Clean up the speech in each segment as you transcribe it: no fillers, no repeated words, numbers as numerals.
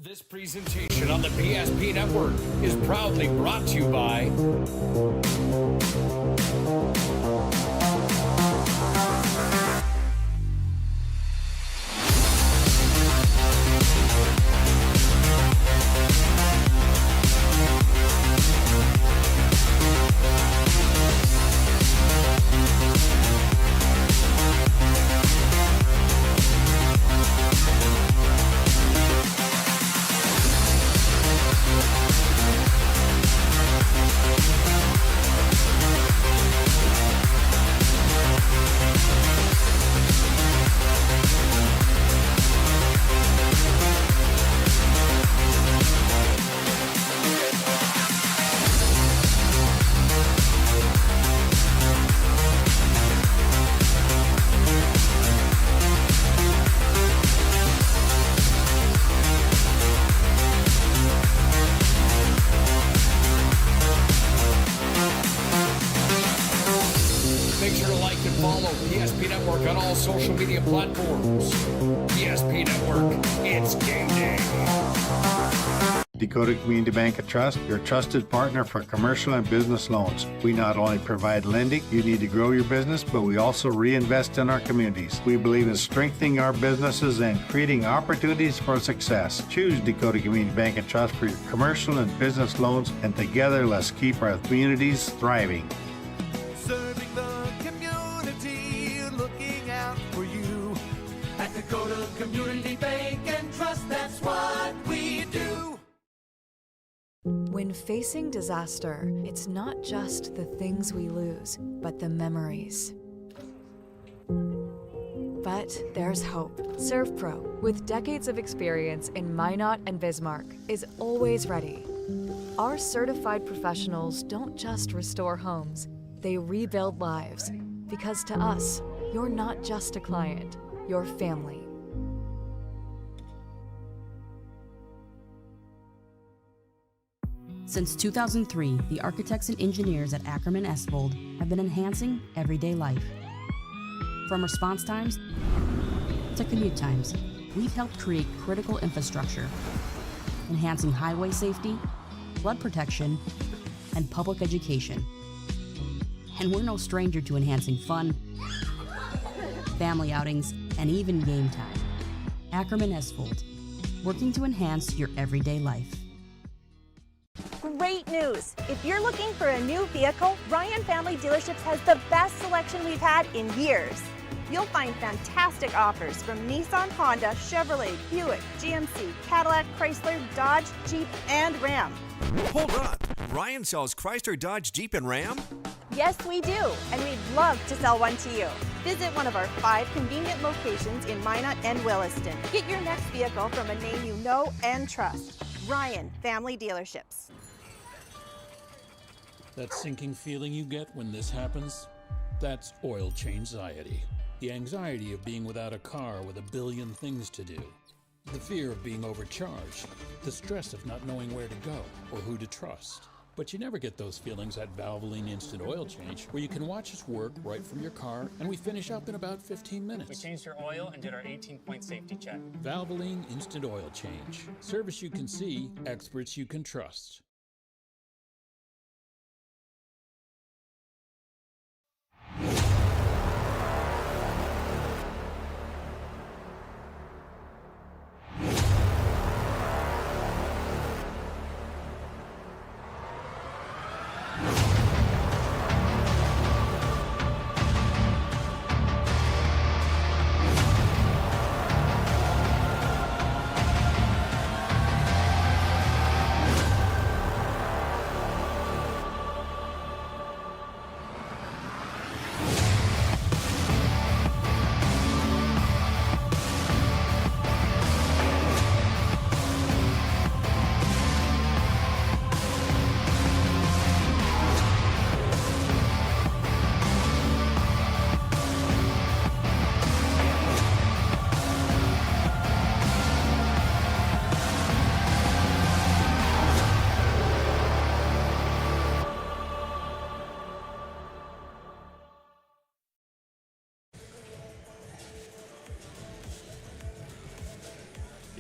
This presentation on the PSP Network is proudly brought to you by on all social media platforms. PSP Network, it's game day. Dakota Community Bank and Trust, your trusted partner for commercial and business loans. We not only provide lending you need to grow your business, but we also reinvest in our communities. We believe in strengthening our businesses and creating opportunities for success. Choose Dakota Community Bank and Trust for your commercial and business loans, and together let's keep our communities thriving. Serving the community, looking out for you. At Dakota Community Bank and Trust, that's what we do. When facing disaster, it's not just the things we lose, but the memories. But there's hope. ServPro, with decades of experience in Minot and Bismarck, is always ready. Our certified professionals don't just restore homes, they rebuild lives. Because to us, you're not just a client, you're family. Since 2003, the architects and engineers at Ackerman Esvold have been enhancing everyday life. From response times to commute times, we've helped create critical infrastructure, enhancing highway safety, flood protection, and public education. And we're no stranger to enhancing fun, family outings, and even game time. Ackerman Esvold, working to enhance your everyday life. Great news! If you're looking for a new vehicle, Ryan Family Dealerships has the best selection we've had in years. You'll find fantastic offers from Nissan, Honda, Chevrolet, Buick, GMC, Cadillac, Chrysler, Dodge, Jeep, and Ram. Hold on! Ryan sells Chrysler, Dodge, Jeep, and Ram? Yes, we do, and we'd love to sell one to you. Visit one of our 5 convenient locations in Minot and Williston. Get your next vehicle from a name you know and trust. Ryan Family Dealerships. That sinking feeling you get when this happens? That's oil change anxiety. The anxiety of being without a car with a billion things to do. The fear of being overcharged. The stress of not knowing where to go or who to trust. But you never get those feelings at Valvoline Instant Oil Change, where you can watch us work right from your car, and we finish up in about 15 minutes. We changed your oil and did our 18-point safety check. Valvoline Instant Oil Change. Service you can see, experts you can trust.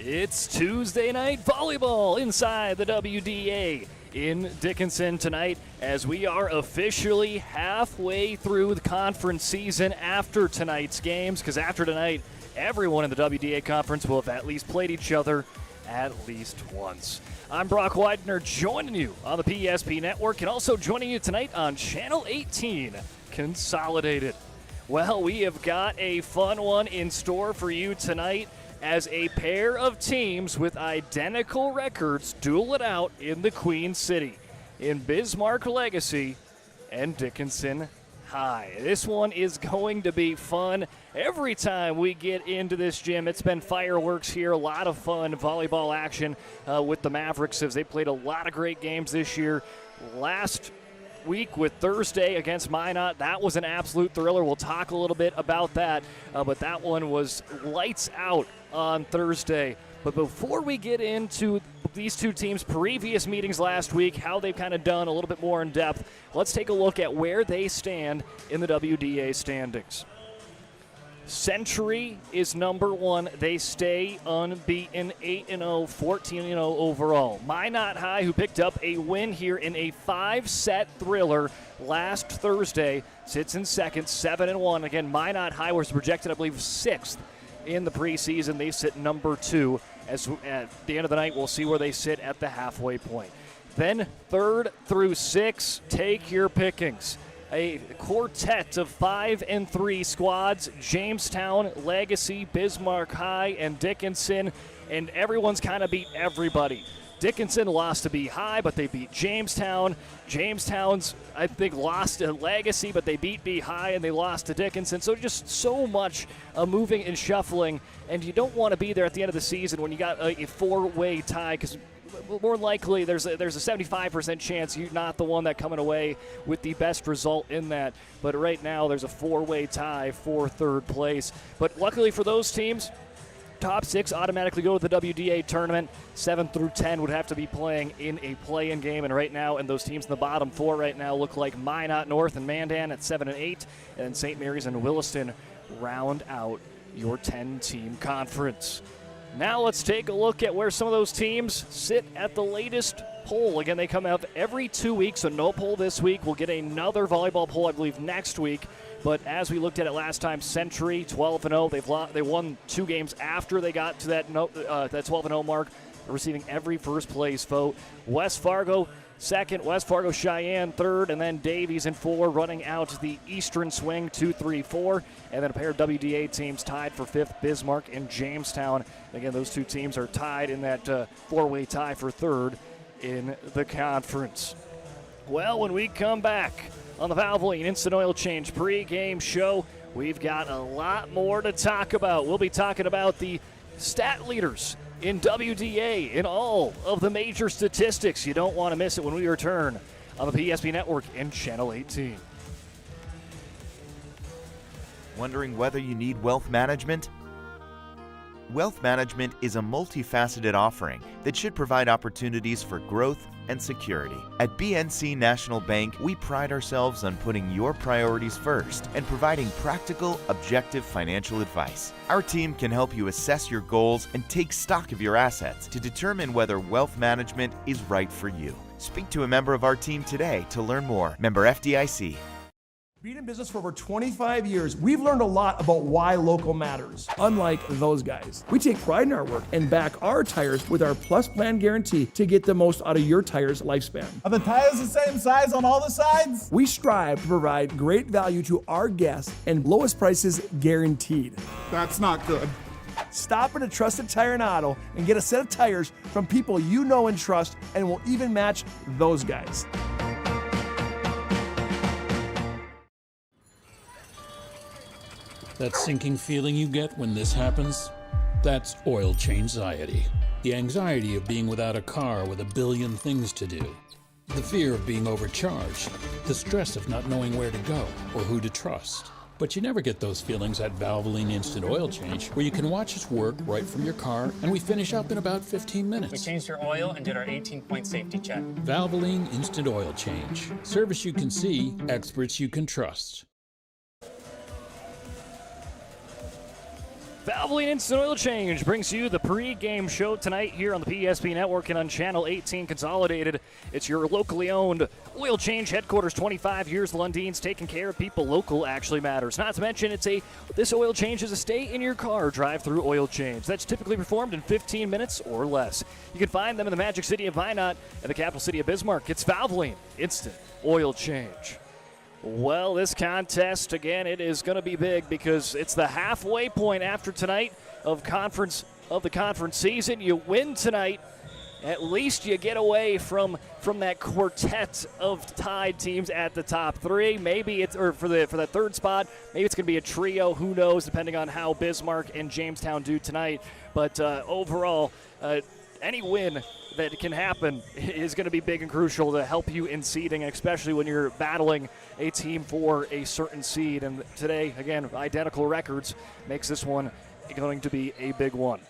It's Tuesday night volleyball inside the WDA in Dickinson tonight as we are officially halfway through the conference season after tonight's games, because after tonight, everyone in the WDA conference will have at least played each other at least once. I'm Brock Widener, joining you on the PSP Network and also joining you tonight on Channel 18 Consolidated. Well, we have got a fun one in store for you tonight as a pair of teams with identical records duel it out in the Queen City, in Bismarck Legacy and Dickinson High. This one is going to be fun. Every time we get into this gym, it's been fireworks here, a lot of fun volleyball action with the Mavericks as they played a lot of great games this year. Last week with Thursday against Minot, that was an absolute thriller. We'll talk a little bit about that, but that one was lights out on Thursday. But before we get into these two teams' previous meetings last week, how they've kind of done a little bit more in depth, let's take a look at where they stand in the WDA standings. Century is number one. They stay unbeaten, 8-0, 14-0 overall. Minot High, who picked up a win here in a 5-set thriller last Thursday, sits in second, 7-1. Again, Minot High was projected, I believe, 6th in the preseason. They sit number 2. As at the end of the night, we'll see where they sit at the halfway point. Then 3rd through 6, take your pickings. A quartet of 5 and 3 squads, Jamestown, Legacy, Bismarck High, and Dickinson, and everyone's kind of beat everybody. Dickinson lost to B High, but they beat Jamestown. Jamestown's, I think, lost to Legacy, but they beat B High, and they lost to Dickinson. So just so much moving and shuffling, and you don't want to be there at the end of the season when you got a 4-way tie, because more likely there's a 75% chance you're not the one that coming away with the best result in that. But right now there's a 4-way tie for 3rd place. But luckily for those teams, top 6 automatically go to the WDA tournament. 7 through 10 would have to be playing in a play-in game. And right now, and those teams in the bottom 4 right now look like Minot North and Mandan at 7 and 8. And then St. Mary's and Williston round out your 10-team conference. Now let's take a look at where some of those teams sit at the latest poll. Again, they come out every 2 weeks, so no poll this week. We'll get another volleyball poll, I believe, next week. But as we looked at it last time, Century 12-0. They won 2 games after they got to that 12-0 mark, receiving every first place vote. West Fargo 2nd, West Fargo Cheyenne 3rd, and then Davies in 4, running out the Eastern Swing 2-3-4, and then a pair of WDA teams tied for 5th, Bismarck and Jamestown. Again, those 2 teams are tied in that 4-way tie for 3rd in the conference. Well, when we come back on the Valvoline Instant Oil Change pregame show, we've got a lot more to talk about. We'll be talking about the stat leaders in WDA in all of the major statistics. You don't want to miss it when we return on the PSP Network and Channel 18. Wondering whether you need wealth management? Wealth management is a multifaceted offering that should provide opportunities for growth and security. At BNC National Bank, we pride ourselves on putting your priorities first and providing practical, objective financial advice. Our team can help you assess your goals and take stock of your assets to determine whether wealth management is right for you. Speak to a member of our team today to learn more. Member FDIC. Being in business for over 25 years, we've learned a lot about why local matters. Unlike those guys, we take pride in our work and back our tires with our Plus Plan guarantee to get the most out of your tire's lifespan. Are the tires the same size on all the sides? We strive to provide great value to our guests and lowest prices guaranteed. That's not good. Stop at a trusted tire and auto and get a set of tires from people you know and trust, and will even match those guys. That sinking feeling you get when this happens? That's oil change anxiety. The anxiety of being without a car with a billion things to do. The fear of being overcharged. The stress of not knowing where to go or who to trust. But you never get those feelings at Valvoline Instant Oil Change, where you can watch us work right from your car, and we finish up in about 15 minutes. We changed your oil and did our 18-point safety check. Valvoline Instant Oil Change. Service you can see, experts you can trust. Valvoline Instant Oil Change brings you the pregame show tonight here on the PSP Network and on Channel 18 Consolidated. It's your locally owned oil change headquarters, 25 years. Lundine's taking care of people. Local actually matters. Not to mention, this oil change is a stay-in-your-car drive-through oil change that's typically performed in 15 minutes or less. You can find them in the Magic City of Minot and the capital city of Bismarck. It's Valvoline Instant Oil Change. Well, this contest, again, it is going to be big because it's the halfway point after tonight of the conference season. You win tonight, at least you get away from that quartet of tied teams at the top three. Maybe it's, or for that third spot, maybe it's going to be a trio. Who knows, depending on how Bismarck and Jamestown do tonight. But overall, any win that can happen is going to be big and crucial to help you in seeding, especially when you're battling a team for a certain seed. And today, again, identical records makes this one going to be a big one.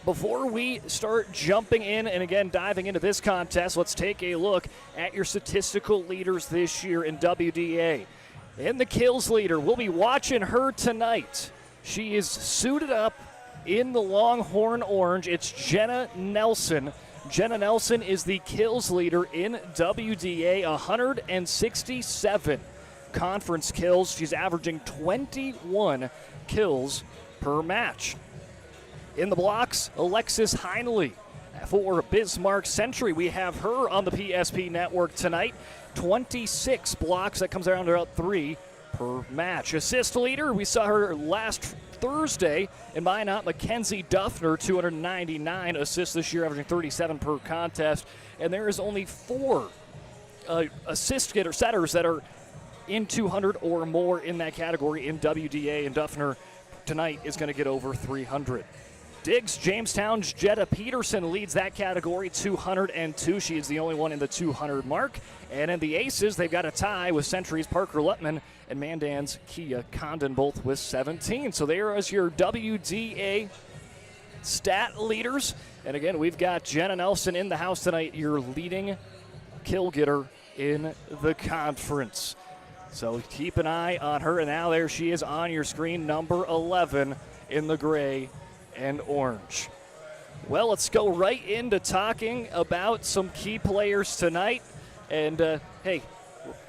Before we start jumping in and, again, diving into this contest, let's take a look at your statistical leaders this year in WDA. In the kills leader, we'll be watching her tonight. She is suited up in the Longhorn orange. It's Jenna Nelson. Jenna Nelson is the kills leader in WDA, 167 conference kills. She's averaging 21 kills per match. In the blocks, Alexis Heinley. For Bismarck Century, we have her on the PSP Network tonight. 26 blocks. That comes around to about 3 per match. Assist leader, we saw her last Thursday in Minot, Mackenzie Duffner, 299 assists this year, averaging 37 per contest. And there is only 4 assist getter setters that are in 200 or more in that category in WDA, and Duffner tonight is going to get over 300. Diggs, Jamestown's Jetta Peterson leads that category, 202. She is the only one in the 200 mark. And in the aces, they've got a tie with Century's Parker Lutman and Mandan's Kia Condon, both with 17. So there is your WDA stat leaders. And again, we've got Jenna Nelson in the house tonight, your leading kill getter in the conference. So keep an eye on her. And now there she is on your screen, number 11 in the gray and orange. Well, let's go right into talking about some key players tonight. And, hey,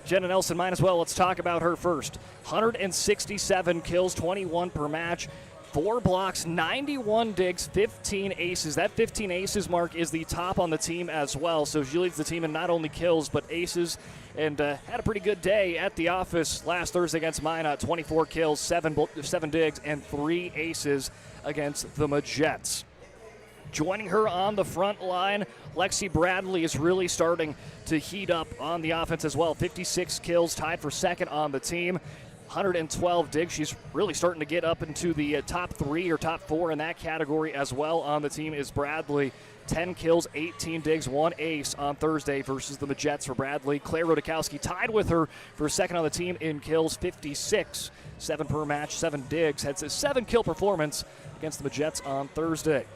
Jenna Nelson might as well. Let's talk about her first. 167 kills, 21 per match, 4 blocks, 91 digs, 15 aces. That 15 aces mark is the top on the team as well. So she leads the team in not only kills but aces, and had a pretty good day at the office last Thursday against Minot. 24 kills, 7 digs, and 3 aces against the Majets. Joining her on the front line, Lexi Bradley is really starting to heat up on the offense as well. 56 kills, tied for second on the team. 112 digs. She's really starting to get up into the top 3 or top 4 in that category as well on the team is Bradley. 10 kills, 18 digs, 1 ace on Thursday versus the Majets for Bradley. Claire Rodakowski tied with her for second on the team in kills, 56. 7 per match, 7 digs. Had a 7-kill performance against the Majets on Thursday.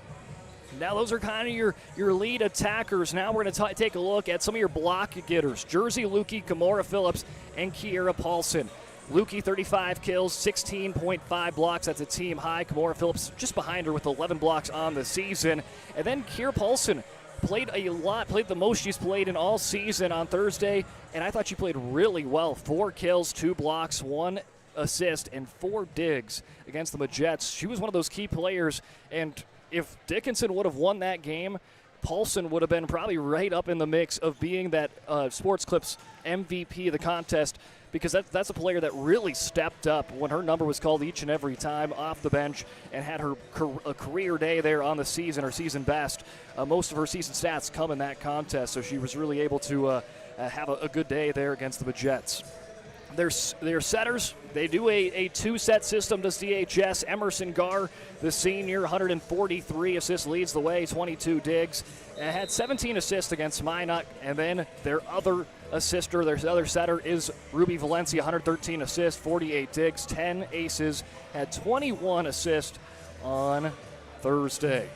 Now those are kind of your lead attackers. Now we're going to take a look at some of your block getters. Jersey Lukey, Kimora Phillips, and Kiera Paulson. Lukey, 35 kills, 16.5 blocks. That's a team high. Kimora Phillips just behind her with 11 blocks on the season. And then Kiera Paulson played a lot, played the most she's played in all season on Thursday, and I thought she played really well. 4 kills, 2 blocks, 1 assist, and 4 digs against the Majets. She was one of those key players, and if Dickinson would have won that game, Paulson would have been probably right up in the mix of being that Sports Clips MVP of the contest, because that's a player that really stepped up when her number was called each and every time off the bench and had a career day there on the season, her season best. Most of her season stats come in that contest, so she was really able to have a good day there against the Majets. Their setters, they do a 2-set system to CHS. Emerson Garr, the senior, 143 assists, leads the way, 22 digs. Had 17 assists against Minot, and then their other assister, their other setter is Ruby Valencia, 113 assists, 48 digs, 10 aces, had 21 assists on Thursday.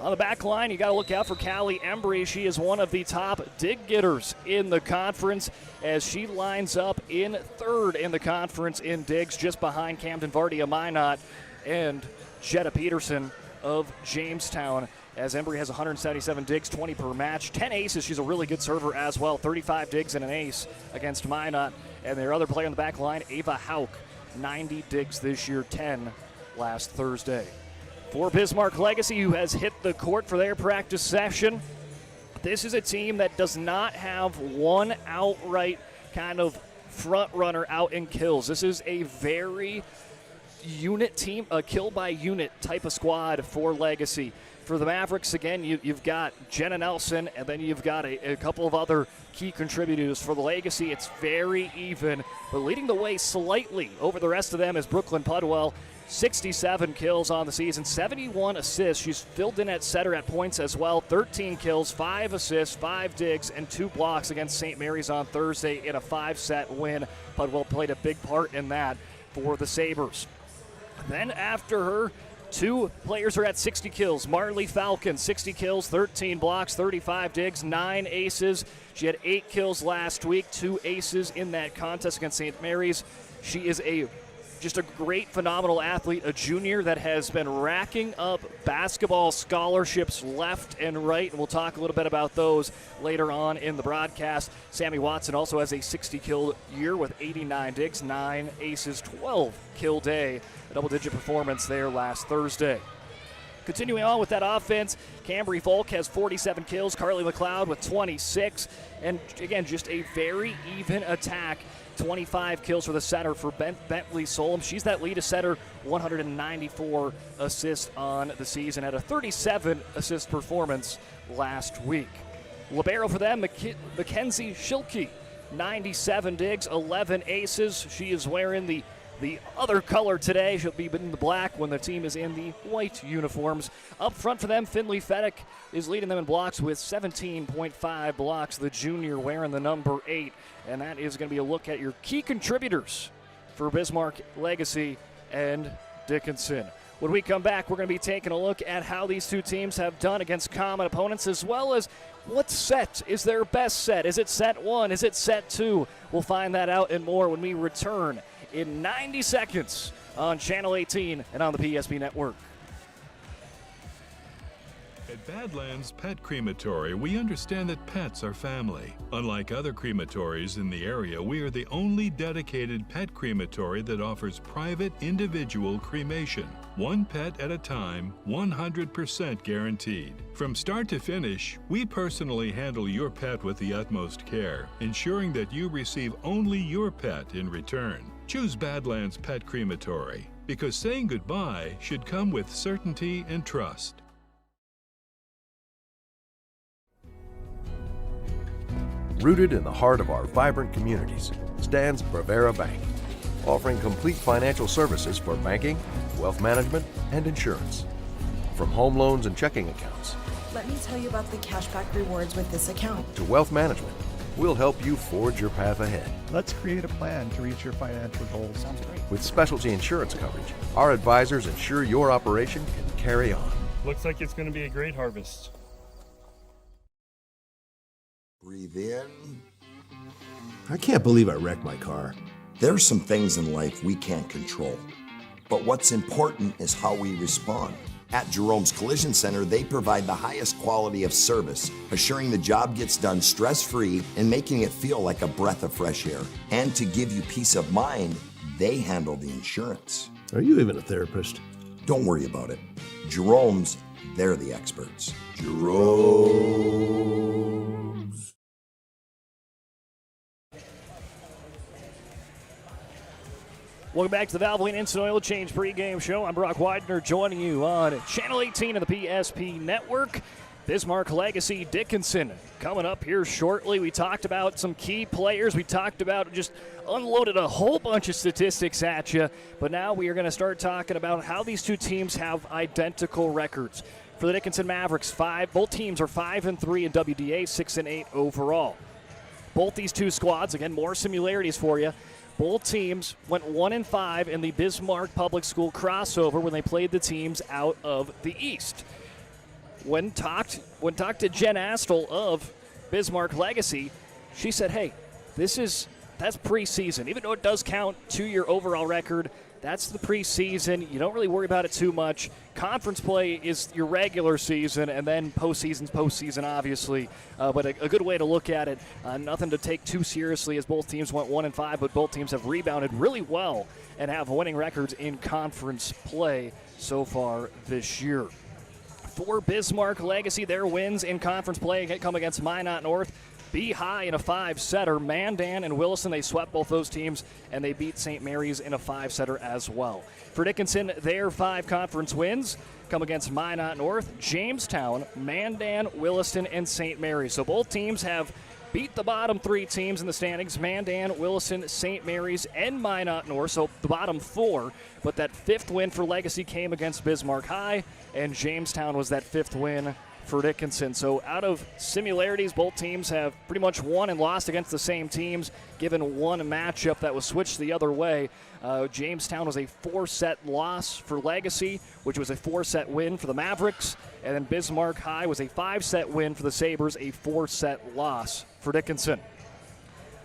On the back line, you got to look out for Callie Embry. She is one of the top dig getters in the conference as she lines up in third in the conference in digs, just behind Camden Vardy of Minot. and Jetta Peterson of Jamestown, as Embry has 177 digs, 20 per match, 10 aces. She's a really good server as well, 35 digs and an ace against Minot. And their other player in the back line, Ava Hauk, 90 digs this year, 10 last Thursday. For Bismarck Legacy, who has hit the court for their practice session, this is a team that does not have one outright kind of front runner out in kills. This is a very unit team, a kill by unit type of squad for Legacy. For the Mavericks, again, you've got Jenna Nelson, and then you've got a couple of other key contributors. For the Legacy, it's very even, but leading the way slightly over the rest of them is Brooklyn Pudwell. 67 kills on the season, 71 assists. She's filled in at setter at points as well. 13 kills, 5 assists, 5 digs, and 2 blocks against St. Mary's on Thursday in a 5-set win. Pudwell played a big part in that for the Sabres. Then after her, 2 players are at 60 kills. Marley Falcon, 60 kills, 13 blocks, 35 digs, 9 aces. She had 8 kills last week, 2 aces in that contest against St. Mary's. She is just a great, phenomenal athlete, a junior that has been racking up basketball scholarships left and right, and we'll talk a little bit about those later on in the broadcast. Sammy Watson also has a 60-kill year with 89 digs, 9 aces, 12-kill day, a double-digit performance there last Thursday. Continuing on with that offense, Cambry Folk has 47 kills, Carly McLeod with 26, and again, just a very even attack. 25 kills for the setter for Bentley Solom. She's that lead setter, 194 assists on the season, had a 37-assist performance last week. Libero for them, Mackenzie Schilke, 97 digs, 11 aces. She is wearing the other color today. She'll be in the black when the team is in the white uniforms. Up front for them, Finley Fedek is leading them in blocks with 17.5 blocks. The junior wearing the number 8. And that is going to be a look at your key contributors for Bismarck Legacy and Dickinson. When we come back, we're going to be taking a look at how these two teams have done against common opponents, as well as what set is their best set. Is it set 1? Is it set 2? We'll find that out and more when we return in 90 seconds on Channel 18 and on the PSP Network. At Badlands Pet Crematory, we understand that pets are family. Unlike other crematories in the area, we are the only dedicated pet crematory that offers private individual cremation. One pet at a time, 100% guaranteed. From start to finish, we personally handle your pet with the utmost care, ensuring that you receive only your pet in return. Choose Badlands Pet Crematory, because saying goodbye should come with certainty and trust. Rooted in the heart of our vibrant communities stands Bravera Bank, offering complete financial services for banking, wealth management, and insurance. From home loans and checking accounts, let me tell you about the cashback rewards with this account, to wealth management, we'll help you forge your path ahead. Let's create a plan to reach your financial goals. Sounds great. With specialty insurance coverage, our advisors ensure your operation can carry on. Looks like it's going to be a great harvest. Breathe in. I can't believe I wrecked my car. There's some things in life we can't control, but what's important is how we respond. At Jerome's Collision Center, they provide the highest quality of service, assuring the job gets done stress-free and making it feel like a breath of fresh air. And to give you peace of mind, they handle the insurance. Are you even a therapist? Don't worry about it. Jerome's, they're the experts. Jerome's. Welcome back to the Valvoline Instant Oil Change pregame show. I'm Brock Widener, joining you on Channel 18 of the PSP Network. Bismarck Legacy Dickinson coming up here shortly. We talked about some key players. We talked about, just unloaded a whole bunch of statistics at you. But now we are going to start talking about how these two teams have identical records. For the Dickinson Mavericks, both teams are 5-3 in WDA, 6-8 overall. Both these two squads, again, more similarities for you. Both teams went 1-5 in the Bismarck Public School crossover when they played the teams out of the East. When talked to Jen Astle of Bismarck Legacy, she said, hey, that's preseason. Even though it does count to your overall record, that's the preseason. You don't really worry about it too much. Conference play is your regular season, and then postseason's postseason, obviously. But a good way to look at it. Nothing to take too seriously, as both teams went 1-5, but both teams have rebounded really well and have winning records in conference play so far this year. For Bismarck Legacy, their wins in conference play come against Minot North. Be High in a 5-setter. Mandan and Williston, they swept both those teams, and they beat St. Mary's in a 5-setter as well. For Dickinson, their 5 conference wins come against Minot North, Jamestown, Mandan, Williston, and St. Mary's. So both teams have beat the bottom 3 teams in the standings, Mandan, Williston, St. Mary's, and Minot North, so the bottom 4. But that 5th win for Legacy came against Bismarck High, and Jamestown was that 5th win for Dickinson. So out of similarities, both teams have pretty much won and lost against the same teams, given one matchup that was switched the other way. Jamestown was a 4-set loss for Legacy, which was a 4-set win for the Mavericks, and then Bismarck High was a 5-set win for the Sabres, a 4-set loss for Dickinson.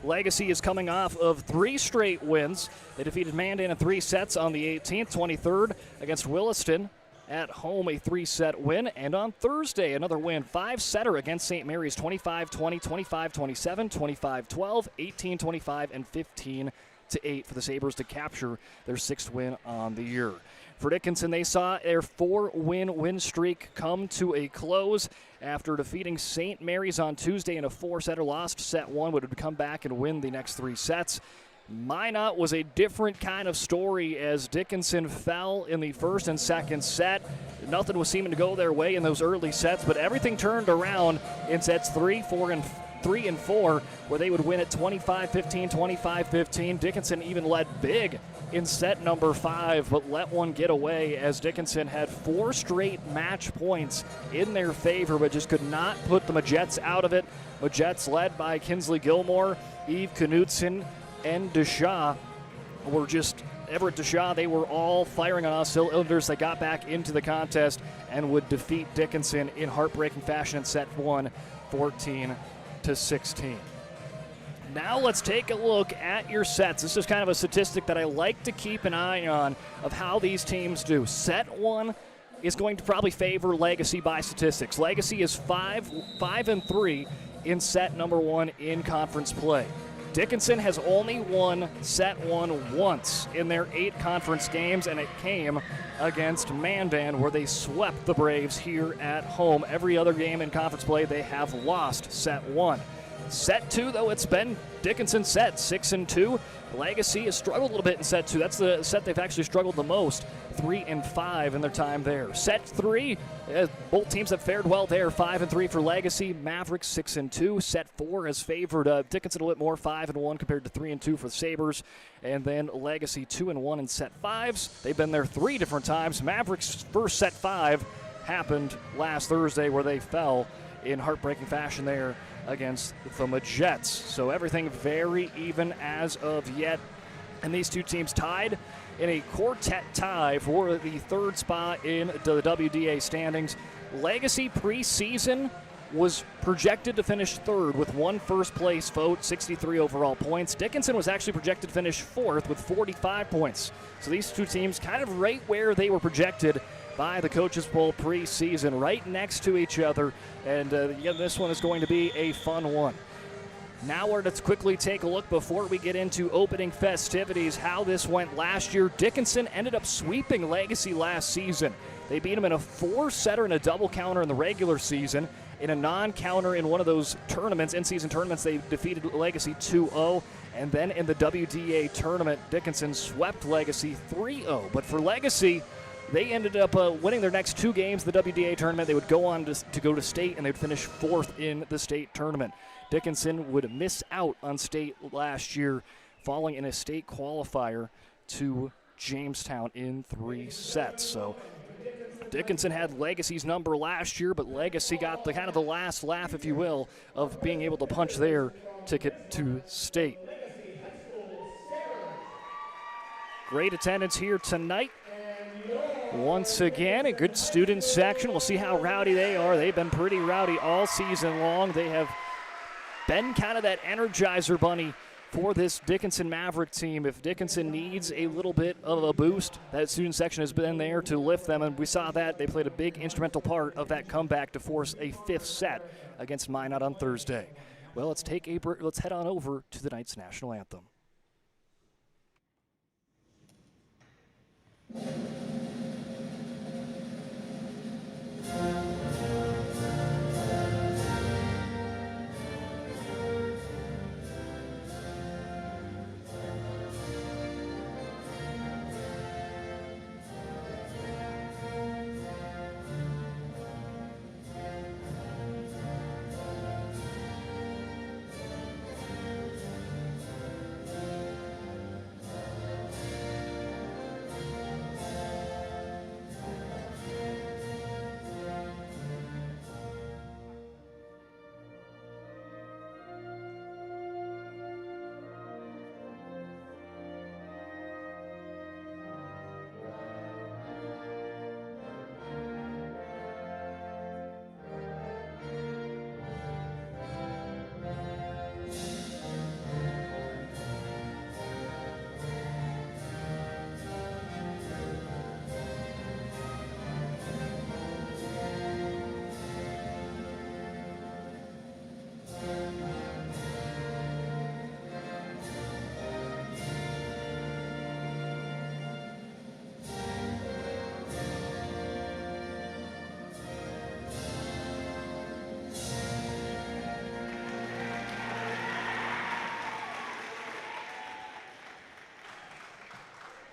Legacy is coming off of 3 straight wins. They defeated Mandan in 3 sets on the 18th, 23rd against Williston. At home, a 3-set win, and on Thursday, another win, 5-setter against St. Mary's, 25-20, 25-27, 25-12, 18-25, and 15-8 for the Sabres to capture their 6th win on the year. For Dickinson, they saw their 4-win streak come to a close after defeating St. Mary's on Tuesday in a 4-setter, lost set 1, but would come back and win the next 3 sets. Minot was a different kind of story as Dickinson fell in the first and second set. Nothing was seeming to go their way in those early sets, but everything turned around in sets 3, 4, and 4, where they would win at 25-15, 25-15. Dickinson even led big in set number 5, but let one get away as Dickinson had 4 straight match points in their favor, but just could not put the Majettes out of it. Majettes led by Kinsley Gilmore, Eve Knudsen, and Deshaw were just Everett Deshaw. They were all firing on all cylinders. They got back into the contest and would defeat Dickinson in heartbreaking fashion in set 1, 14-16. Now let's take a look at your sets. This is kind of a statistic that I like to keep an eye on of how these teams do. Set 1 is going to probably favor Legacy by statistics. Legacy is 5-3 in set number 1 in conference play. Dickinson has only won set 1 once in their 8 conference games, and it came against Mandan, where they swept the Braves here at home. Every other game in conference play, they have lost set 1. Set 2, though, it's been Dickinson's set, 6-2. Legacy has struggled a little bit in set 2. That's the set they've actually struggled the most, 3-5 in their time there. Set 3, both teams have fared well there, 5-3 for Legacy. Mavericks 6-2. Set 4 has favored Dickinson a little bit more, 5-1 compared to 3-2 for the Sabres. And then Legacy 2-1 in set 5s. They've been there 3 different times. Mavericks' first set 5 happened last Thursday, where they fell in heartbreaking fashion there against the Majettes. So everything very even as of yet. And these two teams tied in a quartet tie for the 3rd spot in the WDA standings. Legacy preseason was projected to finish 3rd with 1 first-place vote, 63 overall points. Dickinson was actually projected to finish 4th with 45 points. So these two teams kind of right where they were projected by the Coaches Bowl preseason, right next to each other. And this one is going to be a fun one. Now let's quickly take a look before we get into opening festivities, how this went last year. Dickinson ended up sweeping Legacy last season. They beat them in a 4-setter and a double counter in the regular season. In a non-counter in one of those tournaments, in-season tournaments, they defeated Legacy 2-0. And then in the WDA tournament, Dickinson swept Legacy 3-0. But for Legacy, they ended up winning their next 2 games in the WDA tournament. They would go on to go to state, and they would finish 4th in the state tournament. Dickinson would miss out on state last year, falling in a state qualifier to Jamestown in 3 sets. So Dickinson had Legacy's number last year, but Legacy got the kind of the last laugh, if you will, of being able to punch their ticket to state. Great attendance here tonight. Once again, a good student section. We'll see how rowdy they are. They've been pretty rowdy all season long. They have been kind of that Energizer Bunny for this Dickinson Maverick team. If Dickinson needs a little bit of a boost, that student section has been there to lift them, and we saw that. They played a big instrumental part of that comeback to force a 5th set against Minot on Thursday. Well, let's head on over to the night's national anthem.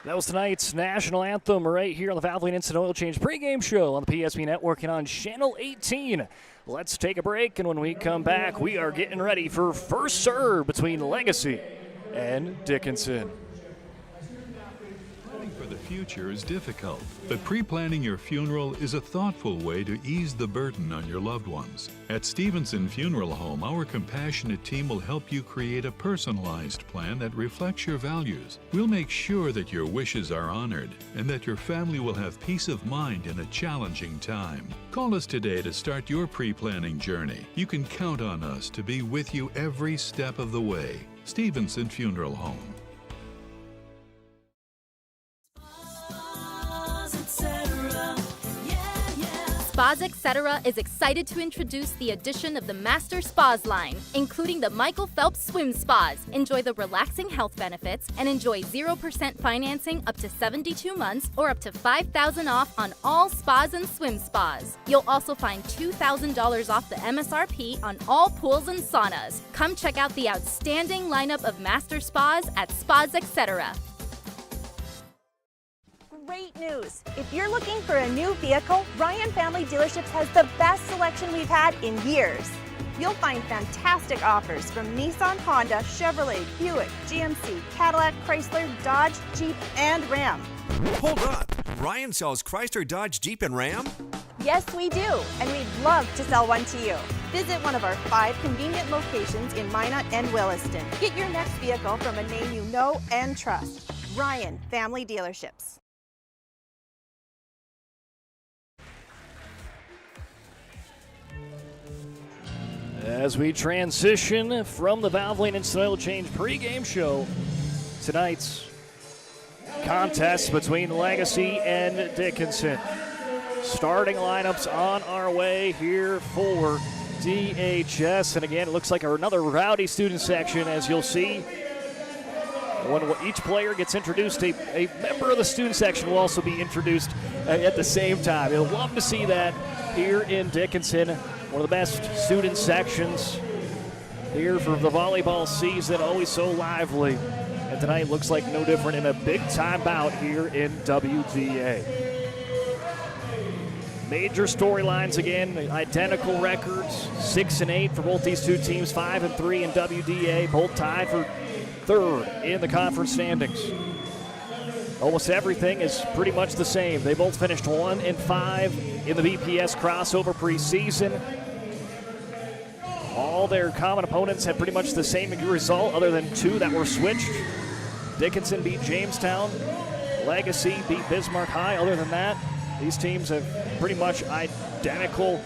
That was tonight's national anthem right here on the Valvoline Instant Oil Change pregame show on the PSP Network and on Channel 18. Let's take a break, and when we come back, we are getting ready for first serve between Legacy and Dickinson. Planning for the future is difficult, but pre-planning your funeral is a thoughtful way to ease the burden on your loved ones. At Stevenson Funeral Home, our compassionate team will help you create a personalized plan that reflects your values. We'll make sure that your wishes are honored and that your family will have peace of mind in a challenging time. Call us today to start your pre-planning journey. You can count on us to be with you every step of the way. Stevenson Funeral Home. Spas Etc. is excited to introduce the addition of the Master Spas line, including the Michael Phelps Swim Spas. Enjoy the relaxing health benefits and enjoy 0% financing up to 72 months or up to $5,000 off on all spas and swim spas. You'll also find $2,000 off the MSRP on all pools and saunas. Come check out the outstanding lineup of Master Spas at Spas Etc. Great news! If you're looking for a new vehicle, Ryan Family Dealerships has the best selection we've had in years. You'll find fantastic offers from Nissan, Honda, Chevrolet, Buick, GMC, Cadillac, Chrysler, Dodge, Jeep, and Ram. Hold up! Ryan sells Chrysler, Dodge, Jeep, and Ram? Yes, we do, and we'd love to sell one to you. Visit one of our 5 convenient locations in Minot and Williston. Get your next vehicle from a name you know and trust. Ryan Family Dealerships. As we transition from the Valvoline Instant Oil Change pregame show, tonight's contest between Legacy and Dickinson. Starting lineups on our way here for DHS. And again, it looks like another rowdy student section, as you'll see. When each player gets introduced, a member of the student section will also be introduced at the same time. You'll love to see that here in Dickinson. One of the best student sections here for the volleyball season, always so lively. And tonight looks like no different in a big-time bout here in WDA. Major storylines again, identical records, 6-8 for both these two teams, 5-3 in WDA, both tied for third in the conference standings. Almost everything is pretty much the same. They both finished 1-5 in the BPS crossover preseason. All their common opponents had pretty much the same result other than 2 that were switched. Dickinson beat Jamestown. Legacy beat Bismarck High. Other than that, these teams have pretty much identical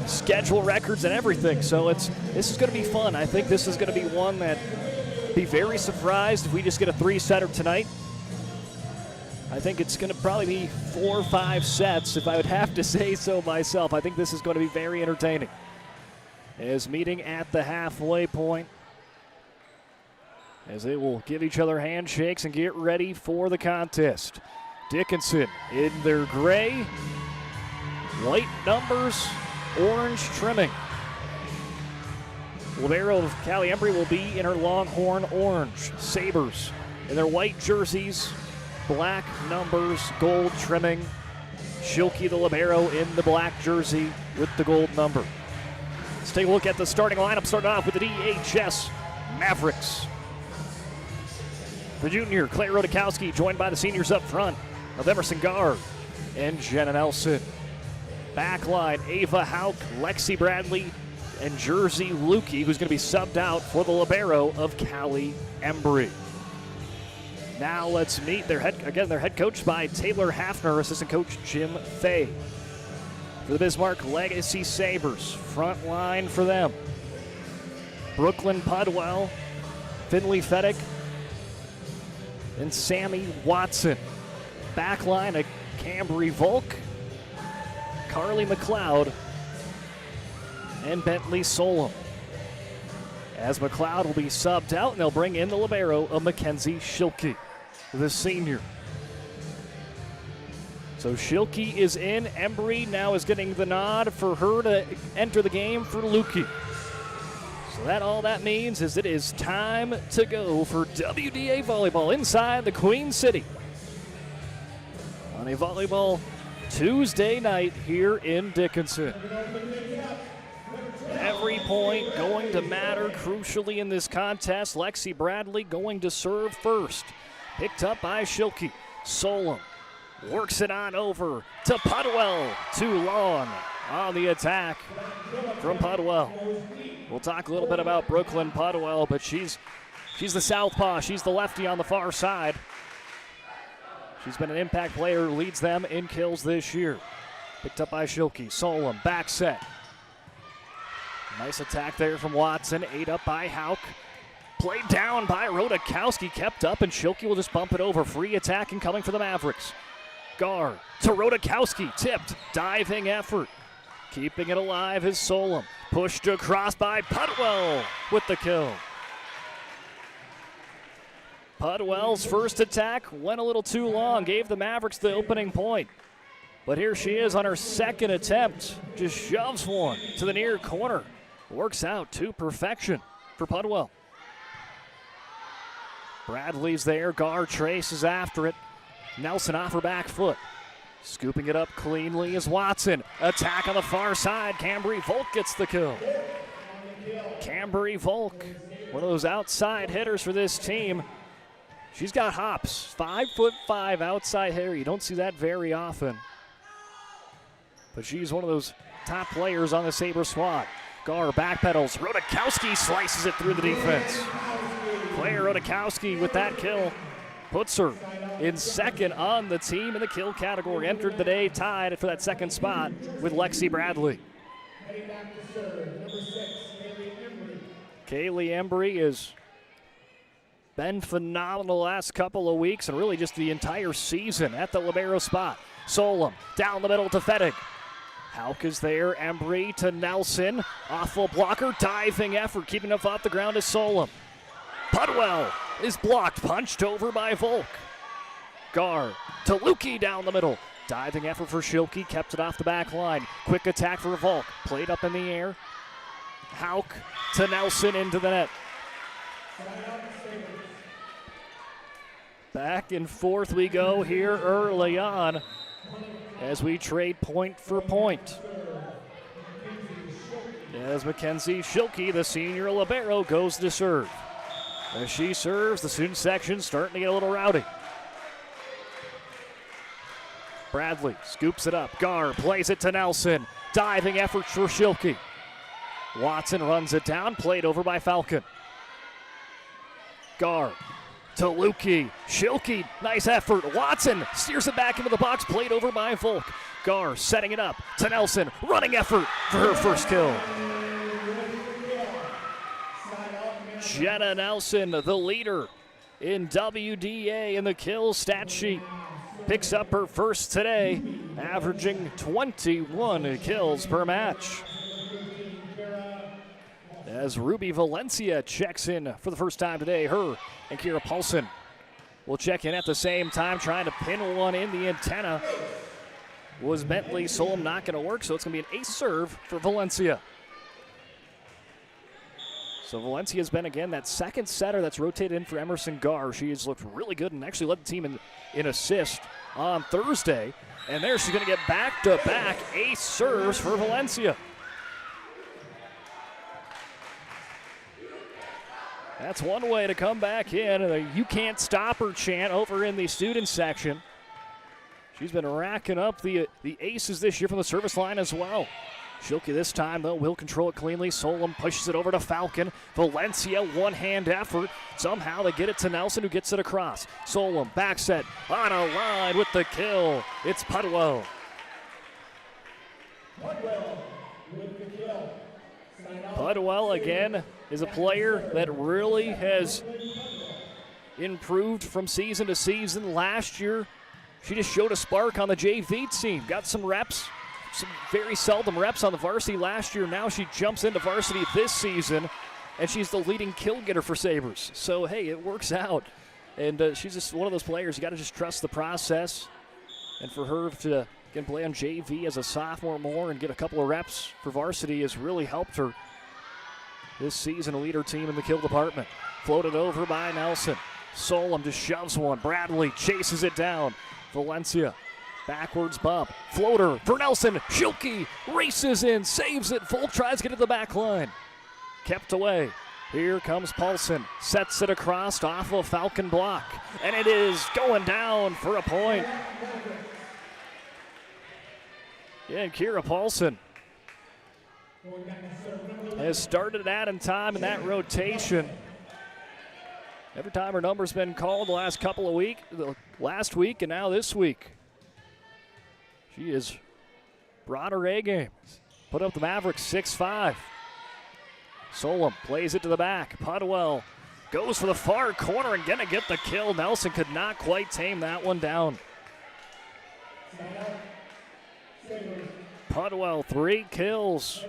schedule records and everything. So this is going to be fun. I think this is going to be one that Be very surprised if we just get a 3-setter tonight. I think it's going to probably be 4 or 5 sets, if I would have to say so myself. I think this is going to be very entertaining. As meeting at the halfway point, as they will give each other handshakes and get ready for the contest. Dickinson in their gray, white numbers, orange trimming. Libero of Callie Embry will be in her Longhorn orange. Sabres in their white jerseys, black numbers, gold trimming. Schilke, the libero, in the black jersey with the gold number. Let's take a look at the starting lineup, starting off with the DHS Mavericks. The junior, Claire Rodakowski, joined by the seniors up front of Emerson Garr and Jenna Nelson. Backline, Ava Hauk, Lexi Bradley, and Jersey Lukey, who's going to be subbed out for the libero of Callie Embry. Now let's meet they're head coached by Taylor Hafner, assistant coach Jim Fay. For the Bismarck Legacy Sabres, front line for them. Brooklyn Pudwell, Finley Feddick, and Sammy Watson. Backline, a Cambry Volk, Carly McLeod, and Bentley Solom. As McLeod will be subbed out, and they'll bring in the libero of Mackenzie Schilke, the senior. So Schilke is in. Embry now is getting the nod for her to enter the game for Lukey. So all that means is it is time to go for WDA volleyball inside the Queen City on a volleyball Tuesday night here in Dickinson. Every point going to matter crucially in this contest. Lexi Bradley going to serve first. Picked up by Schilke. Solom works it on over to Pudwell. Too long on the attack from Pudwell. We'll talk a little bit about Brooklyn Pudwell, but she's the southpaw. She's the lefty on the far side. She's been an impact player, leads them in kills this year. Picked up by Schilke. Solom, back set. Nice attack there from Watson. 8 up by Hauk. Played down by Rodakowski. Kept up, and Schilke will just bump it over. Free attacking coming for the Mavericks. Garr to Rodakowski. Tipped. Diving effort. Keeping it alive is Solom. Pushed across by Pudwell with the kill. Pudwell's first attack went a little too long. Gave the Mavericks the opening point. But here she is on her second attempt. Just shoves one to the near corner. Works out to perfection for Pudwell. Bradley's there. Garr traces after it. Nelson off her back foot. Scooping it up cleanly is Watson. Attack on the far side. Cambry Volk gets the kill. Cambry Volk, one of those outside hitters for this team. She's got hops. 5'5" outside hitter. You don't see that very often. But she's one of those top players on the Sabre squad. Garr backpedals. Rodakowski slices it through the defense. Claire Rodakowski with that kill puts her in second on the team in the kill category. Entered the day tied for that second spot with Lexi Bradley. Kaylee Embry has been phenomenal the last couple of weeks and really just the entire season at the libero spot. Solom down the middle to Feddick. Hauk is there. Embry to Nelson. Awful blocker. Diving effort. Keeping up off the ground is Solom. Pudwell is blocked. Punched over by Volk. Garr to Lukey down the middle. Diving effort for Schilke. Kept it off the back line. Quick attack for Volk. Played up in the air. Hauk to Nelson into the net. Back and forth we go here early on as we trade point for point. As Mackenzie Schilke, the senior libero, goes to serve. As she serves, the student section starting to get a little rowdy. Bradley scoops it up. Garr plays it to Nelson. Diving effort for Schilke. Watson runs it down, played over by Falcon. Garr to Lukey. Schilke, nice effort. Watson steers it back into the box, played over by Volk. Garr setting it up to Nelson. Running effort for her first kill. Jenna Nelson, the leader in WDA in the kills stat sheet, picks up her first today, averaging 21 kills per match. As Ruby Valencia checks in for the first time today, her and Kira Paulson will check in at the same time, trying to pin one in the antenna. Was Bentley Solom not going to work, so it's going to be an ace serve for Valencia. So Valencia's been, again, that second setter that's rotated in for Emerson Garr. She has looked really good and actually led the team in assist on Thursday. And there she's going to get back-to-back ace serves for Valencia. That's one way to come back in. You can't stop her chant over in the student section. She's been racking up the aces this year from the service line as well. Schilke this time, though, will control it cleanly. Solom pushes it over to Falcon. Valencia, one-hand effort. Somehow they get it to Nelson, who gets it across. Solom, back set, on a line with the kill. It's Pudwell. Pudwell, again, is a player that really has improved from season to season. Last year, she just showed a spark on the JV team. Got some reps. Some very seldom reps on the varsity last year. Now she jumps into varsity this season, and she's the leading kill getter for Sabres. So, hey, it works out. And she's just one of those players. You got to just trust the process. And for her to again play on JV as a sophomore more and get a couple of reps for varsity has really helped her this season, lead her team in the kill department. Floated over by Nelson. Solom just shoves one. Bradley chases it down. Valencia. Backwards bump. Floater for Nelson. Schilke races in, saves it. Full tries to get to the back line. Kept away. Here comes Paulson. Sets it across off of Falcon block. And it is going down for a point. And Kira Paulson has started adding time in that rotation. Every time her number's been called the last couple of weeks, last week and now this week. She has brought her A game. Put up the Mavericks 6-5. Solom plays it to the back. Pudwell goes for the far corner and gonna get the kill. Nelson could not quite tame that one down. Pudwell, 3 kills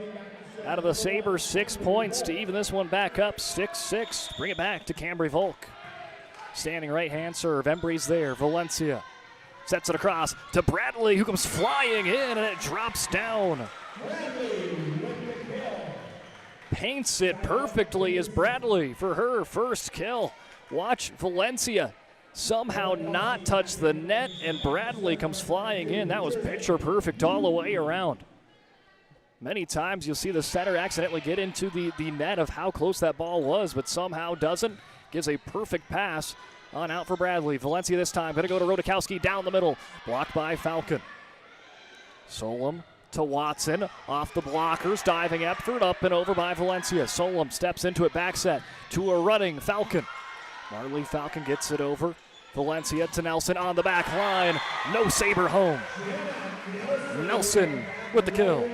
out of the Sabres, 6 points to even this one back up, 6-6. Bring it back to Cambry Volk. Standing right-hand serve. Embry's there. Valencia sets it across to Bradley, who comes flying in, and it drops down. Paints it perfectly as Bradley for her first kill. Watch Valencia somehow not touch the net, and Bradley comes flying in. That was picture perfect all the way around. Many times you'll see the setter accidentally get into the net of how close that ball was, but somehow doesn't. Gives a perfect pass on out for Bradley. Valencia this time, gonna go to Rodakowski down the middle. Blocked by Falcon. Solom to Watson, off the blockers, diving effort, up and over by Valencia. Solom steps into it, back set to a running Falcon. Marley Falcon gets it over. Valencia to Nelson on the back line. No Sabre home. Nelson with the kill.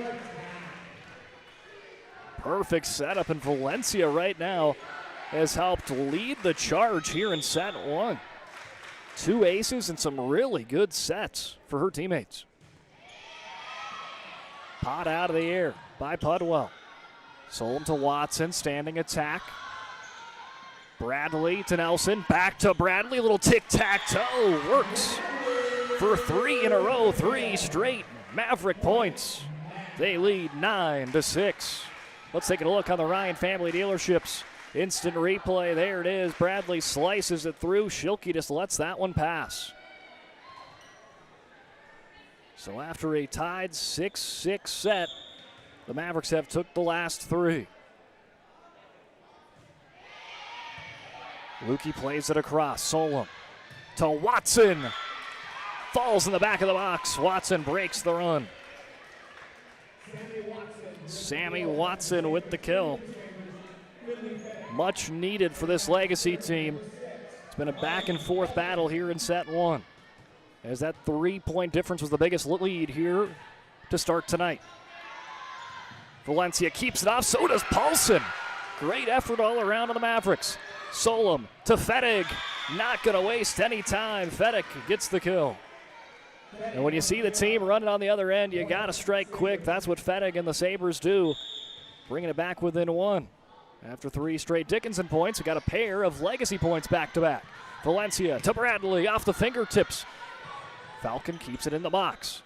Perfect setup, and Valencia right now has helped lead the charge here in set 1. 2 aces and some really good sets for her teammates. Pot out of the air by Pudwell. Solom to Watson, standing attack. Bradley to Nelson, back to Bradley, a little tic-tac-toe, works for 3 in a row, 3 straight Maverick points. They lead 9-6. Let's take a look on the Ryan Family Dealerships instant replay. There it is. Bradley slices it through. Schilke just lets that one pass. So after a tied 6-6 set, the Mavericks have took the last 3. Lukey plays it across. Solom to Watson. Falls in the back of the box. Watson breaks the run. Sammy Watson with the kill. Much needed for this Legacy team. It's been a back and forth battle here in set 1. As that 3-point difference was the biggest lead here to start tonight. Valencia keeps it off, so does Paulson. Great effort all around on the Mavericks. Solom to Fettig. Not going to waste any time. Fettig gets the kill. And when you see the team running on the other end, you got to strike quick. That's what Fettig and the Sabres do, bringing it back within one. After 3 straight Dickinson points, we got a pair of legacy points back-to-back. Valencia to Bradley off the fingertips. Falcon keeps it in the box.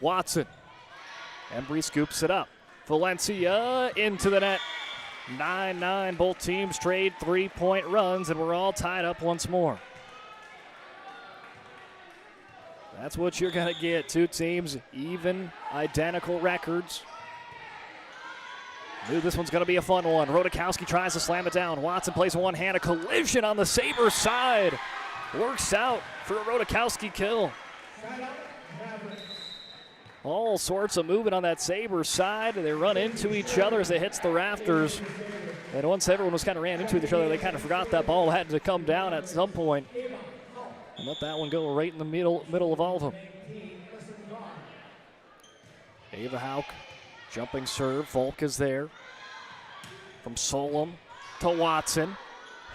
Watson. Embry scoops it up. Valencia into the net. 9-9. Both teams trade 3-point runs, and we're all tied up once more. That's what you're going to get. 2 teams, even, identical records. Knew this one's going to be a fun one. Rodakowski tries to slam it down. Watson plays a one-hand, a collision on the Sabres side. Works out for a Rodakowski kill. All sorts of movement on that Sabres side. They run into each other as it hits the rafters. And once everyone was kind of ran into each other, they kind of forgot that ball had to come down at some point. And let that one go right in the middle of all of them. Ava Hauk, jumping serve. Volk is there. From Solom to Watson.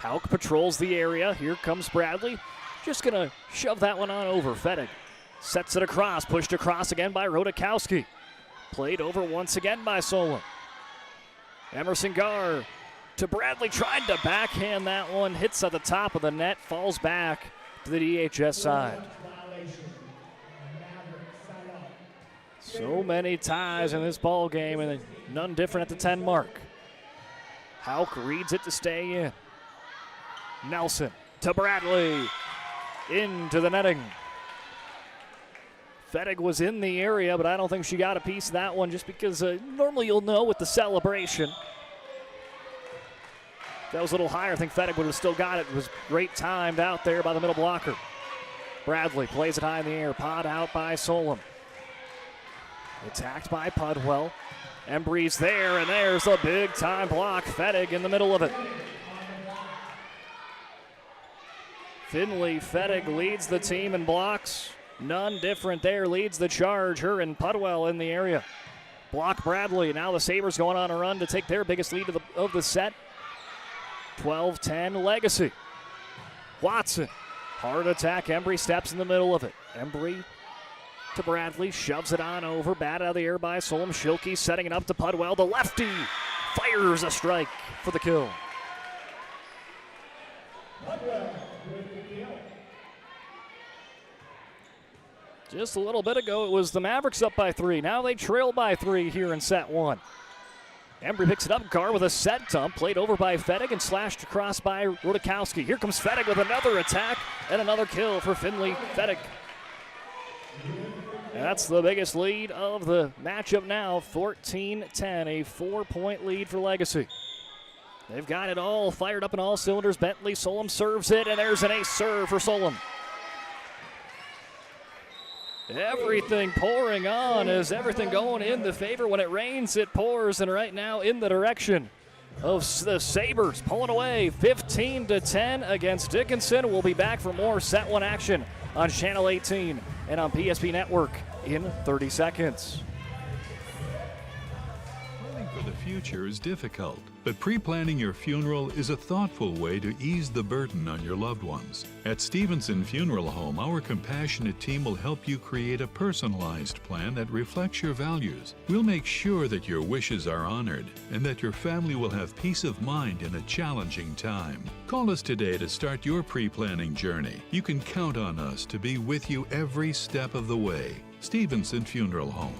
Hauk patrols the area. Here comes Bradley. Just going to shove that one on over. Fettig sets it across. Pushed across again by Rodakowski. Played over once again by Solom. Emerson Garr to Bradley. Tried to backhand that one. Hits at the top of the net. Falls back to the DHS side. So many ties in this ball game, and none different at the 10 mark. Hauk reads it to stay in. Nelson to Bradley. Into the netting. Fettig was in the area, but I don't think she got a piece of that one just because normally you'll know with the celebration. If that was a little higher, I think Fettig would have still got it. It was great timed out there by the middle blocker. Bradley plays it high in the air. Pod out by Solom. Attacked by Pudwell. Embry's there, and there's a big-time block. Fettig in the middle of it. Finley Fettig leads the team in blocks. None different there. Leads the charge. Her and Pudwell in the area. Block Bradley. Now the Sabres going on a run to take their biggest lead of the set. 12-10 Legacy. Watson. Hard attack. Embry steps in the middle of it. Embry to Bradley. Shoves it on over. Bat out of the air by Solom. Schilke setting it up to Pudwell. The lefty fires a strike for the kill. Just a little bit ago, it was the Mavericks up by 3. Now they trail by 3 here in set 1. Embry picks it up. Garr with a set dump. Played over by Fettig and slashed across by Rodakowski. Here comes Fettig with another attack and another kill for Finley Fettig. And that's the biggest lead of the matchup now. 14-10, a 4-point lead for Legacy. They've got it all fired up in all cylinders. Bentley Solom serves it, and there's an ace serve for Solom. Everything pouring on. Is everything going in the favor? When it rains, it pours, and right now in the direction of the Sabres. Pulling away 15-10 against Dickinson. We'll be back for more Set 1 action on Channel 18 and on PSP Network in 30 seconds. Planning for the future is difficult, but pre-planning your funeral is a thoughtful way to ease the burden on your loved ones. At Stevenson Funeral Home, our compassionate team will help you create a personalized plan that reflects your values. We'll make sure that your wishes are honored and that your family will have peace of mind in a challenging time. Call us today to start your pre-planning journey. You can count on us to be with you every step of the way. Stevenson Funeral Home.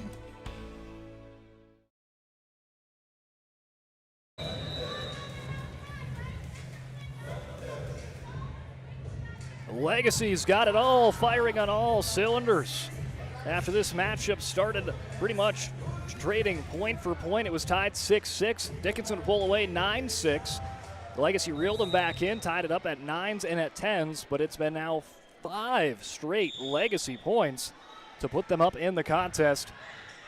Legacy's got it all firing on all cylinders. After this matchup started pretty much trading point for point, it was tied 6-6. Dickinson would pull away 9-6. Legacy reeled them back in, tied it up at 9s and at 10s, but it's been now 5 straight Legacy points to put them up in the contest.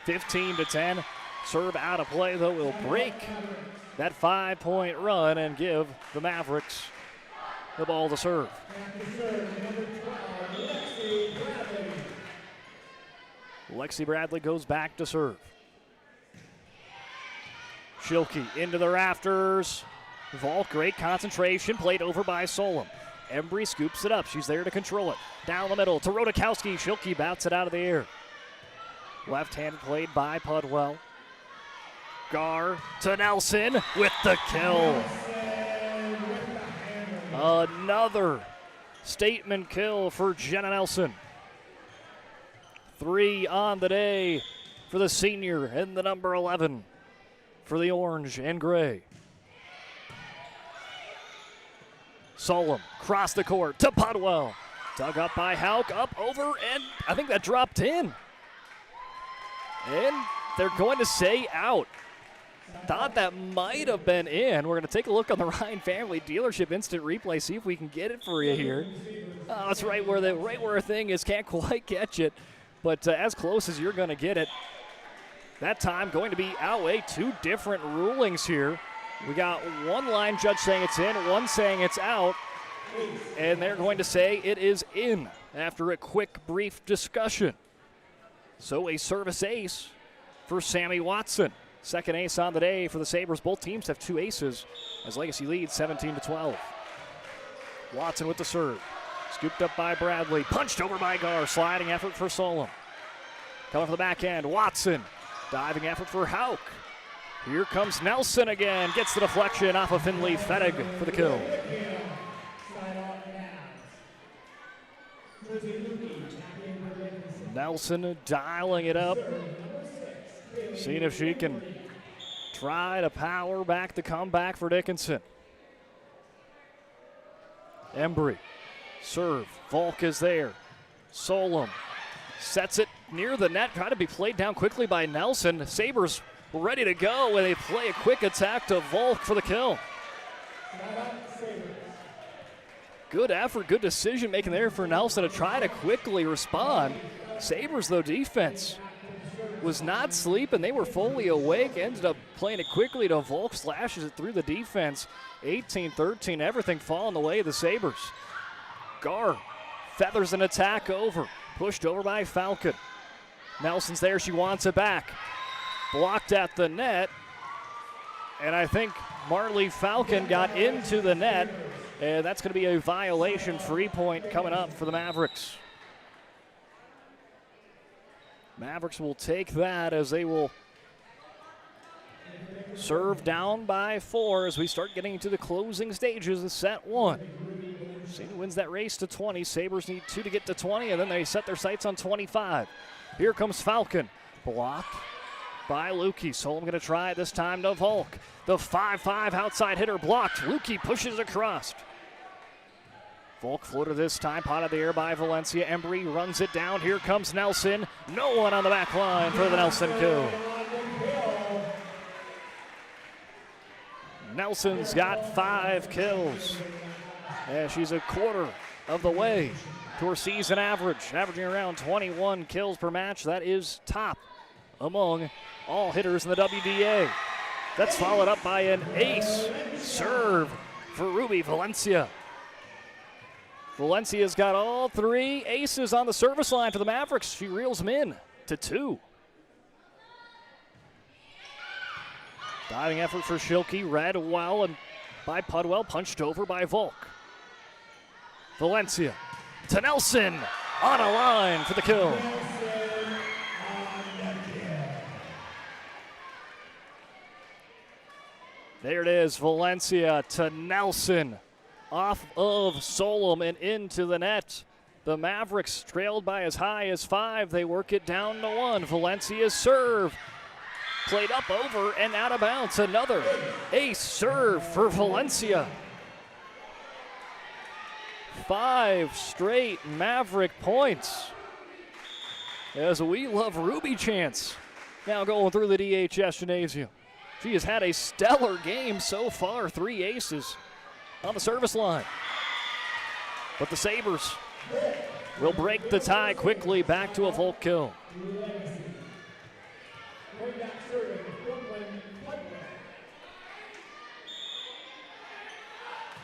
15-10. Serve out of play, though, will break that 5-point run and give the Mavericks the ball to serve. Lexi Bradley goes back to serve. Schilke into the rafters. Volk, great concentration, played over by Solom. Embry scoops it up. She's there to control it. Down the middle to Rodakowski. Schilke bouts it out of the air. Left-handed played by Pudwell. Gar to Nelson with the kill. Another statement kill for Jenna Nelson. 3 on the day for the senior and the number 11 for the orange and gray. Solom cross the court to Pudwell. Dug up by Hauk, up over, and I think that dropped in. And they're going to say out. Thought that might have been in. We're going to take a look on the Ryan Family Dealership instant replay, see if we can get it for you here. Oh, it's right where a thing is. Can't quite catch it, but as close as you're going to get it. That time going to be outweigh 2 different rulings here. We got one line judge saying it's in, one saying it's out, and they're going to say it is in after a quick, brief discussion. So a service ace for Sammy Watson. Second ace on the day for the Sabres. Both teams have 2 aces as Legacy leads 17-12. Watson with the serve. Scooped up by Bradley. Punched over by Gar. Sliding effort for Solom. Coming for the back end. Watson. Diving effort for Hauk. Here comes Nelson again. Gets the deflection off of Finley Fettig for the kill. Nelson dialing it up. Seeing if she can try to power back the comeback for Dickinson. Embry. Serve. Volk is there. Solom sets it near the net. Trying to be played down quickly by Nelson. Sabres ready to go, and they play a quick attack to Volk for the kill. Good effort, good decision making there for Nelson to try to quickly respond. Sabres, though, defense was not sleeping. They were fully awake, ended up playing it quickly to Volk, slashes it through the defense. 18-13, everything falling the way of the Sabres. Gar feathers an attack over, pushed over by Falcon. Nelson's there, she wants it back. Blocked at the net, and I think Marley Falcon got into the net, and that's going to be a violation. 3-point coming up for the Mavericks. Mavericks will take that as they will serve down by 4 as we start getting into the closing stages of set 1. Sadie wins that race to 20. Sabres need 2 to get to 20, and then they set their sights on 25. Here comes Falcon. Blocked by Lukey. Solom going to try it this time to Volk. The 5-5 outside hitter blocked. Lukey pushes across. Volk floater this time, pot of the air by Valencia. Embry runs it down. Here comes Nelson. No one on the back line for the Nelson kill. Nelson's got 5 kills. She's a quarter of the way to her season average, averaging around 21 kills per match. That is top among all hitters in the WDA. That's followed up by an ace serve for Ruby Valencia. Valencia's got all 3 aces on the service line for the Mavericks. She reels them in to 2. Diving effort for Schilke, read well and by Pudwell, punched over by Volk. Valencia to Nelson on a line for the kill. There it is, Valencia to Nelson. Off of Solom and into the net. The Mavericks trailed by as high as 5. They work it down to 1. Valencia's serve. Played up over and out of bounds. Another ace serve for Valencia. 5 straight Maverick points. As we love Ruby Chance now going through the DHS Gymnasium. She has had a stellar game so far. 3 aces on the service line. But the Sabres will break the tie quickly back to a Volk kill.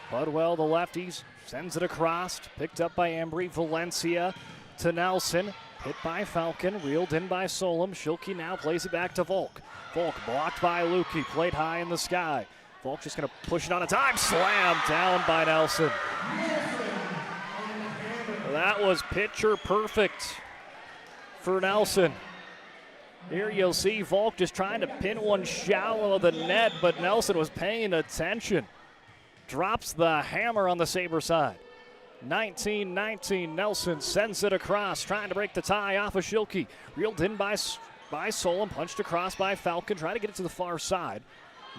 Budwell, the lefties, sends it across. Picked up by Embry. Valencia to Nelson. Hit by Falcon, reeled in by Solom. Schilke now plays it back to Volk. Volk blocked by Lukey, played high in the sky. Volk just going to push it on a dime. Slam down by Nelson. That was picture perfect for Nelson. Here you'll see Volk just trying to pin one shallow of the net, but Nelson was paying attention. Drops the hammer on the Sabre side. 19-19, Nelson sends it across, trying to break the tie off of Schilke. Reeled in by Solom, punched across by Falcon, trying to get it to the far side.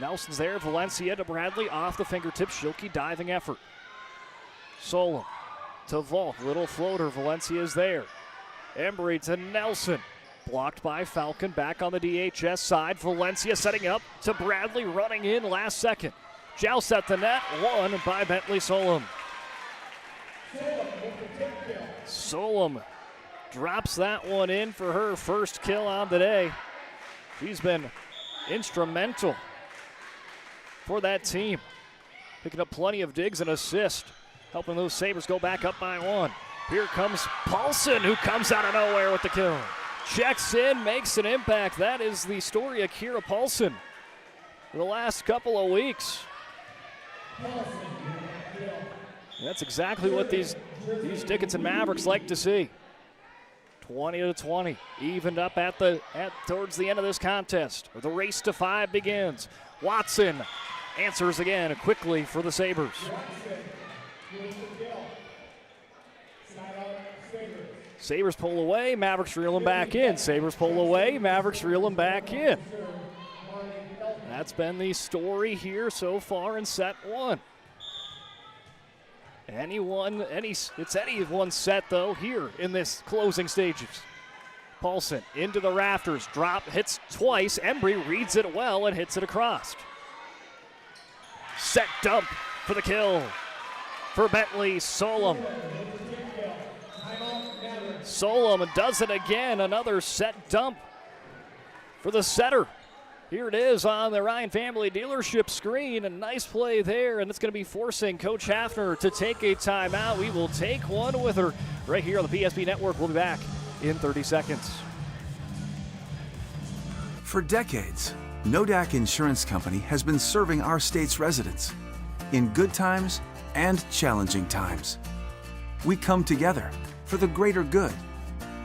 Nelson's there, Valencia to Bradley, off the fingertips, Schilke diving effort. Solom to Volk, little floater, Valencia is there. Embry to Nelson, blocked by Falcon, back on the DHS side. Valencia setting up to Bradley, running in last second. Joust at the net, won by Bentley Solom. Solom drops that one in for her first kill on the day. She's been instrumental for that team, picking up plenty of digs and assists, helping those Sabres go back up by one. Here comes Paulson, who comes out of nowhere with the kill. Checks in, makes an impact. That is the story of Kira Paulson for the last couple of weeks. That's exactly what these Dickinson Mavericks like to see. 20-20, evened up towards the end of this contest. The race to 5 begins. Watson answers again quickly for the Sabres. Sabres pull away, Mavericks reel them back in. Sabres pull away, Mavericks reel them back in. That's been the story here so far in set 1. It's anyone's set, though, here in this closing stages. Paulson into the rafters, hits twice. Embry reads it well and hits it across. Set dump for the kill for Bentley Solom. Solom does it again, another set dump for the setter. Here it is on the Ryan Family Dealership screen. A nice play there, and it's going to be forcing Coach Hafner to take a timeout. We will take one with her right here on the PSP Network. We'll be back in 30 seconds. For decades, Nodak Insurance Company has been serving our state's residents in good times and challenging times. We come together for the greater good,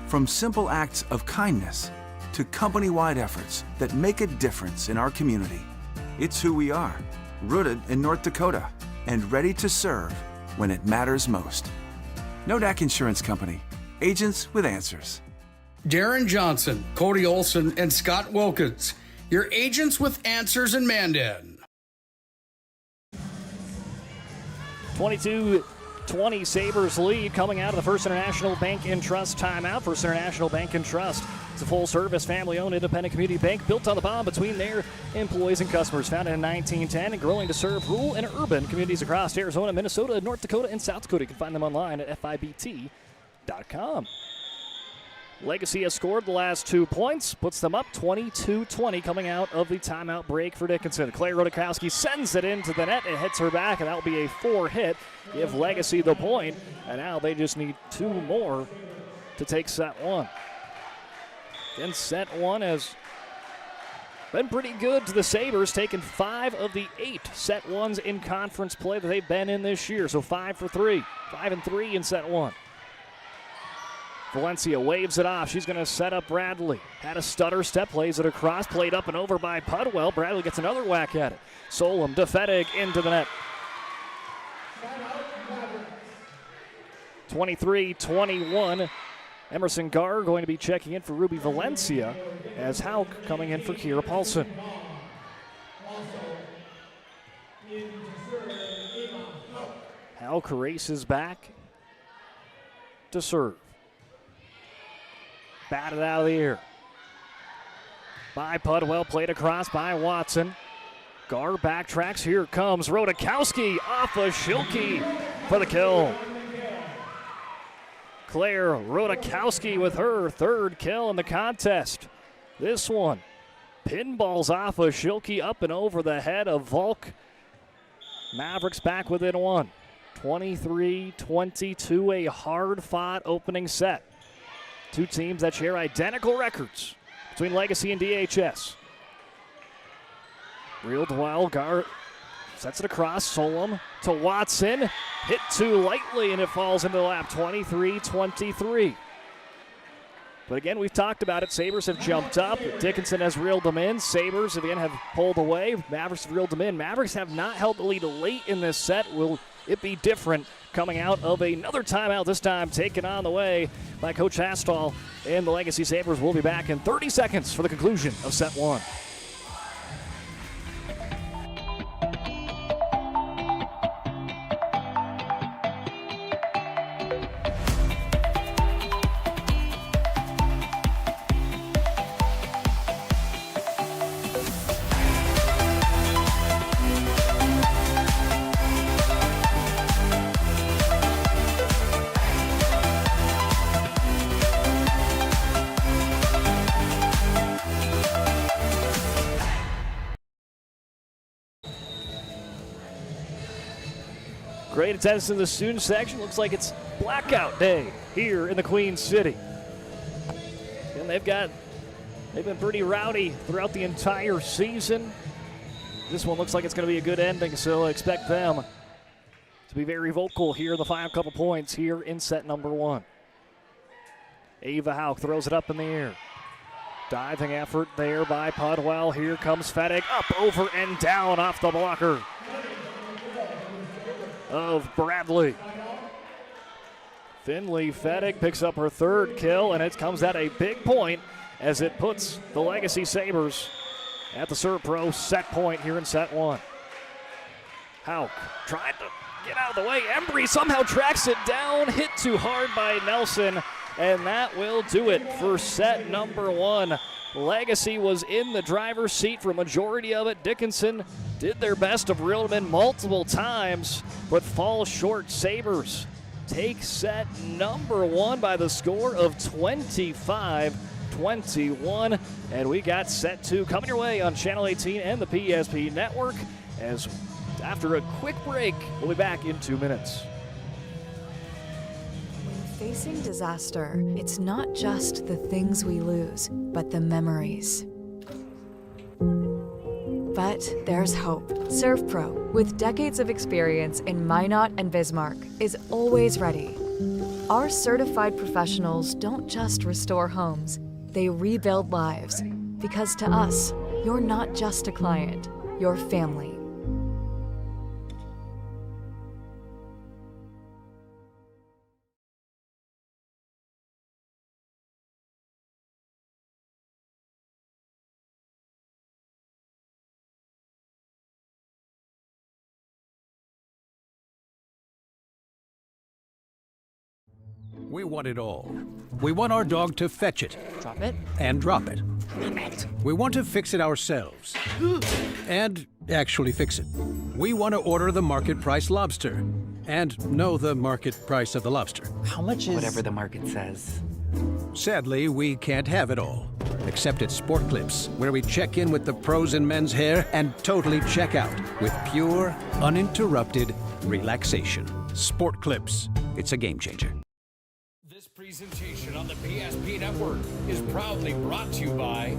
from simple acts of kindness to company-wide efforts that make a difference in our community. It's who we are, rooted in North Dakota and ready to serve when it matters most. Nodak Insurance Company, agents with answers. Darren Johnson, Cody Olson, and Scott Wilkins, your agents with answers in Mandan. 22-20 Sabres lead coming out of the First International Bank and Trust timeout. First International Bank and Trust, it's a full-service, family-owned, independent community bank built on the bond between their employees and customers. Founded in 1910 and growing to serve rural and urban communities across Arizona, Minnesota, North Dakota, and South Dakota. You can find them online at fibt.com. Legacy has scored the last 2 points, puts them up 22-20 coming out of the timeout break for Dickinson. Claire Rodakowski sends it into the net. It hits her back, and that will be a 4-hit. Give Legacy the point, and now they just need 2 more to take set 1. Again, set 1 has been pretty good to the Sabres, taking 5 of the 8 set 1s in conference play that they've been in this year. So 5 for 3, 5 and 3 in set 1. Valencia waves it off. She's going to set up Bradley. Had a stutter step, plays it across, played up and over by Pudwell. Bradley gets another whack at it. Solom to Fedig into the net. 23-21. Emerson Garr going to be checking in for Ruby Valencia as Hauk coming in for Kira Paulson. Hauk races back to serve. Batted out of the air by Pudwell, played across by Watson. Garr backtracks, here comes Rodakowski off of Schilke for the kill. Claire Rodakowski with her 3rd kill in the contest. This one, pinballs off of Schilke up and over the head of Volk. Mavericks back within 1. 23-22, a hard-fought opening set. 2 teams that share identical records between Legacy and DHS. Reeled well, Garr Sets it across, Solom to Watson. Hit too lightly, and it falls into the lap, 23-23. But again, we've talked about it. Sabres have jumped up. Dickinson has reeled them in. Sabres, again, have pulled away. Mavericks have reeled them in. Mavericks have not held the lead late in this set. Will it be different coming out of another timeout, this time taken on the way by Coach Hastall and the Legacy Sabres? Will be back in 30 seconds for the conclusion of set one. Great attendance in the student section. Looks like it's blackout day here in the Queen City. And they've been pretty rowdy throughout the entire season. This one looks like it's going to be a good ending, so expect them to be very vocal here in the final couple points here in set number one. Ava Hauk throws it up in the air. Diving effort there by Pudwell. Here comes Fettig, up, over, and down off the blocker of Bradley. Finley Fettig picks up her third kill, and it comes at a big point as it puts the Legacy Sabres at the Serve Pro set point here in set one. Hauk tried to get out of the way. Embry somehow tracks it down, hit too hard by Nelson, and that will do it for set number one. Legacy was in the driver's seat for a majority of it. Dickinson did their best to reel them in multiple times, but fall short. Sabres take set number one by the score of 25-21. And we got set two coming your way on Channel 18 and the PSP Network. As after a quick break, we'll be back in 2 minutes. Facing disaster, it's not just the things we lose, but the memories. But there's hope. Serve Pro, with decades of experience in Minot and Bismarck, is always ready. Our certified professionals don't just restore homes, they rebuild lives. Because to us, you're not just a client, you're family. We want it all. We want our dog to fetch it. Drop it. And drop it. Clean it. We want to fix it ourselves. And actually fix it. We want to order the market price lobster. And know the market price of the lobster. How much is... Whatever the market says. Sadly, we can't have it all. Except at Sport Clips, where we check in with the pros in men's hair and totally check out with pure, uninterrupted relaxation. Sport Clips. It's a game changer. This presentation on the PSP Network is proudly brought to you by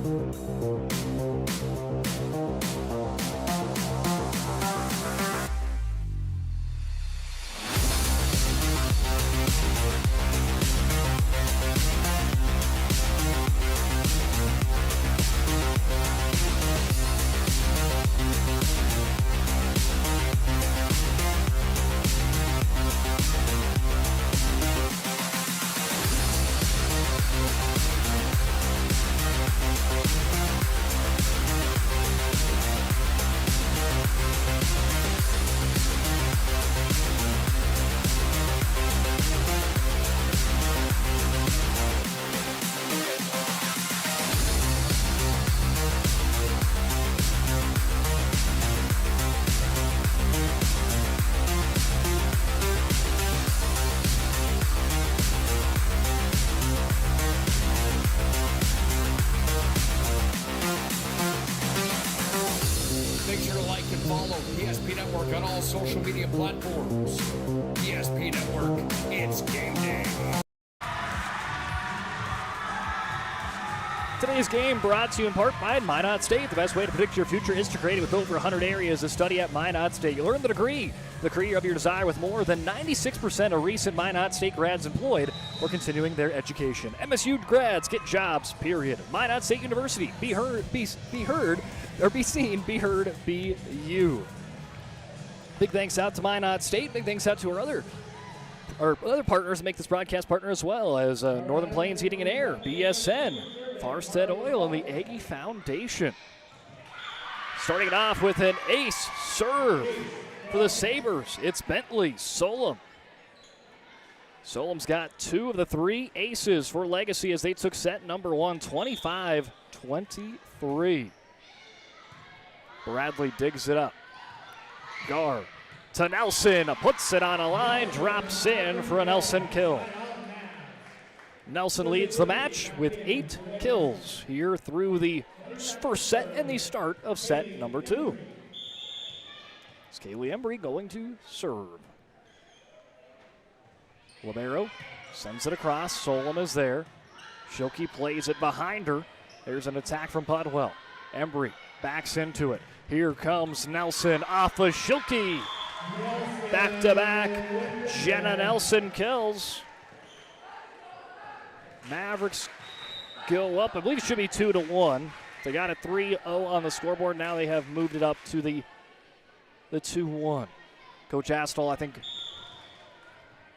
social media platforms. PSP Network, it's game day. Today's game brought to you in part by Minot State. The best way to predict your future is to create it with over 100 areas to study at Minot State. You'll earn the degree of your desire, with more than 96% of recent Minot State grads employed or continuing their education. MSU grads get jobs, period. Minot State University. Be heard, be heard, or be seen, be heard, be you. Big thanks out to Minot State. Big thanks out to our other partners that make this broadcast partner as well, as Northern Plains Heating and Air, BSN, Farstead Oil, and the Eggy Foundation. Starting it off with an ace serve for the Sabres. It's Bentley Solom. Solom's got 2 of the 3 aces for Legacy as they took set number 1, 25-23. Bradley digs it up. Gar to Nelson, puts it on a line, drops in for a Nelson kill. Nelson leads the match with 8 kills here through the first set and the start of set number 2. Kaylee Embry going to serve. Libero sends it across. Solom is there. Schilke plays it behind her. There's an attack from Pudwell. Embry backs into it. Here comes Nelson off of Schilke. Back-to-back, Jenna Nelson kills. Mavericks go up. I believe it should be 2-1. They got a 3-0 on the scoreboard. Now they have moved it up to the 2-1. Coach Astol, I think,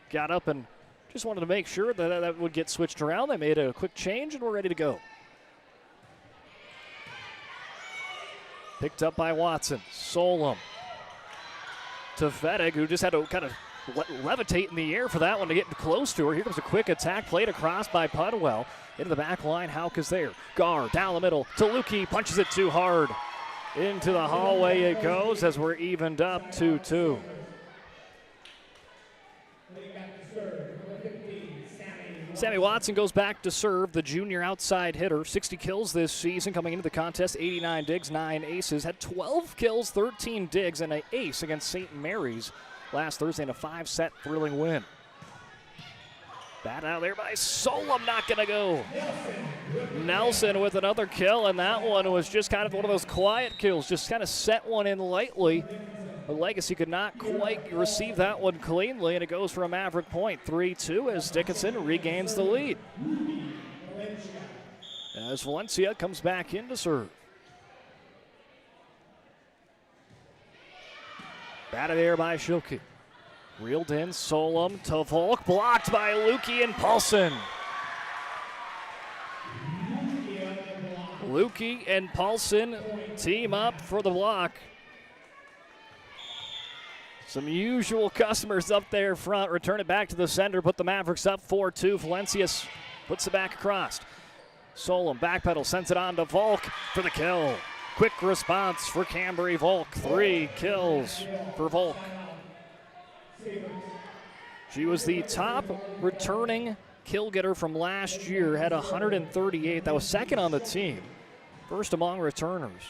got up and just wanted to make sure that would get switched around. They made a quick change, and we're ready to go. Picked up by Watson. Solom to Fedig, who just had to kind of levitate in the air for that one to get close to her. Here comes a quick attack played across by Pudwell. Into the back line, Hauk is there. Gar down the middle to Lukey, punches it too hard. Into the hallway it goes as we're evened up 2-2. Sammy Watson goes back to serve, the junior outside hitter. 60 kills this season coming into the contest, 89 digs, 9 aces. Had 12 kills, 13 digs, and an ace against St. Mary's last Thursday in a 5-set thrilling win. Bat out there by Solom, not going to go. Nelson with another kill, and that one was just kind of one of those quiet kills. Just kind of set one in lightly. But Legacy could not quite receive that one cleanly, and it goes for a Maverick point. 3-2 as Dickinson regains the lead. As Valencia comes back in to serve. Batted there by Schilke. Reeled in, Solom to Volk, blocked by Lukey and Paulson. Lukey and Paulson team up for the block. Some usual customers up there front. Return it back to the center. Put the Mavericks up 4-2. Valencia puts it back across. Solom backpedal, sends it on to Volk for the kill. Quick response for Cambry Volk. 3 kills for Volk. She was the top returning kill getter from last year. Had 138. That was second on the team. First among returners.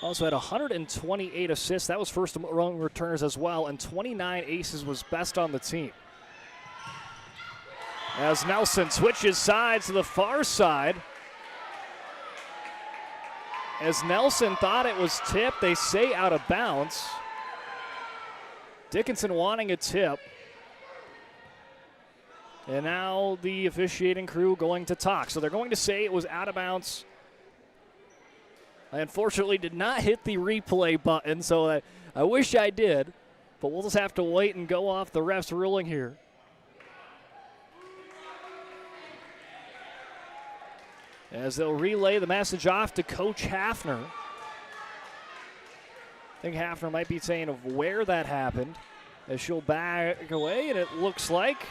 Also had 128 assists. That was first among returners as well. And 29 aces was best on the team. As Nelson switches sides to the far side. As Nelson thought it was tipped, they say out of bounds. Dickinson wanting a tip. And now the officiating crew going to talk. So they're going to say it was out of bounds. I unfortunately did not hit the replay button, so I wish I did. But we'll just have to wait and go off the ref's ruling here. As they'll relay the message off to Coach Hafner. I think Hafner might be saying of where that happened. As she'll back away, and it looks like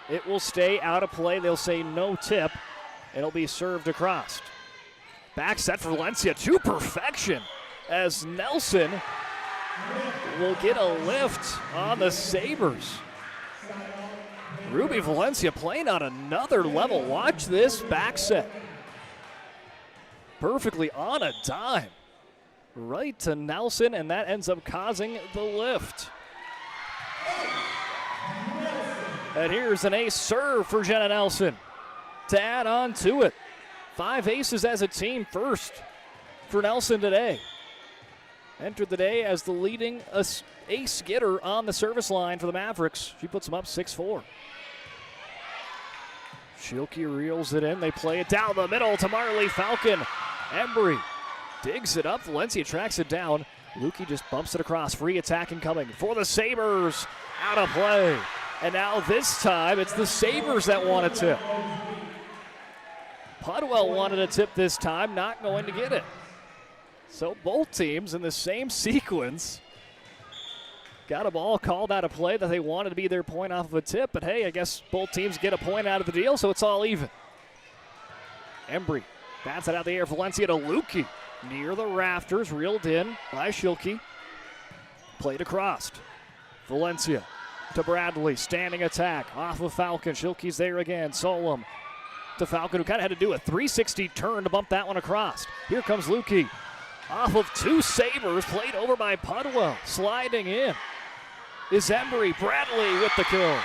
it will stay out of play. They'll say no tip. It'll be served across. Back set for Valencia to perfection as Nelson will get a lift on the Sabres. Ruby Valencia playing on another level. Watch this back set. Perfectly on a dime. Right to Nelson, and that ends up causing the lift. And here's an ace serve for Jenna Nelson to add on to it. 5 aces as a team, first for Nelson today. Entered the day as the leading ace getter on the service line for the Mavericks. She puts them up 6-4. Schilke reels it in. They play it down the middle to Marley Falcon. Embry digs it up. Valencia tracks it down. Lukey just bumps it across. Free attack incoming for the Sabres. Out of play. And now this time it's the Sabres that want a tip. Pudwell wanted a tip this time, not going to get it. So both teams in the same sequence got a ball called out of play that they wanted to be their point off of a tip, but hey, I guess both teams get a point out of the deal, so it's all even. Embry bats it out the air. Valencia to Lukey. Near the rafters, reeled in by Schilke. Played across. Valencia to Bradley. Standing attack off of Falcon. Schilke's there again. Solom to Falcon, who kind of had to do a 360 turn to bump that one across. Here comes Lukey. Off of 2 Sabres, played over by Pudwell. Sliding in is Embry. Bradley with the kill.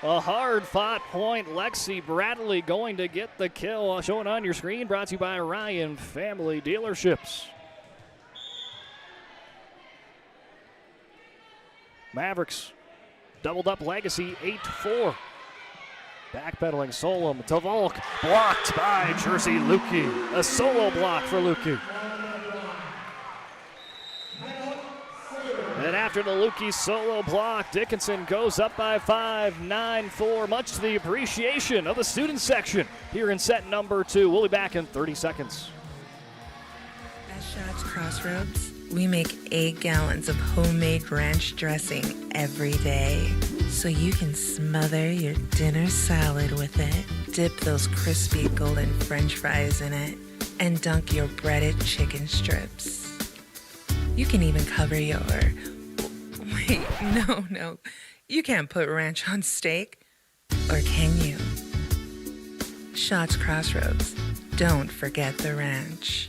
A hard-fought point. Lexi Bradley going to get the kill. Showing on your screen, brought to you by Ryan Family Dealerships. Mavericks doubled up Legacy 8-4. Backpedaling Solom to Volk. Blocked by Jersey Lukey. A solo block for Lukey. And after the Lukey solo block, Dickinson goes up by 5, 9-4, much to the appreciation of the student section here in set number 2. We'll be back in 30 seconds. At Shots Crossroads, we make 8 gallons of homemade ranch dressing every day, so you can smother your dinner salad with it, dip those crispy golden French fries in it, and dunk your breaded chicken strips. You can even cover your... Wait, no. You can't put ranch on steak. Or can you? Shots Crossroads. Don't forget the ranch.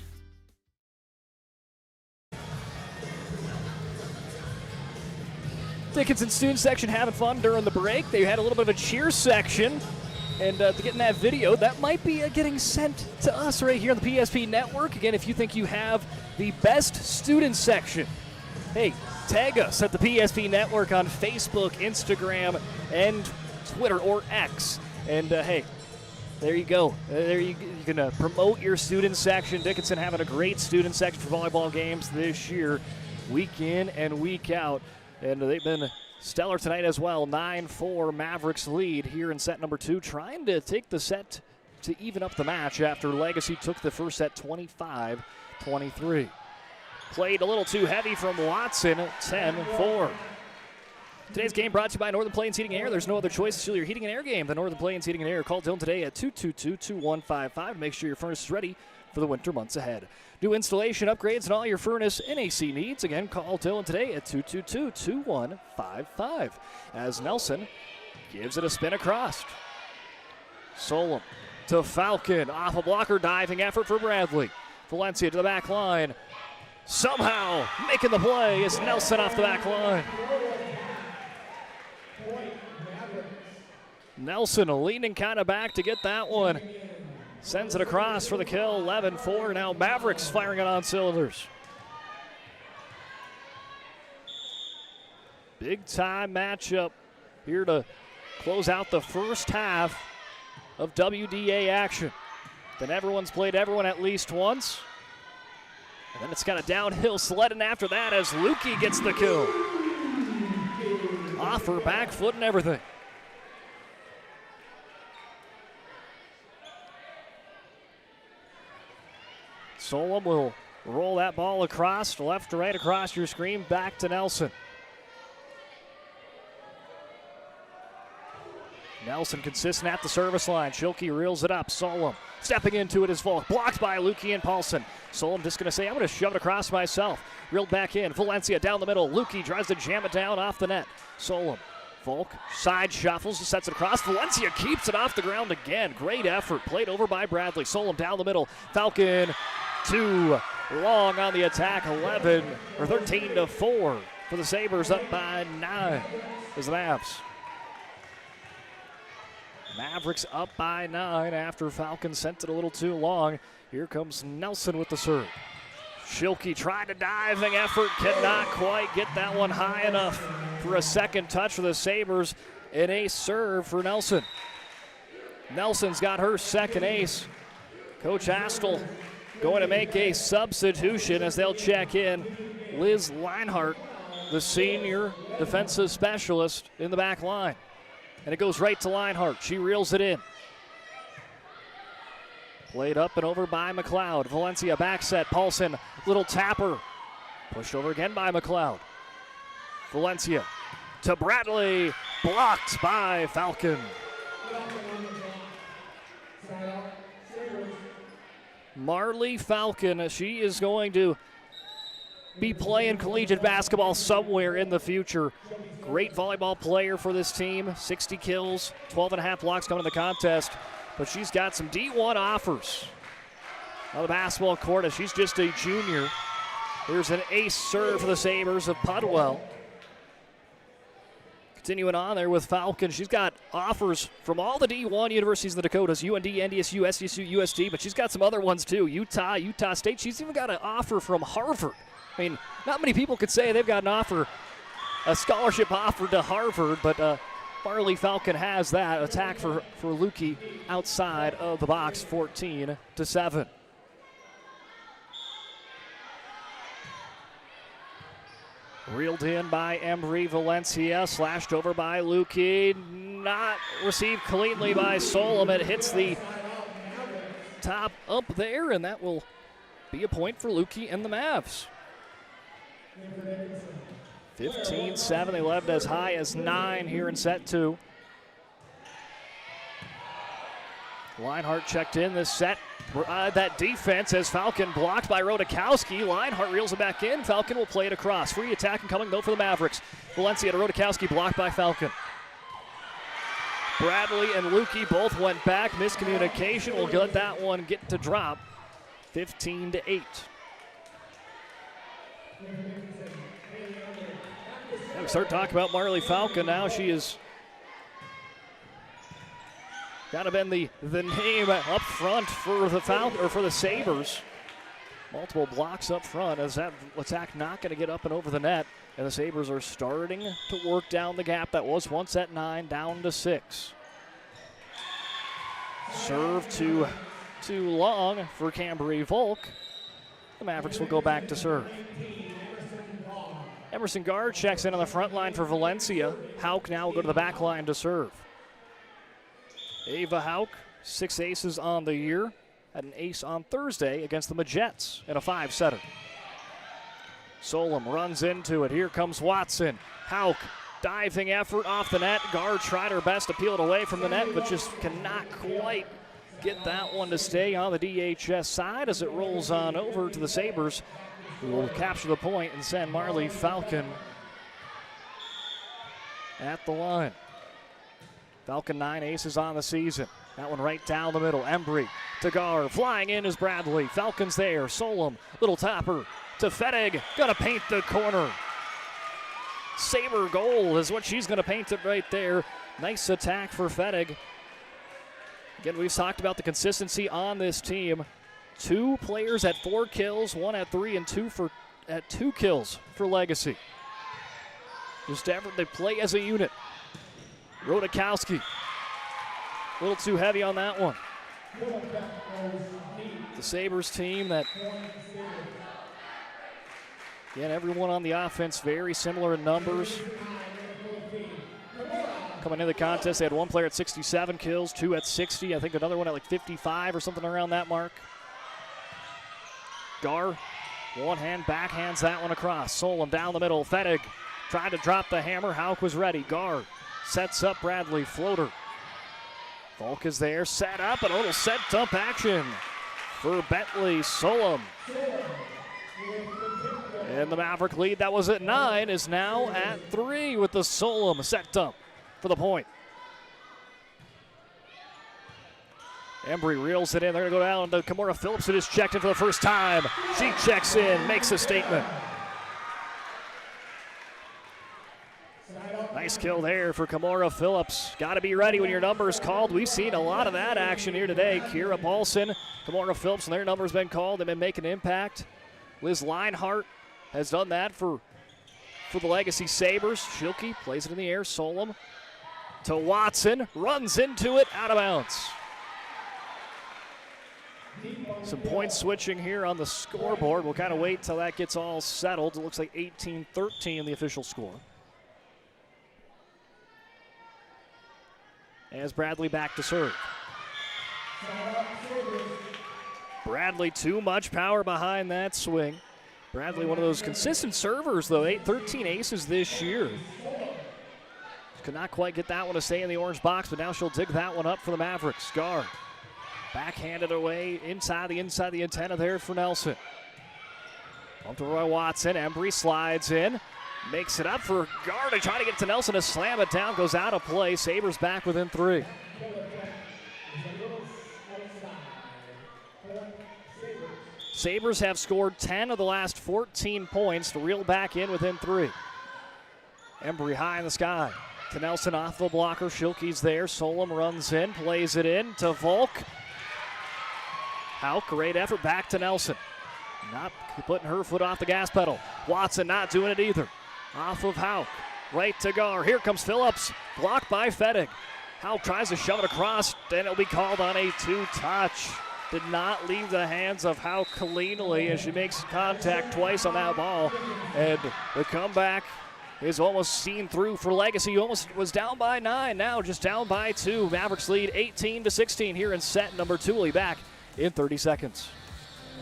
Dickinson student section having fun during the break. They had a little bit of a cheer section. And to get in that video, that might be getting sent to us right here on the PSP Network. Again, if you think you have the best student section, hey, tag us at the PSP Network on Facebook, Instagram, and Twitter or X. And hey, there you go. There you can promote your student section. Dickinson having a great student section for volleyball games this year, week in and week out. And they've been stellar tonight as well. 9-4 Mavericks lead here in set number 2, trying to take the set to even up the match after Legacy took the first set 25-23. Played a little too heavy from Watson, 10-4. Today's game brought to you by Northern Plains Heating and Air. There's no other choice to steal your heating and air game than Northern Plains Heating and Air. Call Dylan today at 222-2155 to make sure your furnace is ready for the winter months ahead. New installation, upgrades, and all your furnace and AC needs. Again, call Dylan today at 222-2155. As Nelson gives it a spin across. Solom to Falcon. Off a blocker, diving effort for Bradley. Valencia to the back line. Somehow making the play is Nelson off the back line. Nelson leaning kind of back to get that one. Sends it across for the kill, 11-4. Now Mavericks firing it on cylinders. Big time matchup here to close out the first half of WDA action. Then everyone's played everyone at least once. And then it's got a downhill sledding after that as Lukey gets the kill. Off her back foot and everything. Solom will roll that ball across, left to right across your screen, back to Nelson. Nelson consistent at the service line. Schilke reels it up. Solom stepping into it is Volk. Blocked by Lukey and Paulson. Solom just going to say, I'm going to shove it across myself. Reeled back in. Valencia down the middle. Lukey tries to jam it down off the net. Solom. Volk side shuffles, sets it across. Valencia keeps it off the ground again. Great effort. Played over by Bradley. Solom down the middle. Falcon too long on the attack. 13-4 for the Sabres, up by 9 as the Mavs Mavericks up by 9 after Falcon sent it a little too long. Here comes Nelson with the serve. Schilke tried a diving effort, cannot quite get that one high enough for a second touch for the Sabres. An ace serve for Nelson. Nelson's got her second ace. Coach Astle going to make a substitution as they'll check in Liz Leinhart, the senior defensive specialist in the back line. And it goes right to Leinhart. She reels it in. Played up and over by McLeod. Valencia back set. Paulson, little tapper. Pushed over again by McLeod. Valencia to Bradley. Blocked by Falcon. Marley Falcon, she is going to be playing collegiate basketball somewhere in the future. Great volleyball player for this team. 60 kills, 12.5 blocks coming to the contest. But she's got some D1 offers on the basketball court as she's just a junior. Here's an ace serve for the Sabres of Pudwell. Continuing on there with Falcon, she's got offers from all the D1 universities in the Dakotas, UND, NDSU, SDSU, USD, but she's got some other ones too, Utah, Utah State. She's even got an offer from Harvard. I mean, not many people could say they've got an offer, a scholarship offer to Harvard, but Marley Falcon has that. Attack for Lukey outside of the box, 14-7. Reeled in by Embry. Valencia, slashed over by Lukey. Not received cleanly by Solom. It hits the top up there, and that will be a point for Lukey and the Mavs. 15-7. They led as high as 9 here in set 2. Leinhart checked in this set. That defense as Falcon blocked by Rodakowski. Leinhart reels it back in. Falcon will play it across. Free attacking coming though for the Mavericks. Valencia to Rodakowski, blocked by Falcon. Bradley and Lukey both went back. Miscommunication will let that one get to drop. 15-8. We start talking about Marley Falcon now. She is kind of been the name up front for the Falcon or for the Sabres. Multiple blocks up front as that attack not going to get up and over the net. And the Sabres are starting to work down the gap that was once at 9, down to 6. Serve too long for Cambry Volk. The Mavericks will go back to serve. Emerson Guard checks in on the front line for Valencia. Hauk now will go to the back line to serve. Ava Hauk, 6 aces on the year. Had an ace on Thursday against the Majets in a 5-setter. Solom runs into it. Here comes Watson. Hauk, diving effort off the net. Guard tried her best to peel it away from the net, but just cannot quite get that one to stay on the DHS side as it rolls on over to the Sabres, who will capture the point and send Marley Falcon at the line. Falcon 9 aces on the season. That one right down the middle. Embry to Gar. Flying in is Bradley. Falcons there. Solom, little topper to Fettig. Gonna paint the corner. Saber goal is what she's gonna paint it right there. Nice attack for Fettig. Again, we've talked about the consistency on this team. 2 players at 4 kills, 1 at 3, and 2 at 2 kills for Legacy. Just they play as a unit. Rodakowski, a little too heavy on that one. The Sabres team that, again, everyone on the offense very similar in numbers. Coming into the contest, they had 1 player at 67 kills, 2 at 60. I think another one at like 55 or something around that mark. Gar, one hand, backhands that one across. Solom down the middle. Fettig tried to drop the hammer. Hauk was ready. Gar sets up Bradley. Floater. Volk is there. Set up. And a little set dump action for Bentley. Solom. And the Maverick lead that was at 9 is now at 3 with the Solom set dump for the point. Embry reels it in. They're going to go down to Kimora Phillips, who just checked in for the first time. She checks in, makes a statement. Nice kill there for Kamora Phillips. Got to be ready when your number is called. We've seen a lot of that action here today. Kira Paulson, Kamora Phillips, and their number's been called. They've been making an impact. Liz Leinhart has done that for the Legacy Sabres. Schilke plays it in the air. Solom to Watson. Runs into it. Out of bounds. Some point switching here on the scoreboard. We'll kind of wait till that gets all settled. It looks like 18-13 the official score. As Bradley back to serve. Bradley, too much power behind that swing. Bradley, one of those consistent servers, though. 13 aces this year. Could not quite get that one to stay in the orange box, but now she'll dig that one up for the Mavericks. Guard. Backhanded away inside the antenna there for Nelson. Up to Roy Watson. Embry slides in. Makes it up for Guard to try to get to Nelson to slam it down. Goes out of play. Sabres back within 3. Sabres have scored 10 of the last 14 points to reel back in within 3. Embry high in the sky. To Nelson off the blocker. Schilke's there. Solom runs in. Plays it in to Volk. Hauk, great effort back to Nelson. Not putting her foot off the gas pedal. Watson not doing it either. Off of Hauk. Right to Gar. Here comes Phillips. Blocked by Fettig. Hauk tries to shove it across. Then it'll be called on a 2-touch. Did not leave the hands of Hauk cleanly as she makes contact twice on that ball. And the comeback is almost seen through for Legacy. Almost was down by 9. Now just down by 2. Mavericks lead 18-16 here in set number 2. We'll be back in 30 seconds.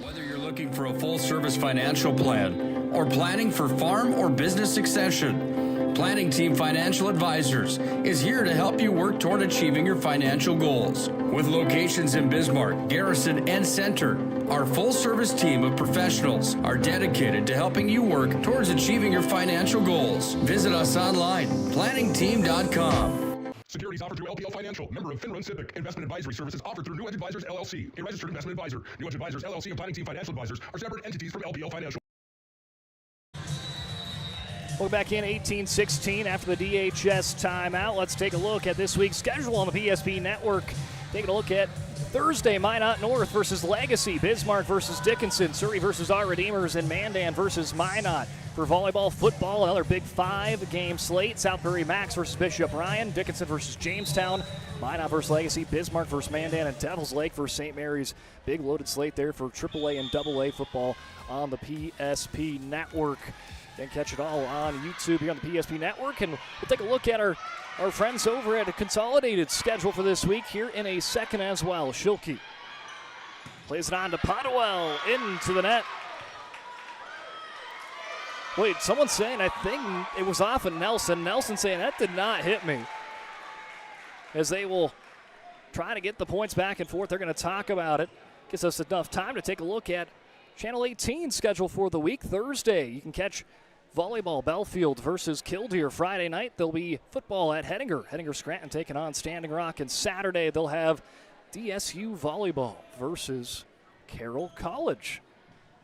Whether you're looking for a full-service financial plan or planning for farm or business succession, Planning Team Financial Advisors is here to help you work toward achieving your financial goals. With locations in Bismarck, Garrison, and Center, our full-service team of professionals are dedicated to helping you work towards achieving your financial goals. Visit us online, planningteam.com. Securities offered through LPL Financial, member of Finland Civic. Investment advisory services offered through New Edge Advisors LLC, a registered investment advisor. New Edge Advisors LLC and Planning Team Financial Advisors are separate entities from LPL Financial. We're back in 18-16 after the DHS timeout. Let's take a look at this week's schedule on the PSP Network. Taking a look at Thursday, Minot North versus Legacy, Bismarck versus Dickinson, Surrey versus our Redeemers, and Mandan versus Minot. For volleyball, football, another big 5-game slate. South Prairie Max versus Bishop Ryan, Dickinson versus Jamestown, Minot versus Legacy, Bismarck versus Mandan, and Devils Lake versus St. Mary's. Big loaded slate there for AAA and AA football on the PSP Network. And catch it all on YouTube here on the PSP Network. And we'll take a look at our friends over at a consolidated schedule for this week here in a second as well. Schilke plays it on to Podwell into the net. Wait, someone's saying, I think it was off of Nelson. Nelson saying that did not hit me. As they will try to get the points back and forth. They're going to talk about it. Gives us enough time to take a look at Channel 18 schedule for the week. Thursday, you can catch volleyball, Belfield versus Killdeer. Friday night, there'll be football at Hettinger. Hettinger Scranton taking on Standing Rock. And Saturday, they'll have DSU volleyball versus Carroll College.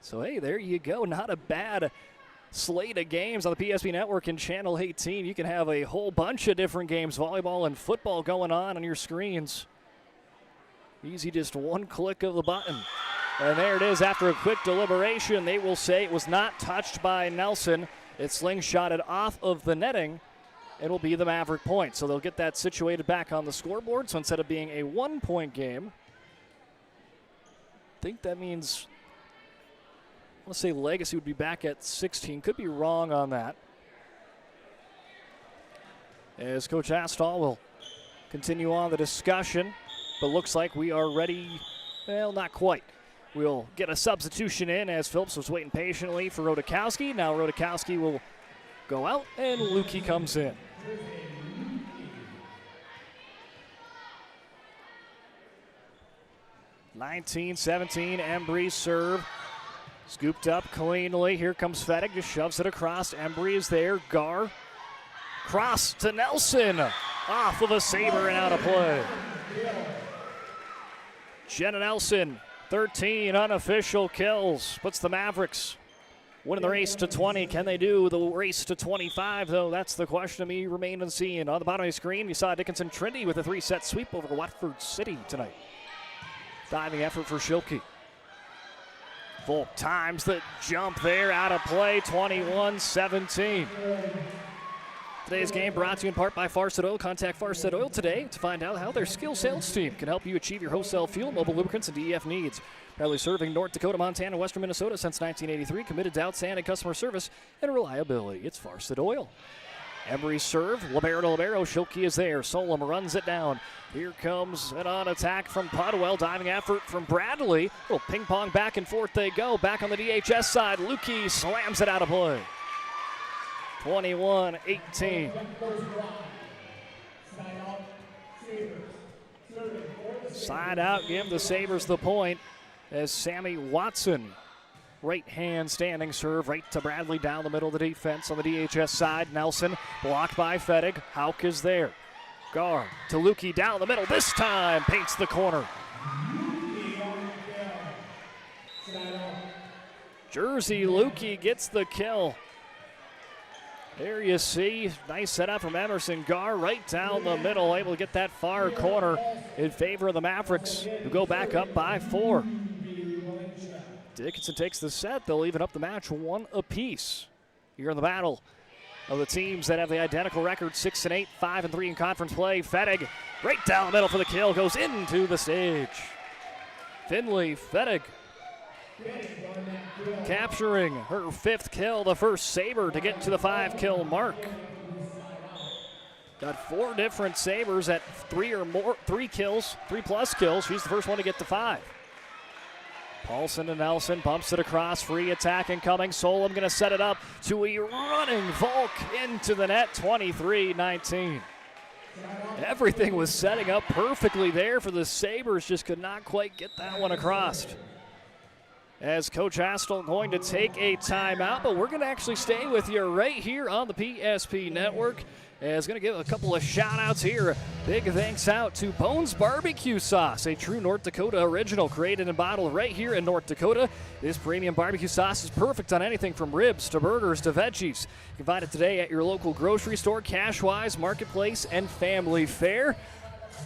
So, hey, there you go. Not a bad slate of games on the PSP Network and Channel 18. You can have a whole bunch of different games, volleyball and football, going on your screens. Easy, just one click of the button. And there it is. After a quick deliberation, they will say it was not touched by Nelson. It slingshotted off of the netting. It'll be the Maverick point. So they'll get that situated back on the scoreboard. So instead of being a 1-point game, I think that means, let's say Legacy would be back at 16. Could be wrong on that. As Coach Astall will continue on the discussion. But looks like we are ready. Well, not quite. We'll get a substitution in as Phillips was waiting patiently for Rodakowski. Now Rodakowski will go out and Lukey comes in. (19-17) Embry serve. Scooped up cleanly. Here comes Fettig. Just shoves it across. Embry is there. Gar. Cross to Nelson. Off of a saber and out of play. Jenna Nelson, 13 unofficial kills. Puts the Mavericks winning the race to 20. Can they do the race to 25, though? That's the question to me, remain unseen. On the bottom of the screen, you saw Dickinson Trinity with a 3-set sweep over Watford City tonight. Diving effort for Schilke. Volk times the jump there, out of play, 21-17. Today's game brought to you in part by Farset Oil. Contact Farset Oil today to find out how their skill sales team can help you achieve your wholesale fuel, mobile lubricants, and DEF needs. Proudly serving North Dakota, Montana, and Western Minnesota since 1983. Committed to outstanding customer service and reliability. It's Farset Oil. Embry serve, libero to libero. Schilke is there. Solom runs it down. Here comes an on attack from Pudwell. Diving effort from Bradley. Little ping pong back and forth they go. Back on the DHS side. Lukey slams it out of play. 21-18. Side out, give the Sabres the point as Sammy Watson, right hand standing serve right to Bradley down the middle of the defense on the DHS side. Nelson blocked by Fettig. Hauk is there. Gar to Lukey down the middle. This time paints the corner. Jersey Lukey gets the kill. There you see, nice setup from Emerson Gar right down the middle, able to get that far corner in favor of the Mavericks, who go back up by 4. Dickinson takes the set. They'll even up the match 1 apiece. Here in the battle of the teams that have the identical record, 6-8, 5-3 in conference play. Fettig right down the middle for the kill, goes into the stage. Finley Fettig capturing her 5th kill, the first Sabre to get to the 5-kill mark. Got 4 different Sabres at 3 plus kills. She's the first one to get to 5. Paulson to Nelson, bumps it across, free attack incoming. Solom gonna set it up to a running Volk into the net, 23-19. Everything was setting up perfectly there for the Sabres, just could not quite get that one across. As Coach Astle going to take a timeout, but we're going to actually stay with you right here on the PSP Network. As going to give a couple of shout-outs here. Big thanks out to Bones Barbecue Sauce, a true North Dakota original created and bottled right here in North Dakota. This premium barbecue sauce is perfect on anything from ribs to burgers to veggies. You can find it today at your local grocery store, Cashwise, Marketplace, and Family Fare.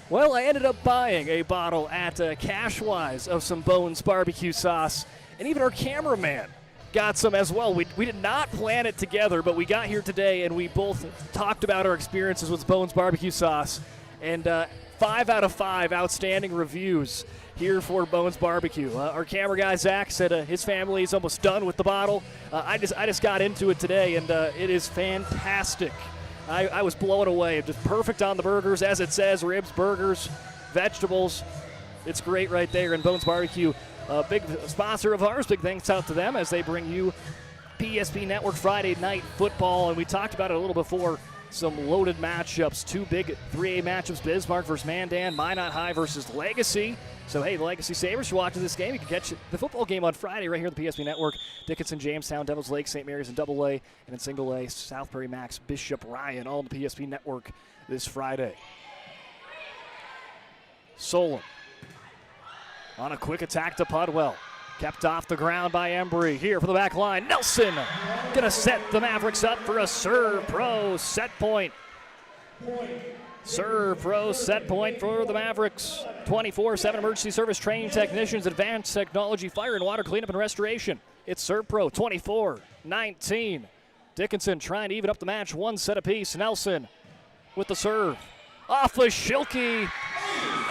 Well, I ended up buying a bottle at Cashwise of some Bones Barbecue Sauce. And even our cameraman got some as well. We did not plan it together, but we got here today and we both talked about our experiences with Bones Barbecue Sauce. And 5 out of 5 outstanding reviews here for Bones Barbecue. Our camera guy, Zach, said his family is almost done with the bottle. I just got into it today, and it is fantastic. I was blown away. Just perfect on the burgers, as it says, ribs, burgers, vegetables. It's great right there. And Bones Barbecue, a big sponsor of ours. Big thanks out to them as they bring you PSP Network Friday Night Football. And we talked about it a little before, some loaded matchups. 2 big 3A matchups, Bismarck versus Mandan, Minot High versus Legacy. So, hey, the Legacy Sabres, you watch this game. You can catch the football game on Friday right here on the PSP Network. Dickinson, Jamestown, Devils Lake, St. Mary's in Double A, and in Single A, South Prairie Max, Bishop Ryan, all on the PSP Network this Friday. Solon on a quick attack to Pudwell. Kept off the ground by Embry. Here for the back line. Nelson gonna set the Mavericks up for a serve pro set point. Serve pro set point for the Mavericks. 24/7 emergency service training technicians, advanced technology, fire and water cleanup and restoration. It's serve pro 24-19. Dickinson trying to even up the match, 1 set apiece. Nelson with the serve. Off of Schilke.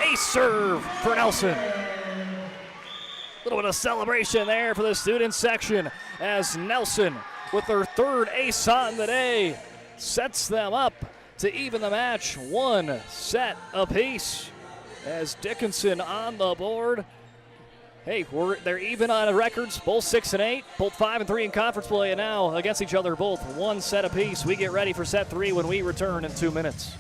A serve for Nelson. A little bit of celebration there for the student section as Nelson, with their 3rd ace on the day, sets them up to even the match, 1 set apiece. As Dickinson on the board. Hey, they're even on records, both 6-8, both 5-3 in conference play, and now against each other, both 1 set apiece. We get ready for set 3 when we return in 2 minutes.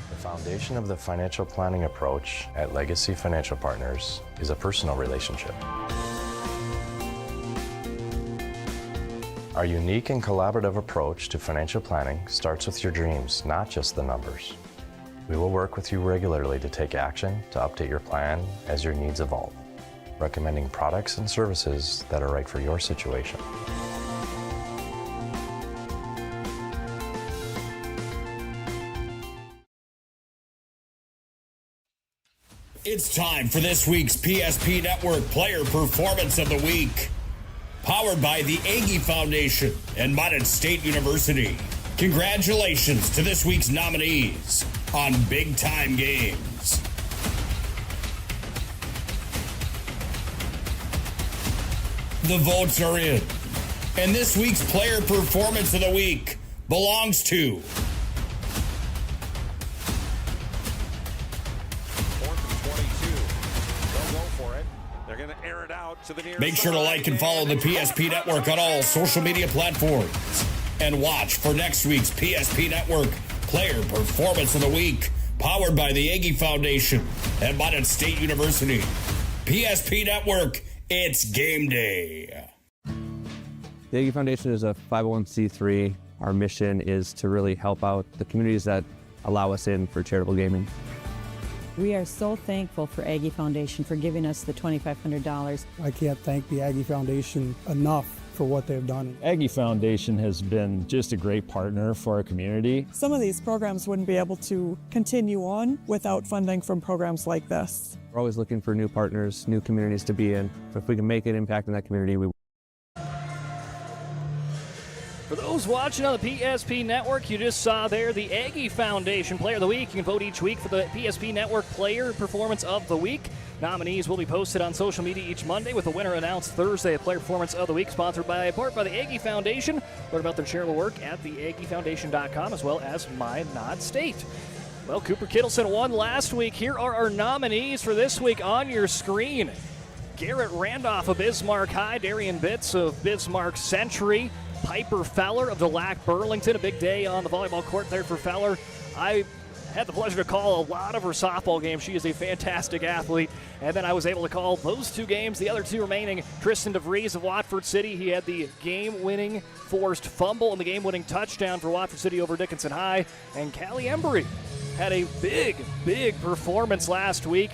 The foundation of the financial planning approach at Legacy Financial Partners is a personal relationship. Our unique and collaborative approach to financial planning starts with your dreams, not just the numbers. We will work with you regularly to take action to update your plan as your needs evolve. recommending products and services that are right for your situation. It's time for this week's PSP Network Player Performance of the Week. Powered by the Eggy Foundation and Mountain State University. Congratulations to this week's nominees on Big Time Games. The votes are in. And this week's Player Performance of the Week belongs to... Make sure to like and follow the PSP Network on all social media platforms. And watch for next week's PSP Network Player Performance of the Week, powered by the Eggy Foundation and Mountain State University. PSP Network, it's game day. The Eggy Foundation is a 501c3. Our mission is to really help out the communities that allow us in for charitable gaming. We are so thankful for Eggy Foundation for giving us the $2,500. I can't thank the Eggy Foundation enough for what they've done. Eggy Foundation has been just a great partner for our community. Some of these programs wouldn't be able to continue on without funding from programs like this. We're always looking for new partners, new communities to be in. If we can make an impact in that community, we will. For those watching on the PSP Network, you just saw there the Eggy Foundation Player of the Week. You can vote each week for the PSP Network Player Performance of the Week. Nominees will be posted on social media each Monday with the winner announced Thursday. The Player Performance of the Week sponsored by the Eggy Foundation. Learn about their charitable work at theeggyfoundation.com as well as My Not State. Well, Cooper Kittleson won last week. Here are our nominees for this week on your screen. Garrett Randolph of Bismarck High, Darian Bitts of Bismarck Century, Piper Feller of DeLac Burlington. A big day on the volleyball court there for Feller. I had the pleasure to call a lot of her softball games. She is a fantastic athlete. And then I was able to call those two games, the other two remaining. Tristan DeVries of Watford City. He had the game-winning forced fumble and the game-winning touchdown for Watford City over Dickinson High. And Callie Embry had a big performance last week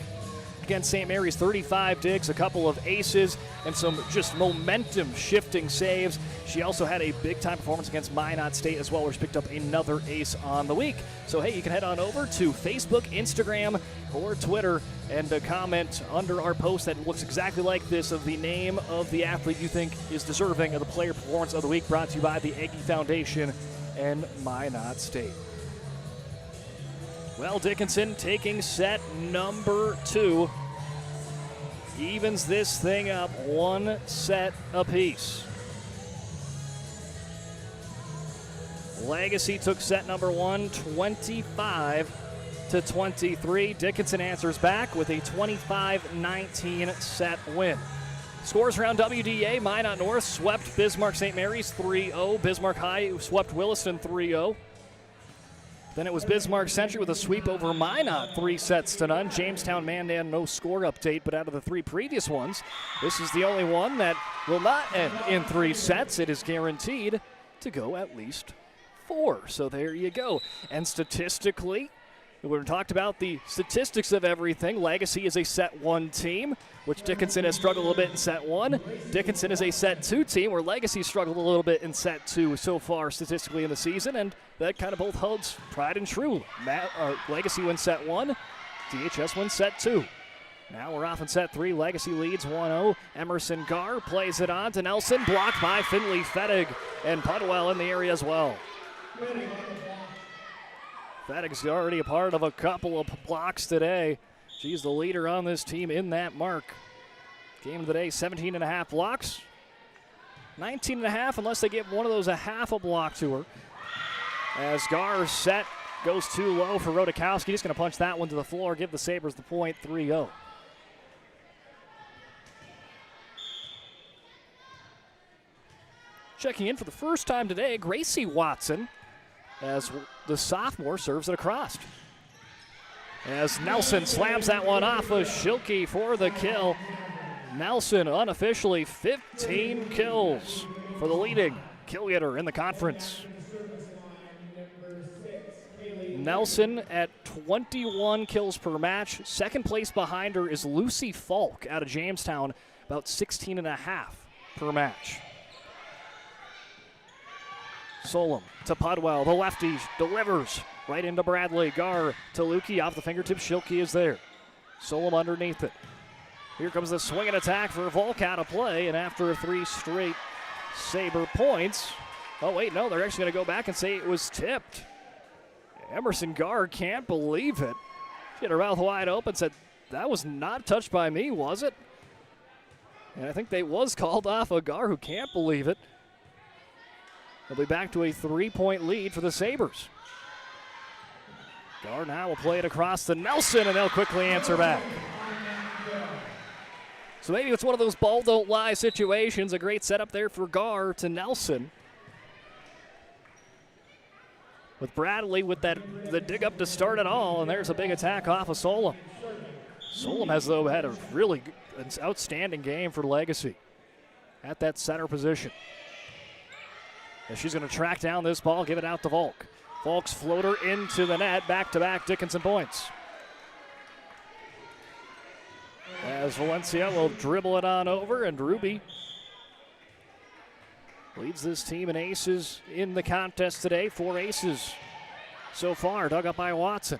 against St. Mary's. 35 digs, a couple of aces, and some just momentum-shifting saves. She also had a big-time performance against Minot State as well, where she picked up another ace on the week. So, hey, you can head on over to Facebook, Instagram, or Twitter and comment under our post that looks exactly like this of the name of the athlete you think is deserving of the Player Performance of the Week, brought to you by the Eggy Foundation and Minot State. Well, Dickinson taking set number 2. Evens this thing up 1 set apiece. Legacy took set number 1, 25-23. Dickinson answers back with a 25-19 set win. Scores around WDA. Minot North swept Bismarck St. Mary's 3-0. Bismarck High swept Williston 3-0. Then it was Bismarck Century with a sweep over Minot, 3-0. Jamestown Mandan, no score update, but out of the 3 previous ones, this is the only one that will not end in 3 sets. It is guaranteed to go at least 4. So there you go. And statistically, we talked about the statistics of everything. Legacy is a set 1 team, which Dickinson has struggled a little bit in set 1. Dickinson is a set 2 team, where Legacy struggled a little bit in set 2 so far statistically in the season, and that kind of both holds tried and true. Legacy wins set 1, DHS wins set 2. Now we're off in set 3. Legacy leads 1-0. Emerson Garr plays it on to Nelson, blocked by Finley Fettig, and Pudwell in the area as well. Fettig's already a part of a couple of blocks today. She's the leader on this team in that mark. Game of the day, 17.5 blocks. 19.5 unless they give one of those a half a block to her. As Gar's set goes too low for Rodakowski. Just going to punch that one to the floor, give the Sabres the point, 3-0. Checking in for the first time today, Gracie Watson, as the sophomore serves it across. As Nelson slams that one off of Schilke for the kill. Nelson unofficially 15 kills for the leading kill getter in the conference. Nelson at 21 kills per match. Second place behind her is Lucy Falk out of Jamestown, about 16.5 per match. Solom to Pudwell, the lefty delivers right into Bradley. Gar to Lukey, off the fingertips. Schilke is there. Solom underneath it. Here comes the swing and attack for Volk out of play, and after 3 straight Sabre points, oh wait, no, they're actually going to go back and say it was tipped. Emerson Gar can't believe it. She had her mouth wide open, said, that was not touched by me, was it? And I think they was called off of Gar, who can't believe it. They'll be back to a 3-point lead for the Sabres. Gar now will play it across to Nelson, and they'll quickly answer back. So maybe it's one of those ball don't lie situations. A great setup there for Gar to Nelson. With Bradley with the dig up to start it all, and there's a big attack off of Solom. Solom has, though, had a really outstanding game for Legacy at that center position. And she's going to track down this ball, give it out to Volk. Volk's floater into the net, back-to-back Dickinson points. As Valencia will dribble it on over, and Ruby leads this team in aces in the contest today. 4 aces so far, dug up by Watson.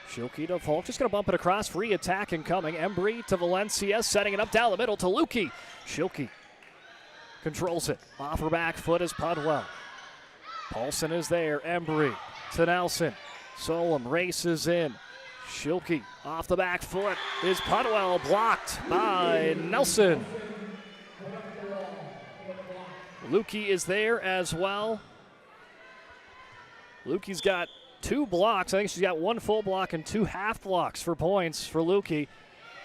Schilke to Volk, just going to bump it across, free attack incoming. Embry to Valencia, setting it up down the middle to Lukey. Schilke controls it, off her back foot is Pudwell. Paulson is there, Embry to Nelson. Solom races in. Schilke off the back foot is Pudwell, blocked by Nelson. Lukey is there as well. Lukey's got 2 blocks. I think she's got 1 full block and 2 half blocks for points for Lukey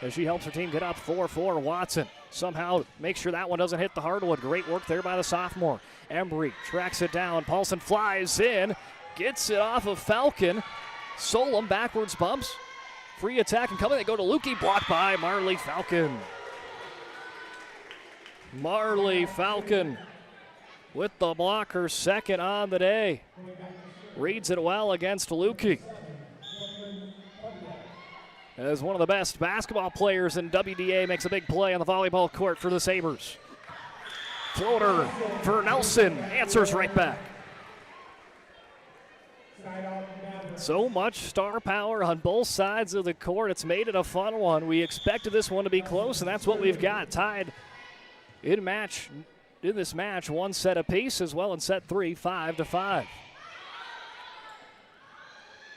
as she helps her team get up 4-4. Watson somehow makes sure that one doesn't hit the hardwood. Great work there by the sophomore. Embry tracks it down. Paulson flies in, gets it off of Falcon. Solom backwards bumps. Free attack and coming. They go to Lukey, blocked by Marley Falcon. Marley Falcon with the blocker, second on the day. Reads it well against Lukey. As one of the best basketball players in WDA makes a big play on the volleyball court for the Sabres. Floater for Nelson, answers right back. So much star power on both sides of the court. It's made it a fun one. We expected this one to be close, and that's what we've got. Tied in this match, 1 set apiece, as well in set 3, 5-5.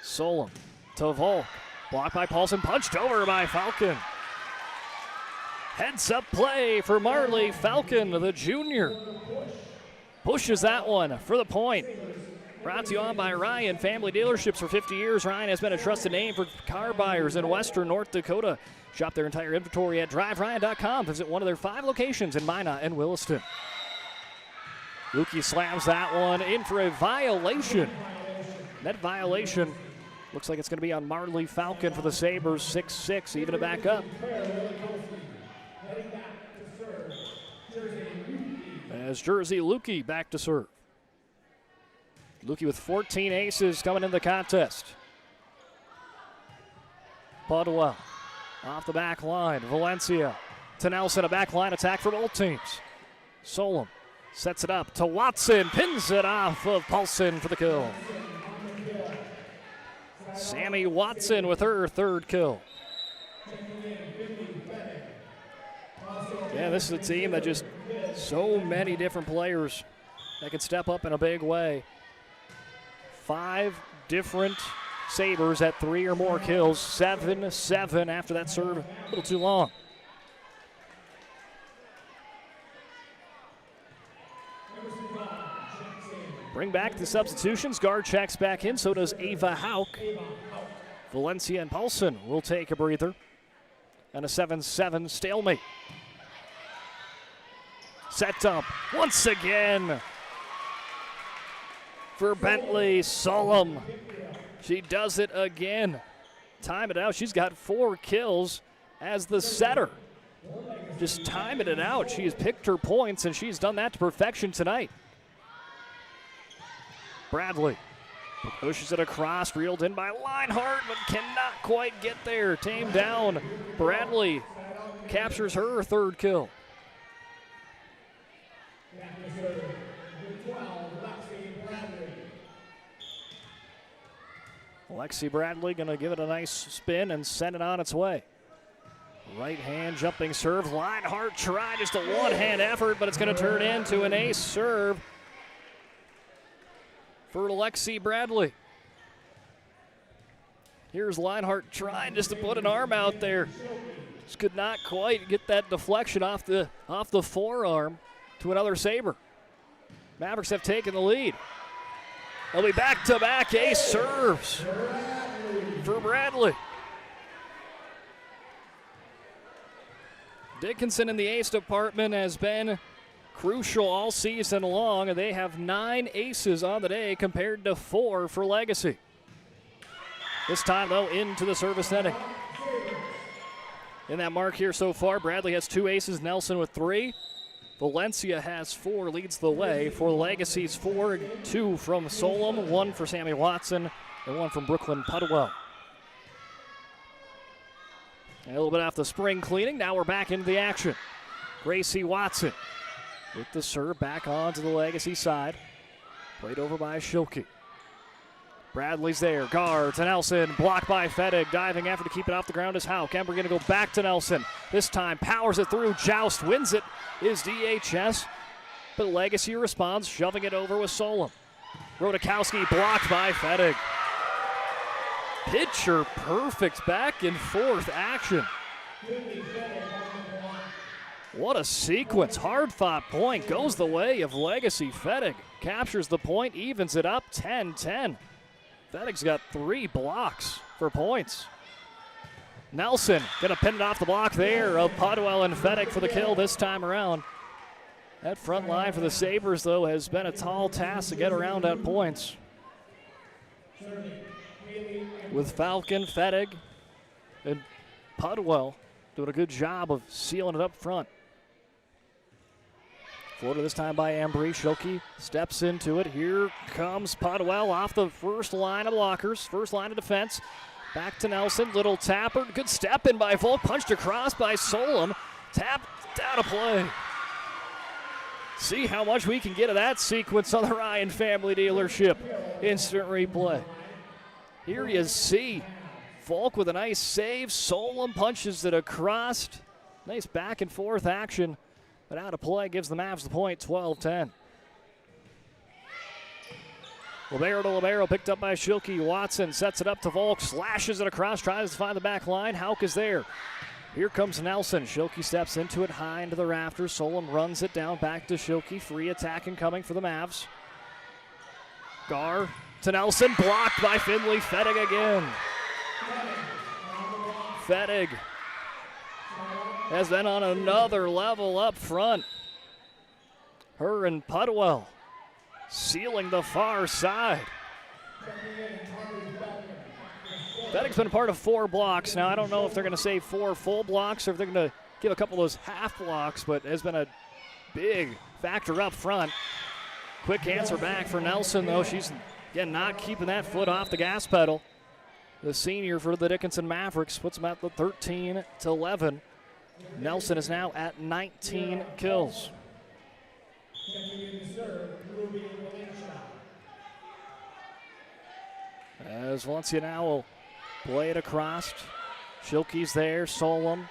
Solom to Volk. Blocked by Paulson, punched over by Falcon. Heads up play for Marley Falcon, the junior. Pushes that one for the point. Brought to you on by Ryan Family Dealerships for 50 years. Ryan has been a trusted name for car buyers in western North Dakota. Shop their entire inventory at driveryan.com. Visit one of their 5 locations in Minot and Williston. Lukey slams that one in for a violation. That violation looks like it's going to be on Marley Falcon for the Sabres. 6-6, even it back up. As Jersey Lukey back to serve. Lukey with 14 aces coming in the contest. Pudwell off the back line. Valencia to Nelson, a back line attack for both teams. Solom sets it up to Watson, pins it off of Paulson for the kill. Sammy Watson with her 3rd kill. Yeah, this is a team that just so many different players that can step up in a big way. 5 different Sabres at 3 or more kills. 7-7 after that serve. A little too long. Bring back the substitutions. Guard checks back in. So does Ava Hauk. Valencia and Paulson will take a breather. And a 7-7 stalemate. Set dump once again for Bentley Solom. She does it again. Time it out. She's got 4 kills as the setter. Just timing it out. She has picked her points, and she's done that to perfection tonight. Bradley Pushes it across, reeled in by Leinhart, but cannot quite get there. Tamed down. Bradley captures her third kill. Lexi Bradley going to give it a nice spin and send it on its way. Right hand jumping serve. Leinhart tried just a one-hand effort, but it's going to turn into an ace serve for Lexi Bradley. Here's Leinhart trying just to put an arm out there. Just could not quite get that deflection off the forearm to another Sabre. Mavericks have taken the lead. They'll be back-to-back ace serves for Bradley. Dickinson in the ace department has been crucial all season long, and they have 9 aces on the day compared to 4 for Legacy. This time, though, into the service netting. In that mark here so far, Bradley has 2 aces, Nelson with 3. Valencia has 4, leads the way. For Legacy's 4, 2 from Solom, 1 for Sammy Watson, and 1 from Brooklyn Pudwell. A little bit off the spring cleaning. Now we're back into the action. Gracie Watson with the serve back onto the Legacy side. Played over by Schilke. Bradley's there. Guard to Nelson. Blocked by Fedig. Diving effort to keep it off the ground is Hauk. Ember going to go back to Nelson. This time powers it through. Joust wins it. Is DHS. But Legacy responds, shoving it over with Solom. Rodakowski blocked by Fedig. Pitcher perfect back and forth action. What a sequence. Hard fought point goes the way of Legacy. Fedig captures the point, evens it up 10-10. Fedig's got 3 blocks for points. Nelson gonna pin it off the block there of Pudwell and Fedig for the kill this time around. That front line for the Sabres, though, has been a tall task to get around at points. With Falcon, Fedig, and Pudwell doing a good job of sealing it up front. Floated this time by Ambry. Schilke steps into it. Here comes Pudwell off the first line of blockers, first line of defense. Back to Nelson, little tapper. Good step in by Volk, punched across by Solom. Tapped out of play. See how much we can get of that sequence on the Ryan Family Dealership. Instant replay. Here you see Volk with a nice save. Solom punches it across. Nice back and forth action. But out of play gives the Mavs the point, 12-10. Libero to Libero, picked up by Schilke. Watson sets it up to Volk, slashes it across, tries to find the back line. Hauk is there. Here comes Nelson. Schilke steps into it, high into the rafters. Solom runs it down, back to Schilke. Free attacking coming for the Mavs. Gar to Nelson, blocked by Finley. Fedig again. Fedig has been on another level up front. Her and Pudwell sealing the far side. Fedig's been a part of 4 blocks. Now, I don't know if they're going to say 4 full blocks or if they're going to give a couple of those half blocks, but has been a big factor up front. Quick answer back for Nelson, though. She's, again, not keeping that foot off the gas pedal. The senior for the Dickinson Mavericks puts them at the 13-11. Nelson is now at 19 kills. As Valencia now will play it across. Schilke's there, Solom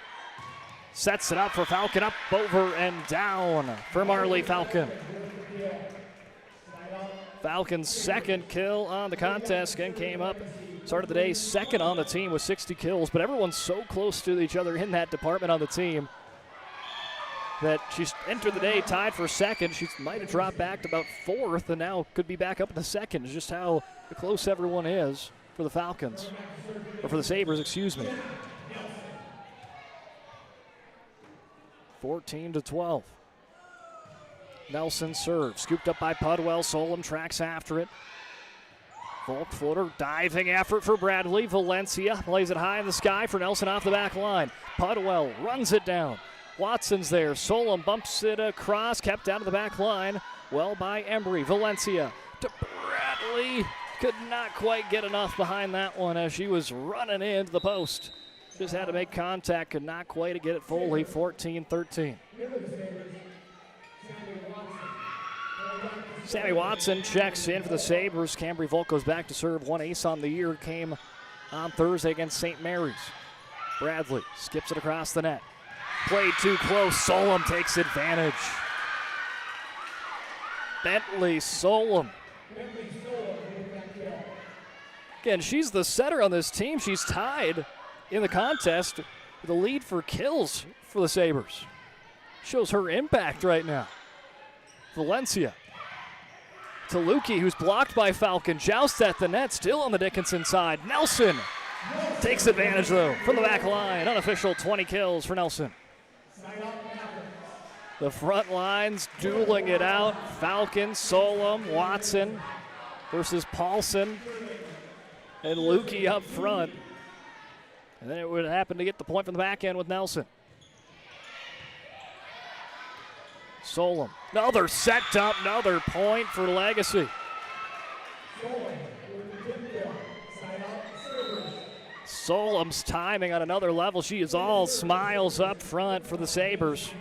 sets it up for Falcon, up, over, and down for Marley Falcon. Falcon's second kill on the contest, again came up, started the day second on the team with 60 kills, but everyone's so close to each other in that department on the team that she's entered the day tied for second. She might have dropped back to about 4th and now could be back up in the second. It's just how close everyone is for the Falcons, or for the Sabres, excuse me. 14-12. Nelson serves, scooped up by Pudwell. Solom tracks after it. Volk floater, diving effort for Bradley. Valencia plays it high in the sky for Nelson off the back line. Pudwell runs it down. Watson's there. Solom bumps it across, kept down to the back line. Well by Embry. Valencia to Bradley. Could not quite get enough behind that one as she was running into the post. Just had to make contact, could not quite get it fully, 14-13. Sammy Watson checks in for the Sabres. Cambry Volk goes back to serve. One ace on the year came on Thursday against St. Mary's. Bradley skips it across the net. Played too close. Solom takes advantage. Bentley Solom. Again, she's the setter on this team. She's tied in the contest with the lead for kills for the Sabres. Shows her impact right now. Valencia. To Lukey, who's blocked by Falcon. Joust at the net, still on the Dickinson side. Nelson takes advantage, though, from the back line. Unofficial 20 kills for Nelson. The front lines dueling it out. Falcon, Solom, Watson versus Paulson and Lukey up front. And then it would happen to get the point from the back end with Nelson. Solom, another set dump, another point for Legacy. Solom's timing on another level. She is all smiles up front for the Sabres.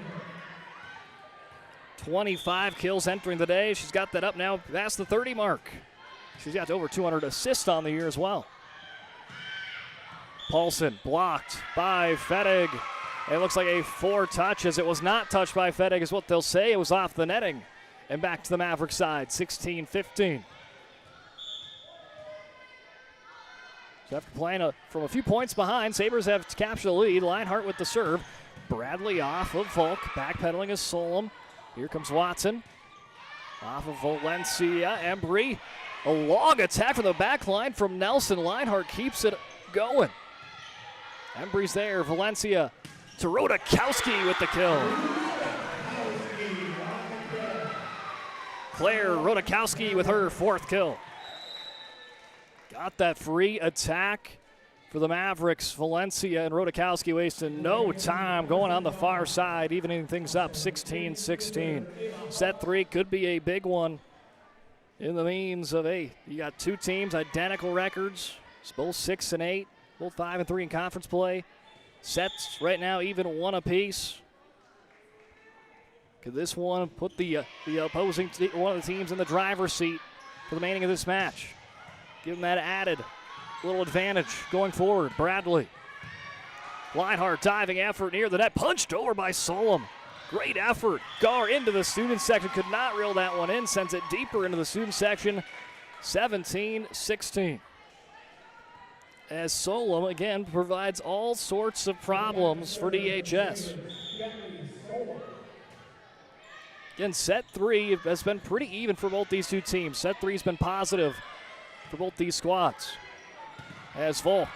25 kills entering the day. She's got that up now past the 30 mark. She's got over 200 assists on the year as well. Paulson blocked by Fettig. It looks like a 4 touches. It was not touched by Fettig is what they'll say. It was off the netting. And back to the Maverick side, 16-15. So after playing from a few points behind, Sabres have to capture the lead. Lionheart with the serve. Bradley off of Volk. Backpedaling is Solom. Here comes Watson. Off of Valencia. Embry. A long attack from the back line from Nelson. Lionheart keeps it going. Embry's there. Valencia to Rodakowski with the kill. Claire Rodakowski with her 4th kill. Got that free attack for the Mavericks. Valencia and Rodakowski wasting no time going on the far side, evening things up 16-16. Set 3 could be a big one in the means of, hey, you got 2 teams, identical records, both 6 and 8, both 5 and 3 in conference play. Sets right now even 1 apiece. Could this one put the opposing one of the teams in the driver's seat for the remaining of this match? Give them that added little advantage going forward. Bradley. Lionheart diving effort near the net. Punched over by Solom. Great effort. Gar into the student section. Could not reel that one in. Sends it deeper into the student section. 17-16. As Solom, again, provides all sorts of problems for DHS. Again, set 3 has been pretty even for both these 2 teams. Set 3 has been positive for both these squads. As Volk.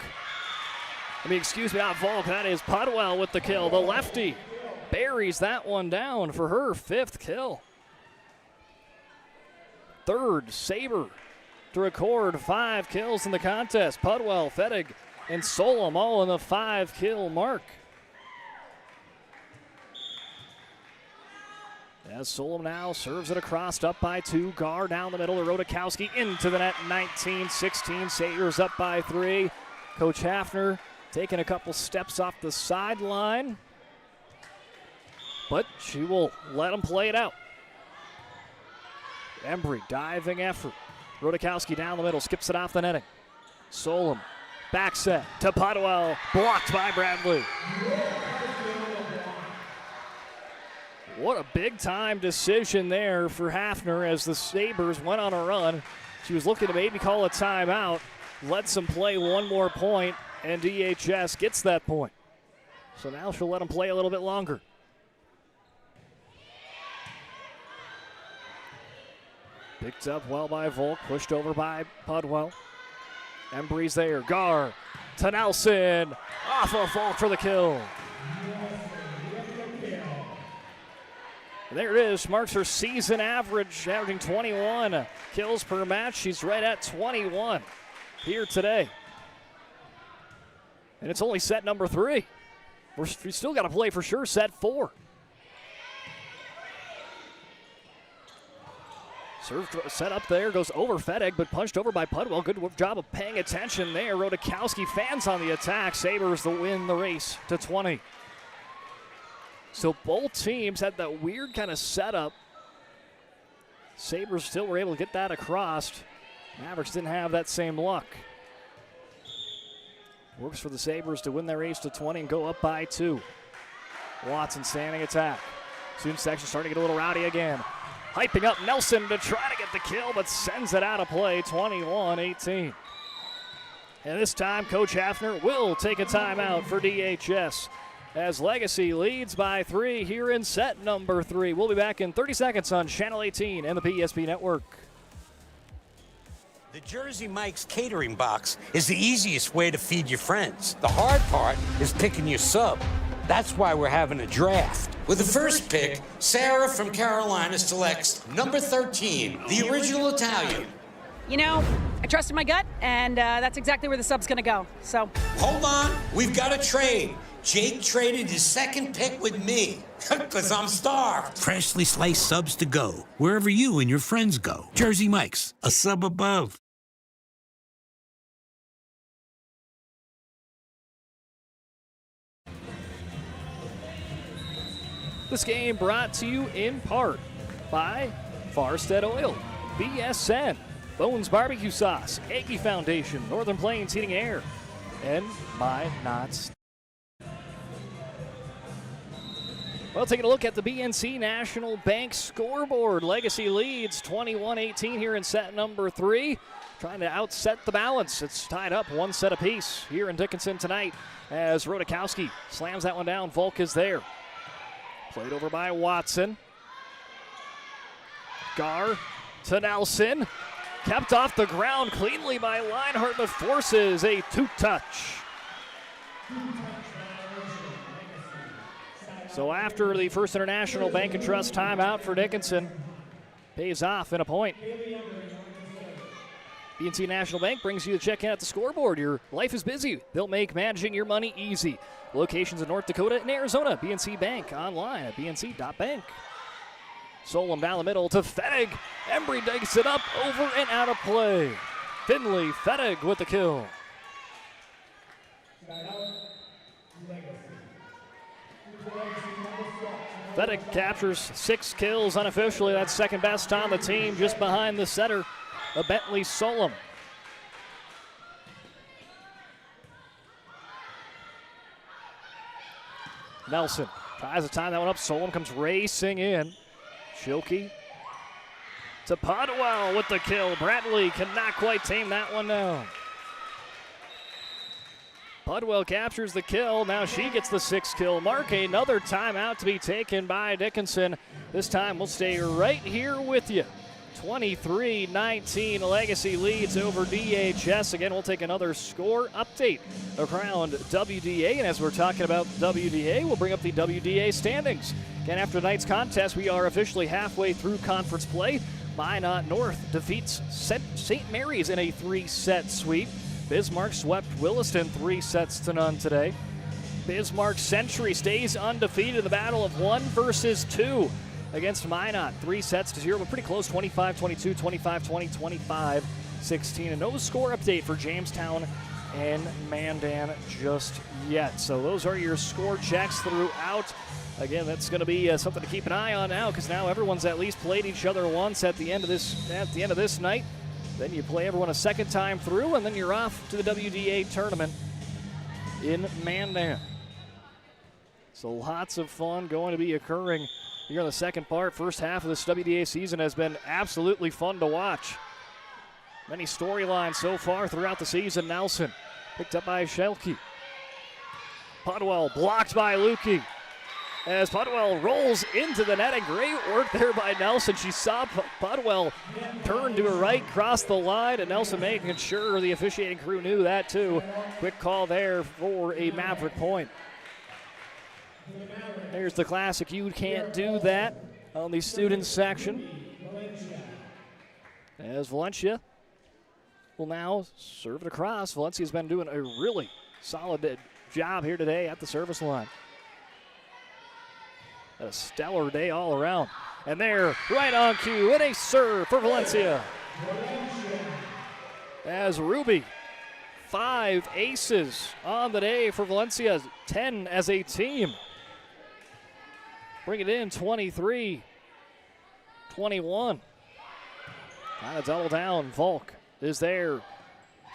Not Volk. That is Pudwell with the kill. The lefty buries that one down for her 5th kill. 3rd Sabre to record 5 kills in the contest. Pudwell, Fettig, and Solom all in the 5-kill mark. As Solom now serves it across, up by 2. Gar down the middle to Rodakowski into the net, 19-16. Sabres up by 3. Coach Hafner taking a couple steps off the sideline, but she will let him play it out. Embry, diving effort. Rodakowski down the middle, skips it off the netting. Solom, back set to Pudwell, blocked by Bradley. What a big-time decision there for Hafner as the Sabres went on a run. She was looking to maybe call a timeout, lets them play one more point, and DHS gets that point. So now she'll let them play a little bit longer. Picked up well by Volk, pushed over by Pudwell. Embry's there. Gar to Nelson. Off of Volk for the kill. And there it is. Marks her season average, averaging 21 kills per match. She's right at 21 here today. And it's only set number 3. We still got to play for sure set 4. Serve set up there, goes over Fettig, but punched over by Pudwell. Good job of paying attention there. Rodakowski fans on the attack. Sabres win the race to 20. So both teams had that weird kind of setup. Sabres still were able to get that across. Mavericks didn't have that same luck. Works for the Sabres to win their race to 20 and go up by 2. Watson standing attack. Student section starting to get a little rowdy again. Hyping up Nelson to try to get the kill, but sends it out of play, 21-18. And this time, Coach Hafner will take a timeout for DHS as Legacy leads by 3 here in set number 3. We'll be back in 30 seconds on Channel 18 and the PSP Network. The Jersey Mike's catering box is the easiest way to feed your friends. The hard part is picking your sub. That's why we're having a draft. With the first pick, Sarah from Carolina selects number 13, the original Italian. You know, I trusted my gut, and that's exactly where the sub's going to go. So hold on, we've got a trade. Jake traded his second pick with me, because I'm starved. Freshly sliced subs to go, wherever you and your friends go. Jersey Mike's, a sub above. This game brought to you in part by Farstead Oil, BSN, Bones Barbecue Sauce, Eggy Foundation, Northern Plains Heating Air, and My Knots. Well, taking a look at the BNC National Bank scoreboard. Legacy leads 21-18 here in set number 3. Trying to outset the balance. It's tied up 1 set apiece here in Dickinson tonight as Rodakowski slams that one down. Volk is there. Played over by Watson. Gar to Nelson. Kept off the ground cleanly by Leinhart, but forces a 2-touch. So after the First International Bank and Trust timeout for Dickinson, pays off in a point. BNC National Bank brings you the check-in at the scoreboard. Your life is busy. They'll make managing your money easy. Locations in North Dakota and Arizona. BNC Bank online at bnc.bank. Solom down the middle to Fettig. Embry digs it up over and out of play. Finley Fettig with the kill. Fettig captures 6 kills unofficially. That's second best on the team, just behind the setter, Bentley Solom. Nelson tries to tie that one up. Solom comes racing in. Schilke to Podwell with the kill. Bradley cannot quite tame that one down. Pudwell captures the kill. Now she gets the 6th kill mark. Another timeout to be taken by Dickinson. This time we'll stay right here with you. 23-19, Legacy leads over DHS. Again, we'll take another score update around WDA. And as we're talking about WDA, we'll bring up the WDA standings. Again, after tonight's contest, we are officially halfway through conference play. Minot North defeats St. Mary's in a 3-set sweep. Bismarck swept Williston 3-0 today. Bismarck Century stays undefeated in the battle of 1 versus 2 against Minot. 3-0, but pretty close, 25-22, 25-20, 25-16. And no score update for Jamestown and Mandan just yet. So those are your score checks throughout. Again, that's going to be something to keep an eye on now, because now everyone's at least played each other once at the end of this night. Then you play everyone a second time through, and then you're off to the WDA tournament in Mandan. So lots of fun going to be occurring here in the second part. First half of this WDA season has been absolutely fun to watch. Many storylines so far throughout the season. Nelson picked up by Schelke. Pudwell blocked by Lukey. As Pudwell rolls into the net, and great work there by Nelson. She saw Pudwell turn to her right, cross the line, and Nelson making sure the officiating crew knew that too. Quick call there for a Maverick point. There's the classic, you can't do that on the student section. As Valencia will now serve it across. Valencia's been doing a really solid job here today at the service line. A stellar day all around. And they're right on cue, and a serve for Valencia. As Ruby, 5 aces on the day for Valencia, 10 as a team. Bring it in, 23-21. Kind of double down. Volk is there.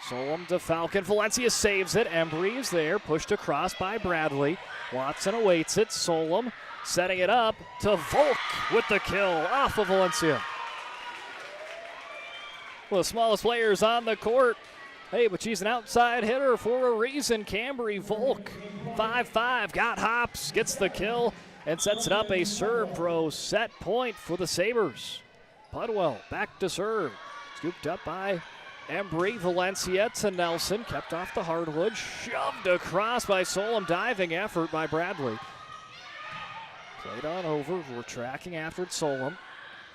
Solom to Falcon. Valencia saves it. Embry is there. Pushed across by Bradley. Watson awaits it. Solom setting it up to Volk with the kill off of Valencia. Well, the smallest players on the court. Hey, but she's an outside hitter for a reason. Cambry Volk, 5'5", got hops, gets the kill, and sets it up. A serve throw set point for the Sabres. Pudwell back to serve. Scooped up by Embry. Valencia to Nelson. Kept off the hardwood. Shoved across by Solom. Diving effort by Bradley. Played on over. We're tracking after it. Solom.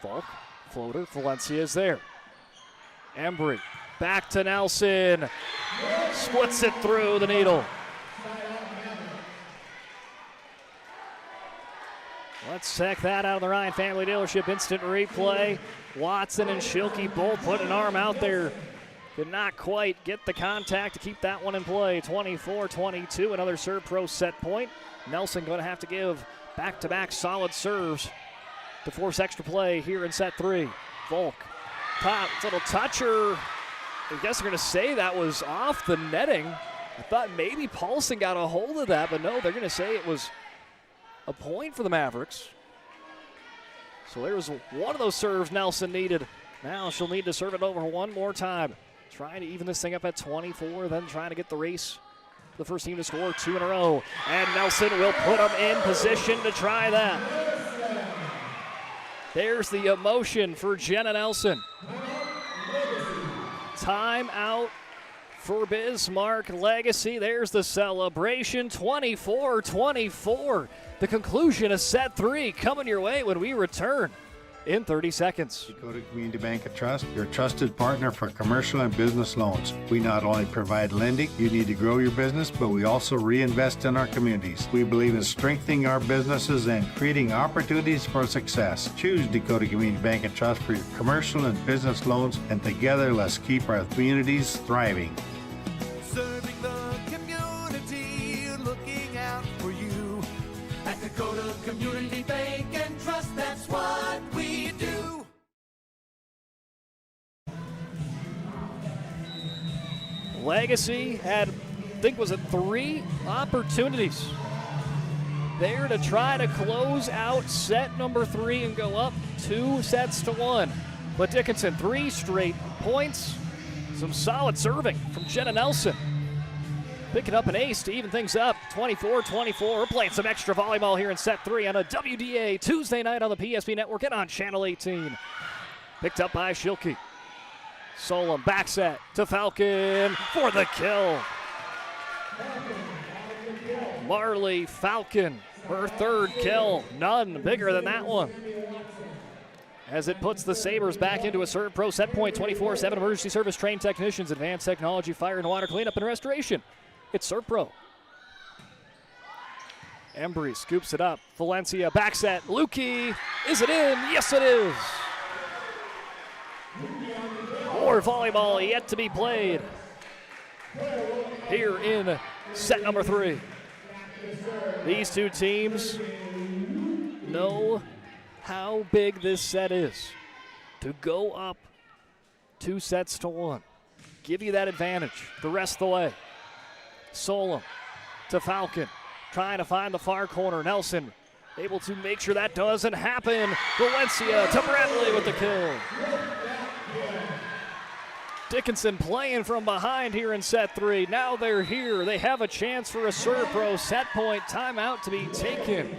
Volk. Floater. Valencia is there. Embry. Back to Nelson. Splits it through the needle. Let's check that out of the Ryan Family Dealership instant replay. Watson and Schilke both put an arm out there. Could not quite get the contact to keep that one in play. 24-22, another serve pro set point. Nelson going to have to give back-to-back solid serves to force extra play here in set 3. Volk, top, little toucher. I guess they're going to say that was off the netting. I thought maybe Paulson got a hold of that, but no, they're going to say it was a point for the Mavericks. So there's one of those serves Nelson needed. Now she'll need to serve it over one more time. Trying to even this thing up at 24, then trying to get the race. The first team to score 2 in a row. And Nelson will put them in position to try that. There's the emotion for Jenna Nelson. Timeout for Bismarck Legacy. There's the celebration, 24-24. The conclusion of set 3 coming your way when we return in 30 seconds. Dakota Community Bank and Trust, your trusted partner for commercial and business loans. We not only provide lending you need to grow your business, but we also reinvest in our communities. We believe in strengthening our businesses and creating opportunities for success. Choose Dakota Community Bank and Trust for your commercial and business loans, and together let's keep our communities thriving. Serving the community, looking out for you. At Dakota Community Bank and Trust, that's what we do. Legacy had, I think, was it 3 opportunities there to try to close out set number 3 and go up 2-1. But Dickinson, 3 straight points. Some solid serving from Jenna Nelson. Picking up an ace to even things up, 24-24. We're playing some extra volleyball here in set 3 on a WDA Tuesday night on the PSP Network and on Channel 18. Picked up by Schilke. Solom back set to Falcon for the kill. Marley Falcon, her 3rd kill. None bigger than that one. As it puts the Sabres back into a serve pro set point, 24/7 emergency service trained technicians, advanced technology, fire and water cleanup and restoration. It's Serve Pro. Embry scoops it up. Valencia back set. Lukey, is it in? Yes, it is. More volleyball yet to be played here in set number 3. These two teams know how big this set is. To go up 2-1. Give you that advantage the rest of the way. Solom to Falcon, trying to find the far corner. Nelson able to make sure that doesn't happen. Valencia to Bradley with the kill. Dickinson playing from behind here in set 3. Now they're here. They have a chance for a serve pro set point. Timeout to be taken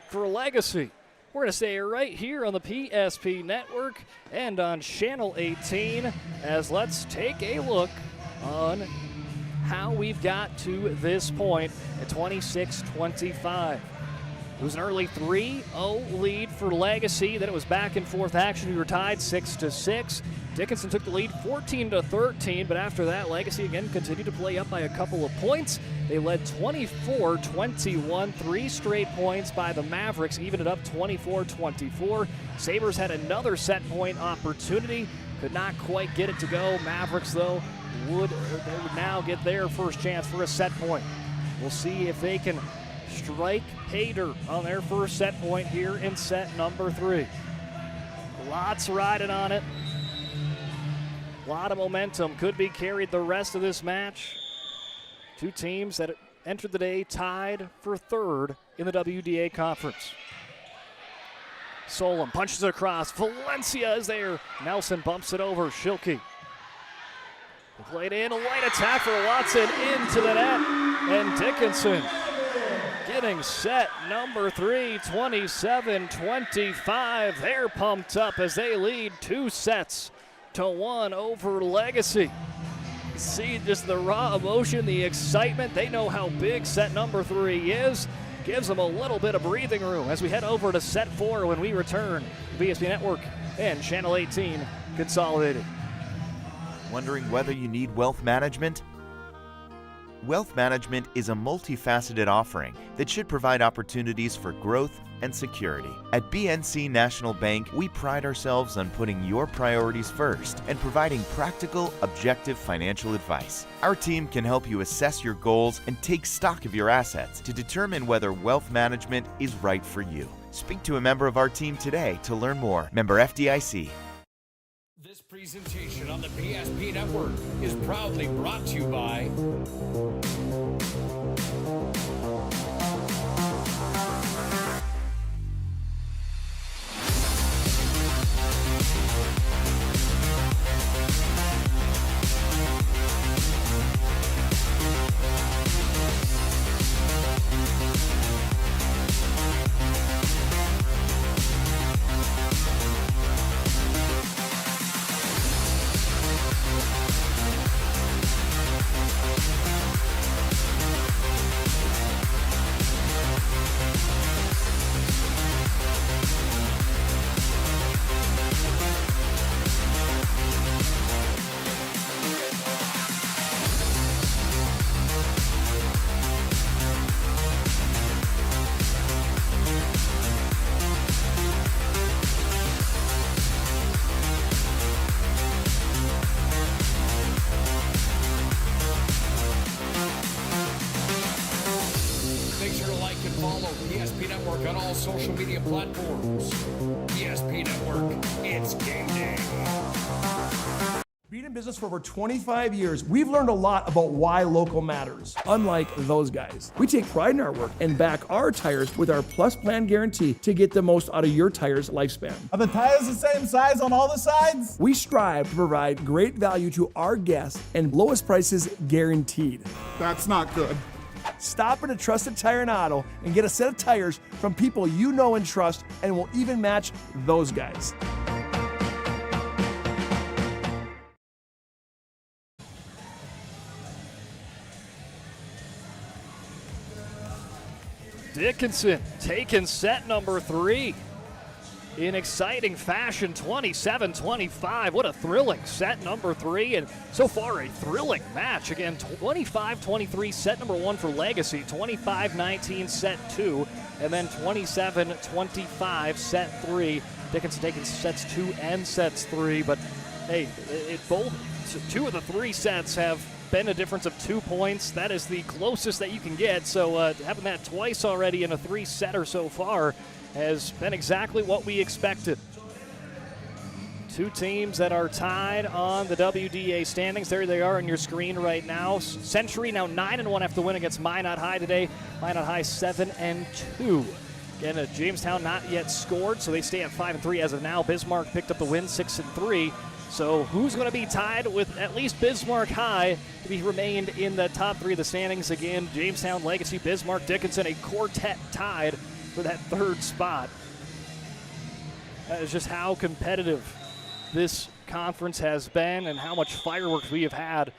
for Legacy. We're going to stay right here on the PSP Network and on Channel 18 as let's take a look on how we've got to this point at 26-25. It was an early 3-0 lead for Legacy. Then it was back and forth action. We were tied 6-6. Dickinson took the lead 14-13, but after that, Legacy again continued to play up by a couple of points. They led 24-21, 3 straight points by the Mavericks, even it up 24-24. Sabres had another set point opportunity, could not quite get it to go. Mavericks, though, would now get their first chance for a set point. We'll see if they can strike pay dirt on their first set point here in set number 3. Lots riding on it. A lot of momentum could be carried the rest of this match. Two teams that entered the day tied for third in the WDA Conference. Solom punches it across. Valencia is there. Nelson bumps it over. Schilke. They played in a light attack for Watson into the net. And Dickinson getting set number 3, 27-25. They're pumped up as they lead 2-1 over Legacy. See just the raw emotion, the excitement. They know how big set number 3 is. Gives them a little bit of breathing room as we head over to set 4 when we return. BSP Network and Channel 18 Consolidated. Wondering whether you need wealth management? Wealth management is a multifaceted offering that should provide opportunities for growth and security. At BNC National Bank, we pride ourselves on putting your priorities first and providing practical, objective financial advice. Our team can help you assess your goals and take stock of your assets to determine whether wealth management is right for you. Speak to a member of our team today to learn more. Member FDIC. This presentation on the PSP Network is proudly brought to you by on all social media platforms. PSP Network, it's game day. Being in business for over 25 years, we've learned a lot about why local matters. Unlike those guys, we take pride in our work and back our tires with our Plus Plan guarantee to get the most out of your tire's lifespan. Are the tires the same size on all the sides? We strive to provide great value to our guests and lowest prices guaranteed. That's not good. Stop at a trusted tire and auto and get a set of tires from people you know and trust, and will even match those guys. Dickinson taking set number 3 in exciting fashion, 27-25. What a thrilling set number 3, and so far a thrilling match. Again, 25-23 set number 1 for Legacy, 25-19 set 2, and then 27-25 set 3. Dickinson taking sets 2 and sets 3, but hey, both 2 of the 3 sets have been a difference of 2 points. That is the closest that you can get, so having that twice already in a 3-setter so far has been exactly what we expected. Two teams that are tied on the WDA standings. There they are on your screen right now. Century now 9-1 after the win against Minot High today. Minot High 7-2. Again, Jamestown not yet scored, so they stay at 5-3 as of now. Bismarck picked up the win, 6-3. So who's going to be tied with at least Bismarck High to be remained in the top 3 of the standings? Again, Jamestown, Legacy, Bismarck, Dickinson, a quartet tied for that 3rd spot. That is just how competitive this conference has been and how much fireworks we have had.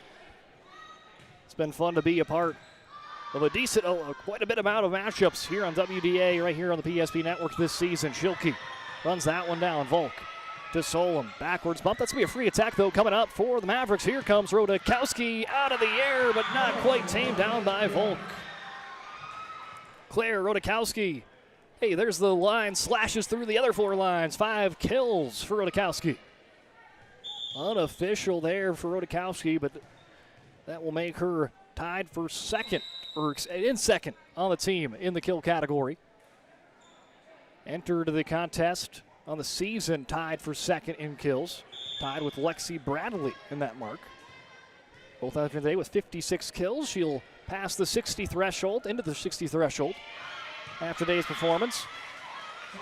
It's been fun to be a part of a decent, quite a bit amount of matchups here on WDA, right here on the PSP Network this season. Schilke runs that one down. Volk to Solom. Backwards bump. That's going to be a free attack, though, coming up for the Mavericks. Here comes Rodakowski out of the air, but not quite tamed down by Volk. Claire Rodakowski. Hey, there's the line. Slashes through the other 4 lines. 5 kills for Rodakowski. Unofficial there for Rodakowski, but that will make her tied for second, or in second on the team in the kill category. Entered the contest on the season, tied for second in kills. Tied with Lexi Bradley in that mark. Both after today with 56 kills. She'll pass the 60 threshold, into the 60 threshold after today's performance.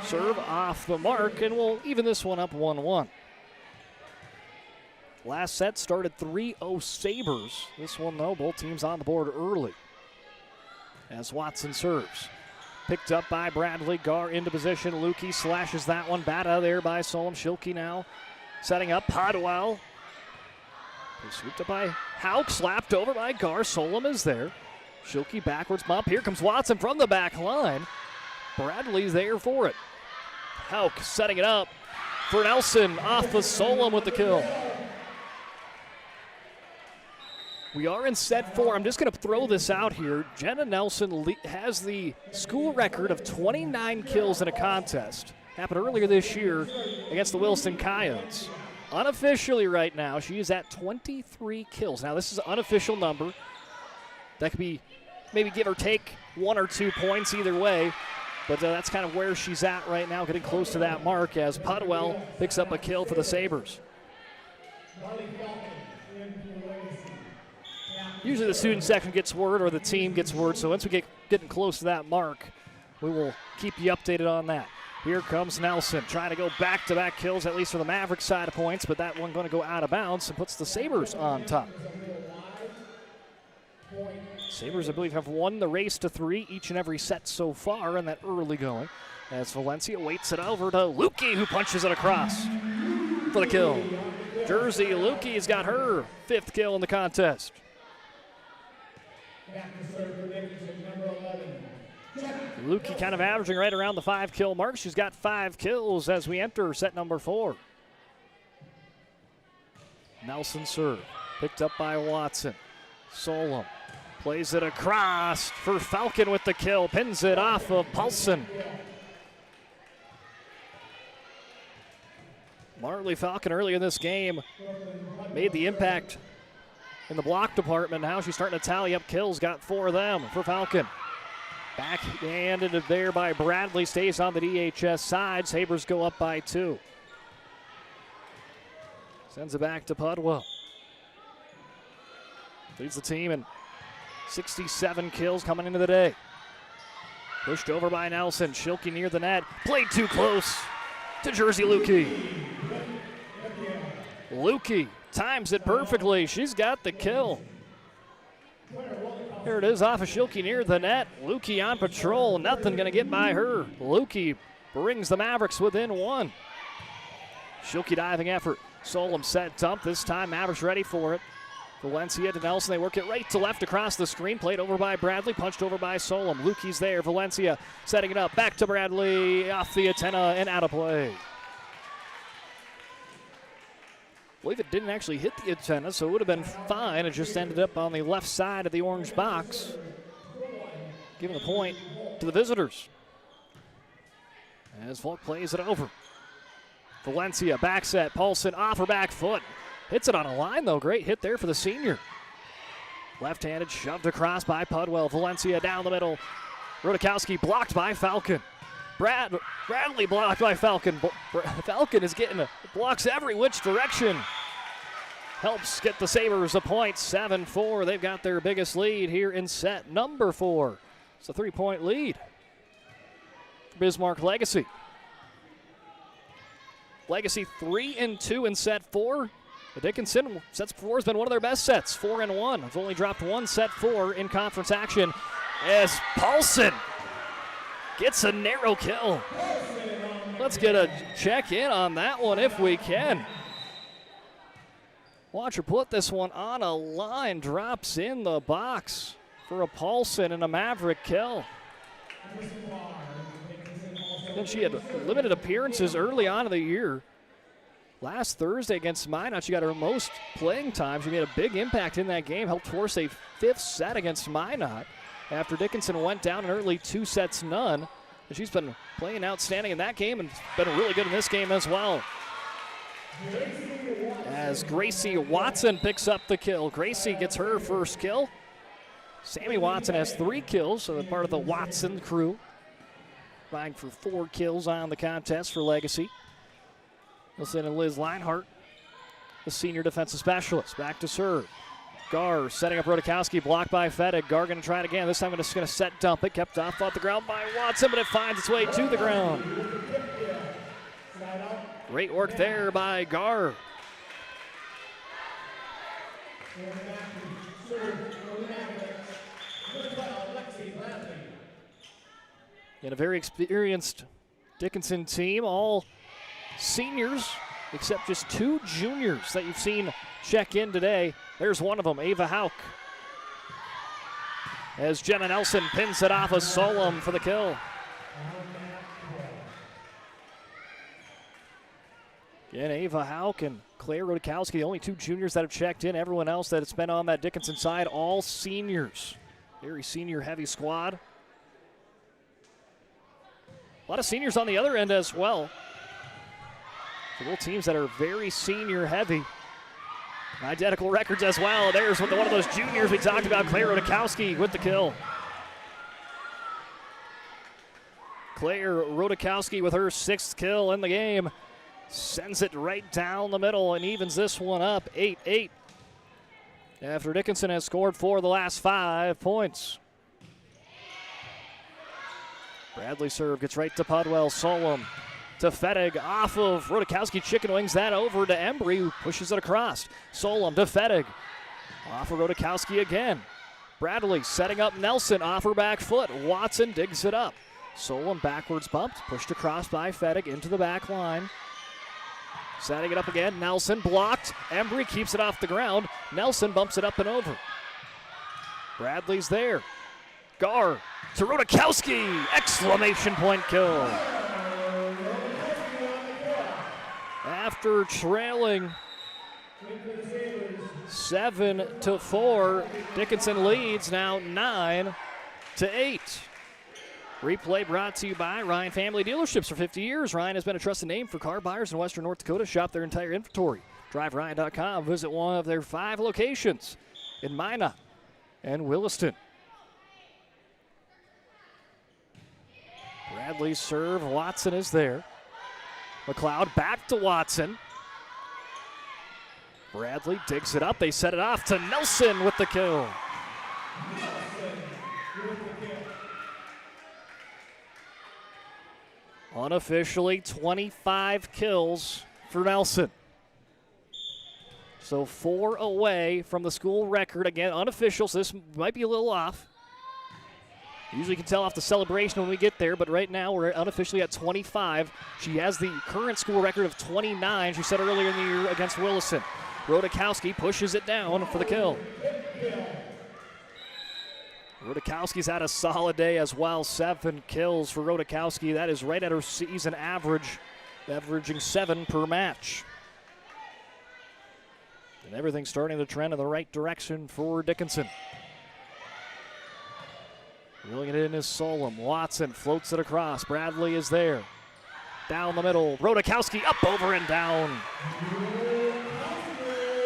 Serve off the mark, and we'll even this one up 1-1. Last set started 3-0 Sabres. This one, though, both teams on the board early. As Watson serves. Picked up by Bradley. Gar into position. Lukey slashes that one. Bat out of there by Solom. Schilke now setting up. Podwell. Swooped up by Hauk. Slapped over by Gar. Solom is there. Schilke backwards bump. Here comes Watson from the back line. Bradley's there for it. Hauk setting it up for Nelson. Off of Solom with the kill. We are in set 4. I'm just going to throw this out here. Jenna Nelson has the school record of 29 kills in a contest. Happened earlier this year against the Wilson Coyotes. Unofficially right now, she is at 23 kills. Now, this is an unofficial number. That could be maybe give or take 1 or 2 points either way. But that's kind of where she's at right now, getting close to that mark as Pudwell picks up a kill for the Sabres. Usually the student section gets word or the team gets word, so once we get getting close to that mark, we will keep you updated on that. Here comes Nelson, trying to go back-to-back kills, at least for the Mavericks side of points, but that one going to go out of bounds and puts the Sabres on top. Sabres, I believe, have won the race to 3 each and every set so far in that early going, as Valencia waits it over to Lukey, who punches it across for the kill. Jersey Lukey's got her 5th kill in the contest. Lukey kind of averaging right around the 5-kill mark. She's got 5 kills as we enter set number 4. Nelson serve. Picked up by Watson. Solom plays it across for Falcon with the kill. Pins it off of Paulson. Marley Falcon earlier in this game made the impact in the block department. Now she's starting to tally up kills. Got 4 of them for Falcon. Backhanded there by Bradley. Stays on the DHS side. Sabres go up by 2. Sends it back to Pudwell. Leads the team in 67 kills coming into the day. Pushed over by Nelson. Schilke near the net. Played too close to Jersey Lukey. Lukey times it perfectly. She's got the kill. Here it is off of Schilke near the net. Lukey on patrol. Nothing going to get by her. Lukey brings the Mavericks within 1. Schilke diving effort. Solom set dump. This time Mavericks ready for it. Valencia to Nelson. They work it right to left across the screen. Played over by Bradley. Punched over by Solom. Lukey's there. Valencia setting it up. Back to Bradley. Off the antenna and out of play. I believe it didn't actually hit the antenna, so it would have been fine. It just ended up on the left side of the orange box. Giving the point to the visitors. As Volk plays it over. Valencia back set. Paulson off her back foot. Hits it on a line, though. Great hit there for the senior. Left-handed, shoved across by Pudwell. Valencia down the middle. Rodakowski blocked by Falcon. Bradley blocked by Falcon. Falcon is getting blocks every which direction. Helps get the Sabres a point. 7-4. They've got their biggest lead here in set number 4. It's a 3-point lead for Bismarck Legacy. Legacy 3-2 in set 4. The Dickinson sets 4 has been one of their best sets. 4-1. Have only dropped 1 set 4 in conference action as Paulson gets a narrow kill. Let's get a check in on that one if we can. Watch her put this one on a line. Drops in the box for a Paulson and a Maverick kill. Then she had limited appearances early on in the year. Last Thursday against Minot, she got her most playing time. She made a big impact in that game, helped force a 5th set against Minot after Dickinson went down in early 2-0. And she's been playing outstanding in that game and been really good in this game as well. As Gracie Watson picks up the kill. Gracie gets her first kill. Sammy Watson has 3 kills, so they're part of the Watson crew. Vying for 4 kills on the contest for Legacy. Wilson and Liz Leinhart, the senior defensive specialist. Back to serve. Gar setting up Rodakowski, blocked by Fettig. Gar going to try it again. This time just going to set dump it. Kept off the ground by Watson, but it finds its way to the ground. Great work there by Gar. And a very experienced Dickinson team, all seniors, except just 2 juniors that you've seen check in today. There's one of them, Ava Hauk. As Jenna Nelson pins it off of Solom for the kill. Again, Ava Hauk and Claire Rodakowski, the only 2 juniors that have checked in. Everyone else that's been on that Dickinson side, all seniors. Very senior-heavy squad. A lot of seniors on the other end as well. Little teams that are very senior heavy. Identical records as well. There's one of those juniors we talked about, Claire Rodakowski with the kill. Claire Rodakowski with her 6th kill in the game. Sends it right down the middle and evens this one up 8-8. After Dickinson has scored 4 of the last 5 points. Bradley serve gets right to Pudwell. Solom to Fettig, off of Rodakowski, chicken wings that over to Embry, who pushes it across. Solom to Fettig, off of Rodakowski again. Bradley setting up Nelson, off her back foot. Watson digs it up. Solom backwards bumped, pushed across by Fettig into the back line. Setting it up again, Nelson blocked. Embry keeps it off the ground. Nelson bumps it up and over. Bradley's there. Gar to Rodakowski, exclamation point kill. After trailing 7-4, Dickinson leads now 9-8. Replay brought to you by Ryan Family Dealerships. For 50 years, Ryan has been a trusted name for car buyers in Western North Dakota. Shop their entire inventory. DriveRyan.com. Visit one of their 5 locations in Minot and Williston. Bradley's serve. Watson is there. McLeod back to Watson. Bradley digs it up. They set it off to Nelson with the kill. Unofficially, 25 kills for Nelson. So 4 away from the school record. Again, unofficial, so this might be a little off. Usually you can tell off the celebration when we get there, but right now we're unofficially at 25. She has the current school record of 29. She set earlier in the year against Williston. Rodakowski pushes it down for the kill. Rodakowski's had a solid day as well. 7 kills for Rodakowski. That is right at her season average, averaging 7 per match. And everything's starting to trend in the right direction for Dickinson. Reeling it in is Solom. Watson floats it across. Bradley is there. Down the middle. Rodakowski up, over, and down.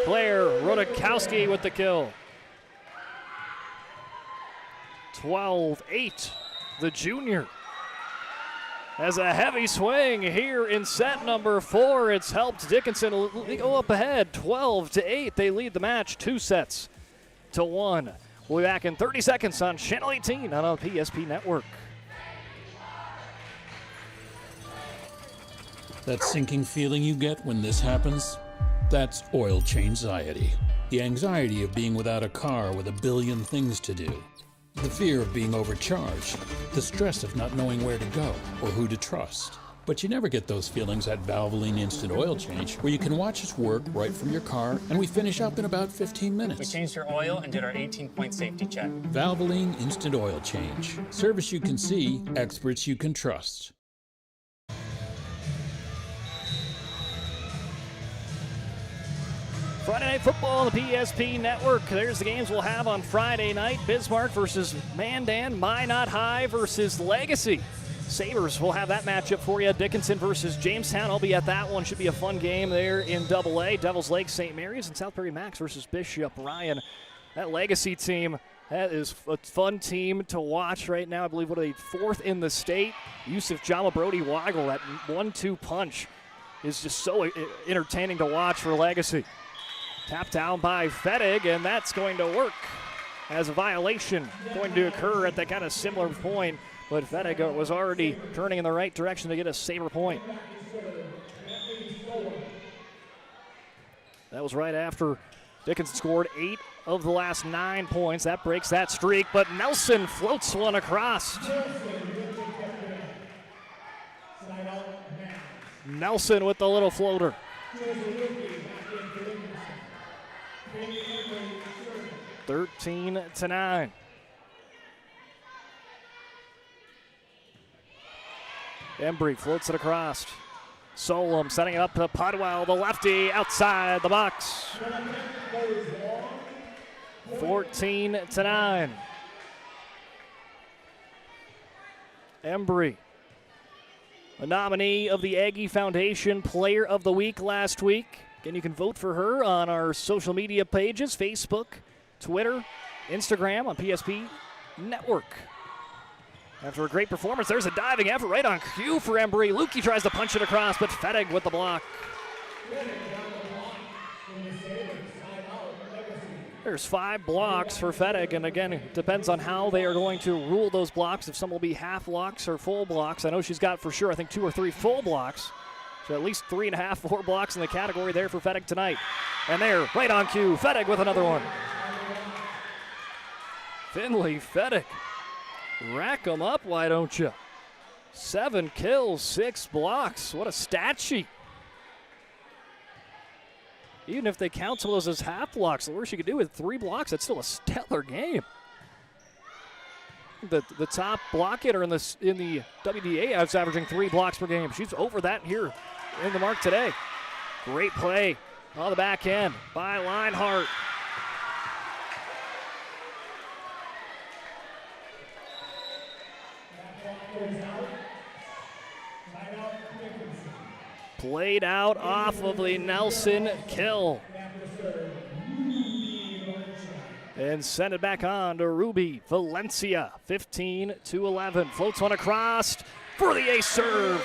Claire Rodakowski with the kill. 12-8. The junior has a heavy swing here in set number 4. It's helped Dickinson go up ahead 12-8. They lead the match 2-1. We'll be back in 30 seconds on Channel 18 on the PSP Network. That sinking feeling you get when this happens? That's oil change-anxiety. The anxiety of being without a car with a billion things to do. The fear of being overcharged. The stress of not knowing where to go or who to trust. But you never get those feelings at Valvoline Instant Oil Change, where you can watch us work right from your car, and we finish up in about 15 minutes. We changed your oil and did our 18-point safety check. Valvoline Instant Oil Change. Service you can see, experts you can trust. Friday Night Football on the PSP Network. There's the games we'll have on Friday night. Bismarck versus Mandan. Minot High versus Legacy. Sabres will have that matchup for you. Dickinson versus Jamestown. I'll be at that one. Should be a fun game there in AA. Devils Lake, St. Mary's, and South Prairie Max versus Bishop Ryan. That Legacy team, that is a fun team to watch right now. I believe, what are they, 4th in the state? Yusuf Jama Brody Weigel, that 1-2 punch is just so entertaining to watch for Legacy. Tapped down by Fettig, and that's going to work as a violation going to occur at that kind of similar point. But Fettig was already turning in the right direction to get a Sabre point. That was right after Dickinson scored 8 of the last 9 points. That breaks that streak, but Nelson floats one across. Nelson with the little floater. 13-9. Embry floats it across. Solom setting it up to Pudwell, the lefty, outside the box. 14-9. Embry, a nominee of the Eggy Foundation Player of the Week last week. Again, you can vote for her on our social media pages, Facebook, Twitter, Instagram, on PSP Network. After a great performance, there's a diving effort right on cue for Embry. Lukey tries to punch it across, but Fettig with the block. There's 5 blocks for Fettig, and again, it depends on how they are going to rule those blocks, if some will be half blocks or full blocks. I know she's got for sure, I think 2 or 3 full blocks. So at least 3.5, 4 blocks in the category there for Fettig tonight. And there, right on cue, Fettig with another one. Finley Fettig. Rack them up, why don't you? 7 kills, 6 blocks. What a stat sheet. Even if they count some of those as half blocks, the worst you could do with 3 blocks, that's still a stellar game. The top block hitter in the WDA is averaging 3 blocks per game. She's over that here in the mark today. Great play on the back end by Leinhart. Played out off of the Nelson kill. And send it back on to Ruby Valencia. 15-11. Floats one across for the ace serve.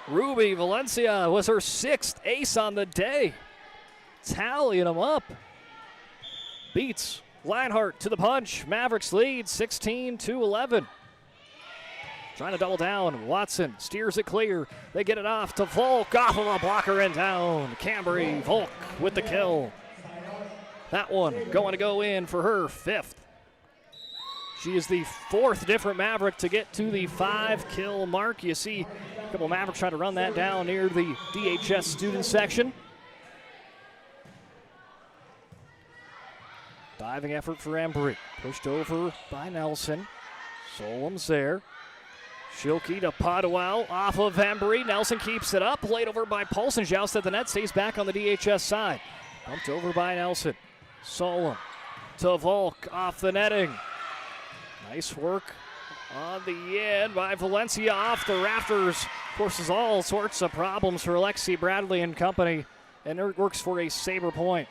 Ruby Valencia was her 6th ace on the day. Tallying them up. Beats Leinhart to the punch. Mavericks lead 16-11. Trying to double down. Watson steers it clear. They get it off to Volk. Off of a blocker and down. Cambry Volk with the kill. That one going to go in for her 5th. She is the 4th different Maverick to get to the 5-kill mark. You see a couple Mavericks trying to run that down near the DHS student section. Diving effort for Embry. Pushed over by Nelson. Solom's there. Schilke to Podwell off of Embry. Nelson keeps it up. Played over by Paulson. Joust at the net. Stays back on the DHS side. Bumped over by Nelson. Solom to Volk off the netting. Nice work on the end by Valencia off the rafters. Forces all sorts of problems for Alexi Bradley and company. And it works for a Sabre point.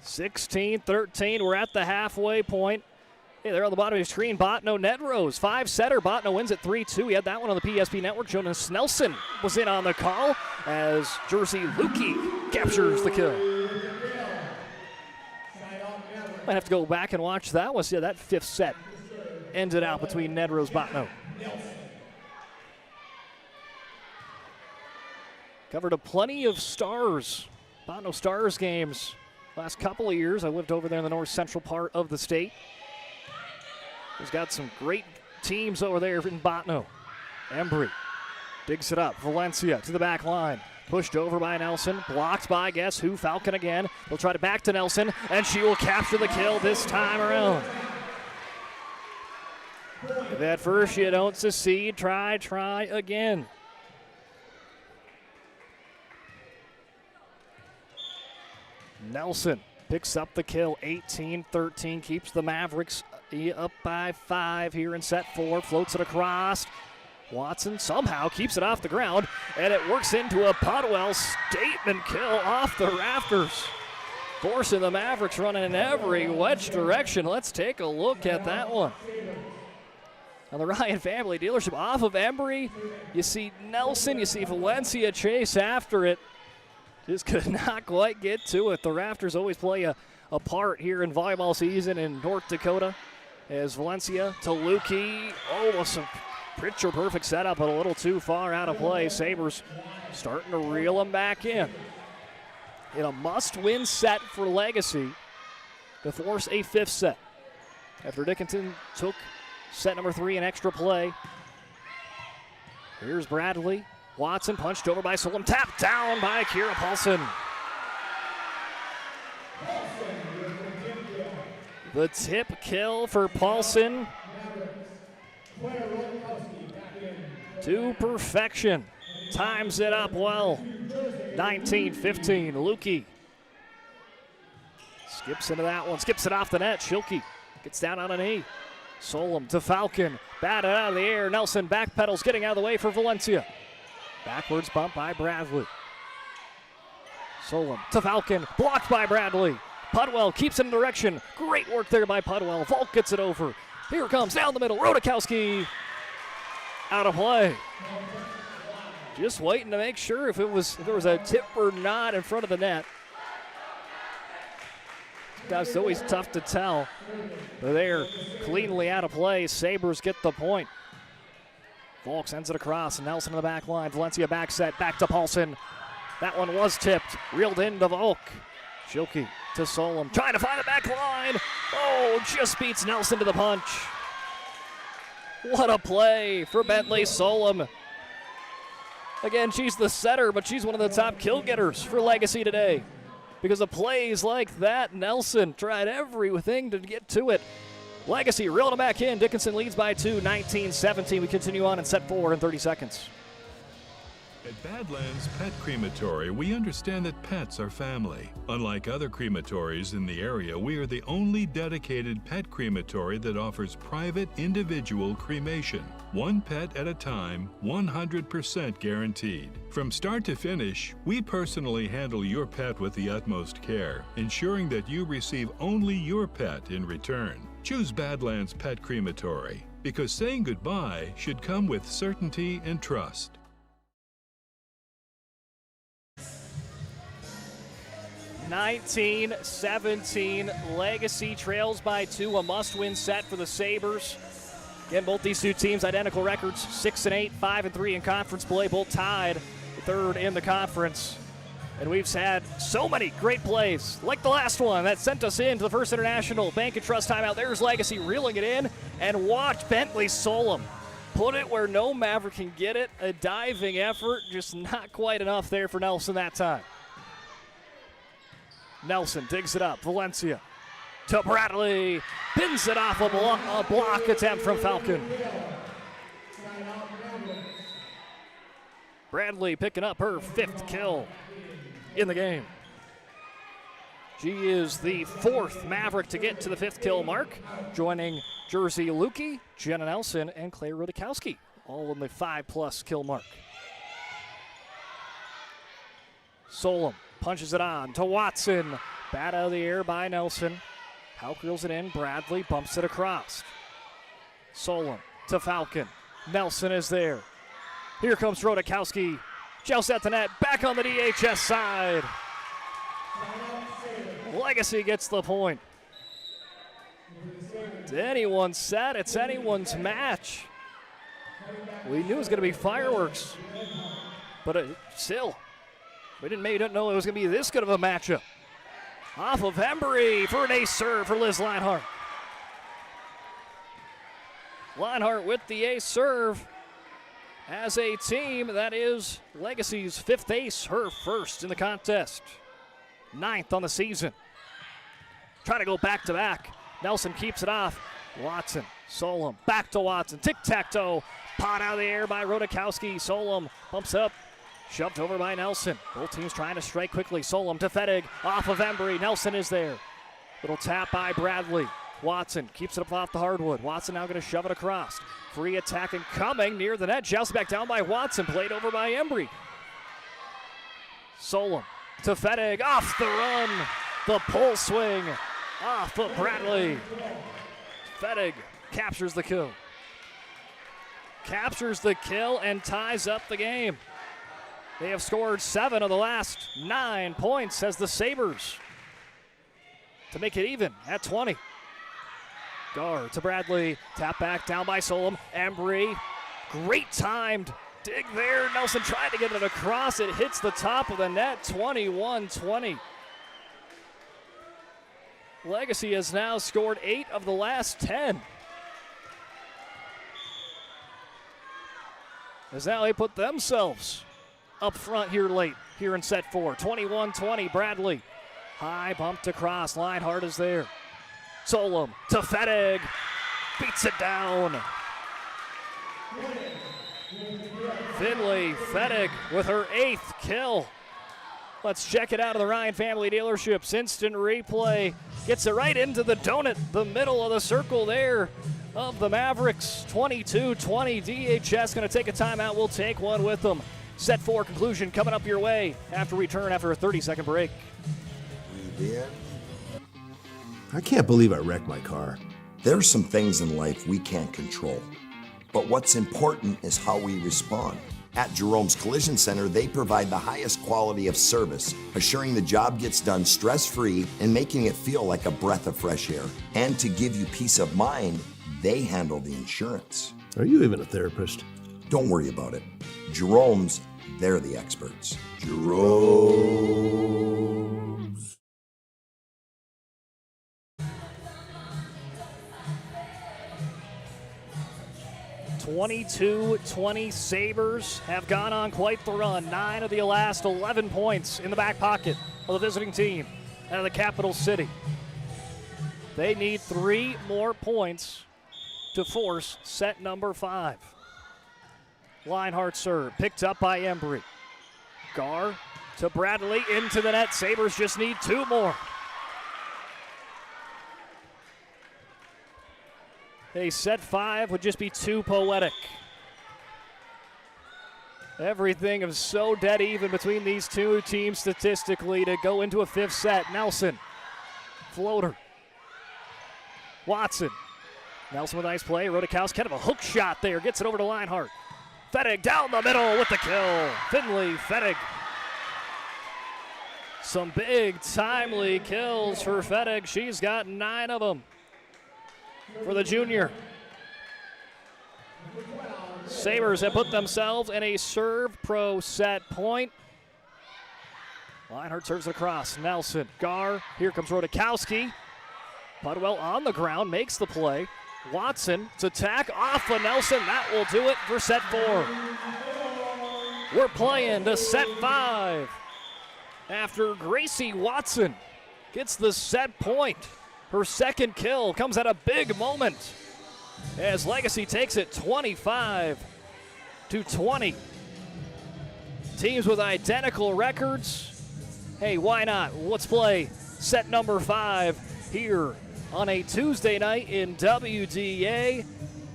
(16-13). We're at the halfway point. Hey, there on the bottom of your screen, Botno net rose. 5-setter. Botno wins at 3-2. We had that one on the PSP Network. Jonas Nelson was in on the call as Jersey Lukey captures the kill. Might have to go back and watch that one. See, that 5th set ended out between Nedrose Botno. Covered a plenty of Stars, Botno Stars games Last couple of years, I lived over there in the north central part of the state. He's got some great teams over there in Botno. Embry digs it up. Valencia to the back line. Pushed over by Nelson. Blocked by guess who? Falcon again. They'll try to back to Nelson, and she will capture the kill this time around. If at first you don't succeed, try again. Nelson picks up the kill, 18-13, keeps the Mavericks up by 5 here in set 4, floats it across. Watson somehow keeps it off the ground, and it works into a Pudwell statement kill off the rafters, forcing the Mavericks running in every which direction. Let's take a look at that one. On the Ryan family dealership, off of Embry, you see Nelson, you see Valencia chase after it. Just could not quite get to it. The rafters always play a part here in volleyball season in North Dakota. As Valencia to Lukey. Oh, some picture perfect setup, but a little too far out of play. Sabres starting to reel them back in. In a must-win set for Legacy to force a 5th set. After Dickinson took set number 3 in extra play. Here's Bradley. Watson punched over by Solom, tapped down by Kira Paulson. The tip kill for Paulson. To perfection. Times it up well. 19-15. Lukey skips into that one, skips it off the net. Schilke gets down on a knee. Solom to Falcon. Batted out of the air. Nelson backpedals, getting out of the way for Valencia. Backwards bump by Bradley. Solom to Falcon. Blocked by Bradley. Pudwell keeps it in direction. Great work there by Pudwell. Volk gets it over. Here comes down the middle. Rodakowski out of play. Just waiting to make sure if there was a tip or not in front of the net. That's always tough to tell. But they're cleanly out of play. Sabres get the point. Volk sends it across. Nelson in the back line. Valencia back set. Back to Paulson. That one was tipped. Reeled into Volk. Schilke to Solom. Trying to find the back line. Oh, just beats Nelson to the punch. What a play for Bentley Solom. Again, she's the setter, but she's one of the top kill getters for Legacy today. Because of plays like that, Nelson tried everything to get to it. Legacy reeling it back in. Dickinson leads by 2, 19-17. We continue on in set 4 in 30 seconds. At Badlands Pet Crematory, we understand that pets are family. Unlike other crematories in the area, we are the only dedicated pet crematory that offers private individual cremation. One pet at a time, 100% guaranteed. From start to finish, we personally handle your pet with the utmost care, ensuring that you receive only your pet in return. Choose Badlands Pet Crematory, because saying goodbye should come with certainty and trust. 19-17, Legacy trails by 2, a must-win set for the Sabres. Again, both these two teams identical records, 6-8, 5-3 in conference play, both tied 3rd in the conference. And we've had so many great plays, like the last one that sent us into the first international Bank and Trust timeout. There's Legacy reeling it in, and watch Bentley Solom put it where no Maverick can get it. A diving effort, just not quite enough there for Nelson that time. Nelson digs it up. Valencia to Bradley. Pins it off a block attempt from Falcon. Bradley picking up her 5th kill in the game. She is the 4th Maverick to get to the 5th kill mark, joining Jersey Lukey, Jenna Nelson, and Claire Rudakowski, all in the 5+ kill mark. Solom punches it on to Watson. Bat out of the air by Nelson. Hauk reels it in. Bradley bumps it across. Solom to Falcon. Nelson is there. Here comes Rodakowski. Joust at the net. Back on the DHS side. Legacy gets the point. It's anyone's set. It's anyone's match. We knew it was going to be fireworks. But still, we didn't know it was going to be this good of a matchup. Off of Embry for an ace serve for Liz Lionheart. Lionheart with the ace serve. As a team, that is Legacy's 5th ace, her first in the contest. 9th on the season. Trying to go back-to-back. Nelson keeps it off. Watson, Solom, back to Watson. Tic-tac-toe. Pot out of the air by Rodakowski. Solom bumps up. Shoved over by Nelson. Both teams trying to strike quickly. Solom to Fettig. Off of Embry. Nelson is there. Little tap by Bradley. Watson keeps it up off the hardwood. Watson now going to shove it across. Free attack and coming near the net. Jousted back down by Watson. Played over by Embry. Solom to Fettig. Off the run. The pull swing. Off of Bradley. Fettig captures the kill. Captures the kill and ties up the game. They have scored 7 of the last 9 points as the Sabres to make it even at 20. Gar to Bradley. Tap back down by Solom. Embry. Great timed dig there. Nelson tried to get it across. It hits the top of the net. 21-20. Legacy has now scored 8 of the last 10. As now they put themselves up front here late, here in set 4. 21-20, Bradley. High bumped across, Lionheart is there. Solom to Fettig, beats it down. Finley Fettig with her 8th kill. Let's check it out of the Ryan Family Dealerships. Instant replay. Gets it right into the donut, the middle of the circle there of the Mavericks. 22-20. DHS going to take a timeout. We'll take one with them. Set 4 conclusion coming up your way after we turn after a 30-second break. I can't believe I wrecked my car. There are some things in life we can't control. But what's important is how we respond. At Jerome's Collision Center, they provide the highest quality of service, assuring the job gets done stress-free and making it feel like a breath of fresh air. And to give you peace of mind, they handle the insurance. Are you even a therapist? Don't worry about it. Jerome's, they're the experts. Jerome's. (22-20) Sabres have gone on quite the run. 9 of the last 11 points in the back pocket of the visiting team out of the capital city. They need 3 more points to force set number 5. Lionheart serve, picked up by Embry. Gar to Bradley, into the net. Sabres just need 2 more. A set 5 would just be too poetic. Everything is so dead even between these two teams statistically to go into a 5th set. Nelson, floater. Watson. Nelson with a nice play. Rodakowski, kind of a hook shot there. Gets it over to Lionheart. Fettig down the middle with the kill. Finley Fettig. Some big, timely kills for Fettig. She's got 9 of them for the junior. Sabres have put themselves in a serve pro set point. Lionheart serves it across. Nelson, Gar, here comes Rodakowski. Pudwell on the ground, makes the play. Watson to tack off of Nelson. That will do it for set 4. We're playing to set 5. After Gracie Watson gets the set point. Her 2nd kill comes at a big moment as Legacy takes it 25-20. Teams with identical records. Hey, why not? Let's play set number 5 here on a Tuesday night in WDA.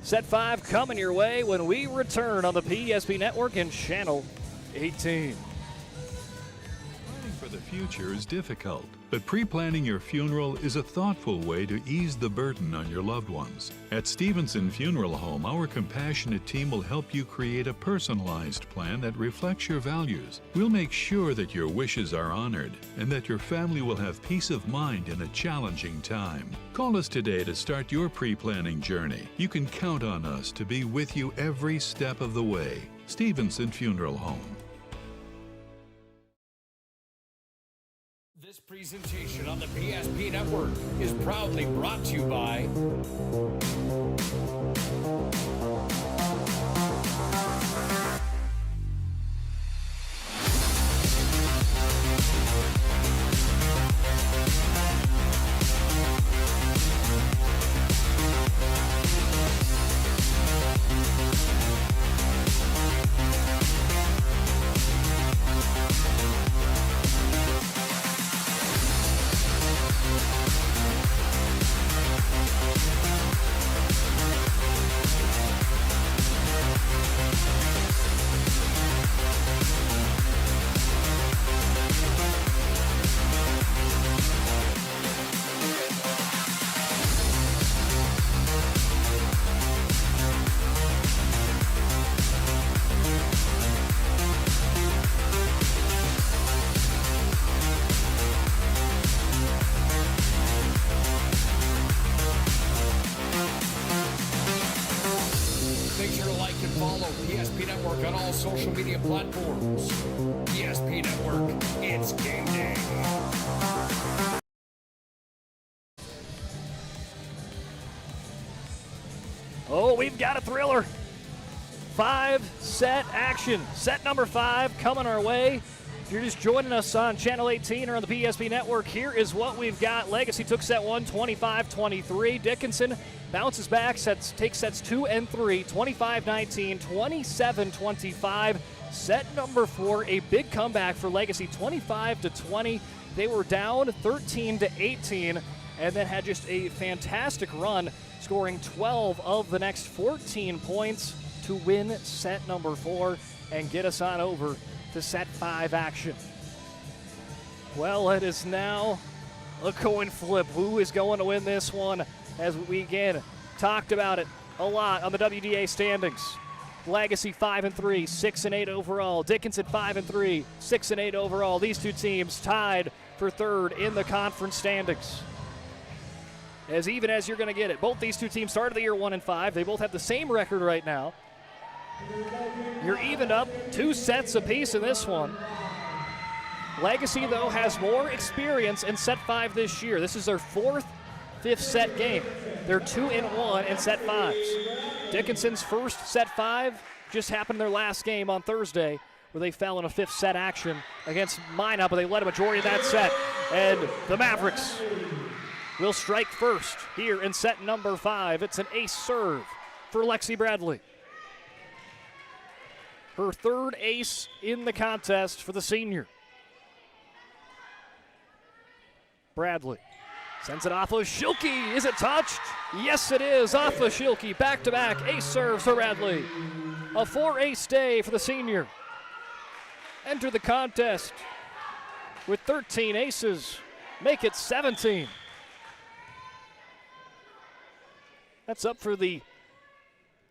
Set 5 coming your way when we return on the PSP Network and Channel 18. Planning for the future is difficult, but pre-planning your funeral is a thoughtful way to ease the burden on your loved ones. At Stevenson Funeral Home, our compassionate team will help you create a personalized plan that reflects your values. We'll make sure that your wishes are honored and that your family will have peace of mind in a challenging time. Call us today to start your pre-planning journey. You can count on us to be with you every step of the way. Stevenson Funeral Home. This Presentation on the PSP Network is proudly brought to you by Make sure to like and follow PSP Network on all social media platforms. PSP Network, it's game day. Oh, we've got a thriller. 5-set action. Set number 5 coming our way. If you're just joining us on Channel 18 or on the PSP Network, here is what we've got. Legacy took set 1, 25-23. Dickinson bounces back, takes sets 2 and 3, 25-19, 27-25. Set number 4, a big comeback for Legacy, 25-20. They were down 13-18 and then had just a fantastic run, scoring 12 of the next 14 points to win set number 4 and get us on over to set 5 action. Well, it is now a coin flip. Who is going to win this one? As we again talked about it a lot on the WDA standings. Legacy 5-3, 6-8 overall. Dickinson 5-3, 6-8 overall. These two teams tied for third in the conference standings. As even as you're going to get it. Both these two teams started the year 1-5. They both have the same record right now. You're evened up 2 sets apiece in this one. Legacy, though, has more experience in set 5 this year. This is their 4th 5th set game. They're 2-1 in set 5s. Dickinson's first set 5 just happened in their last game on Thursday, where they fell in a 5th set action against Minot, but they led a majority of that set. And the Mavericks will strike first here in set number 5. It's an ace serve for Lexi Bradley. Her 3rd ace in the contest for the senior. Bradley sends it off of Schilke. Is it touched? Yes, it is. Off of Schilke. Back-to-back ace serves for Bradley. A 4-ace day for the senior. Enter the contest with 13 aces. Make it 17. That's up for the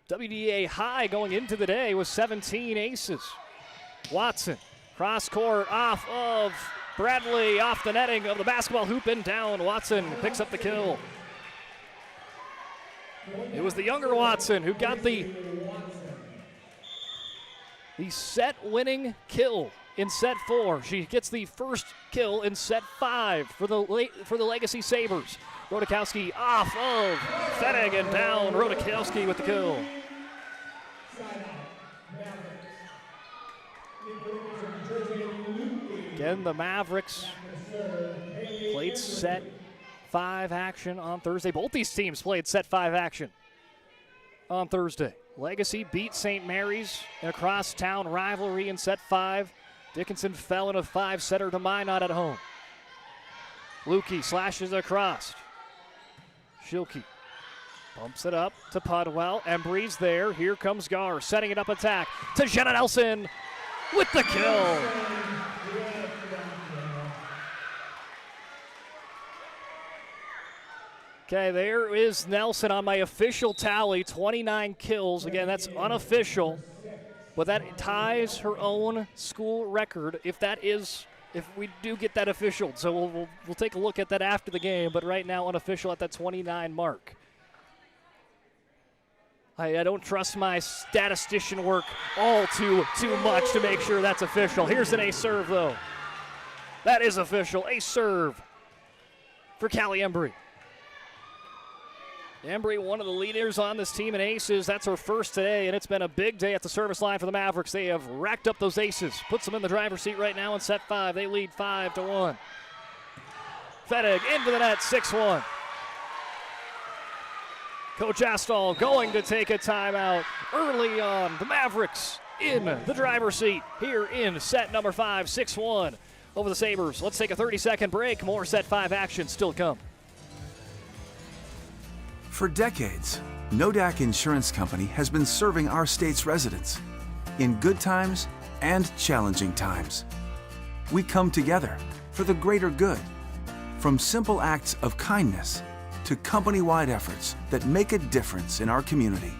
WDA high going into the day with 17 aces. Watson, cross court, off of Bradley, off the netting of the basketball hoop and down. Watson picks up the kill. It was the younger Watson who got the set-winning kill in set 4. She gets the first kill in set 5 for the Legacy Sabres. Rodakowski off of Fettig and down. Rodakowski with the kill. Again, the Mavericks played set 5 action on Thursday. Both these teams played set 5 action on Thursday. Legacy beat St. Mary's in a crosstown rivalry in set 5. Dickinson fell in a 5-setter to Minot at home. Lukey slashes across. Schilke bumps it up to Pudwell. Embry's there. Here comes Gar, setting it up attack to Jenna Nelson with the kill. Okay, there is Nelson on my official tally, 29 kills. Again, that's unofficial, but that ties her own school record if we do get that official. So we'll take a look at that after the game, but right now unofficial at that 29 mark. I don't trust my statistician work all too much to make sure that's official. Here's an ace serve, though. That is official. A serve for Callie Embry. Embry, one of the leaders on this team in aces. That's her first today, and it's been a big day at the service line for the Mavericks. They have racked up those aces. Puts them in the driver's seat right now in set 5. They lead 5-1. Fettig into the net, 6-1. Coach Astall going to take a timeout early on. The Mavericks in the driver's seat here in set number 5, 6-1 over the Sabres. Let's take a 30-second break. More set 5 action still to come. For decades, Nodak Insurance Company has been serving our state's residents in good times and challenging times. We come together for the greater good, from simple acts of kindness to company-wide efforts that make a difference in our community.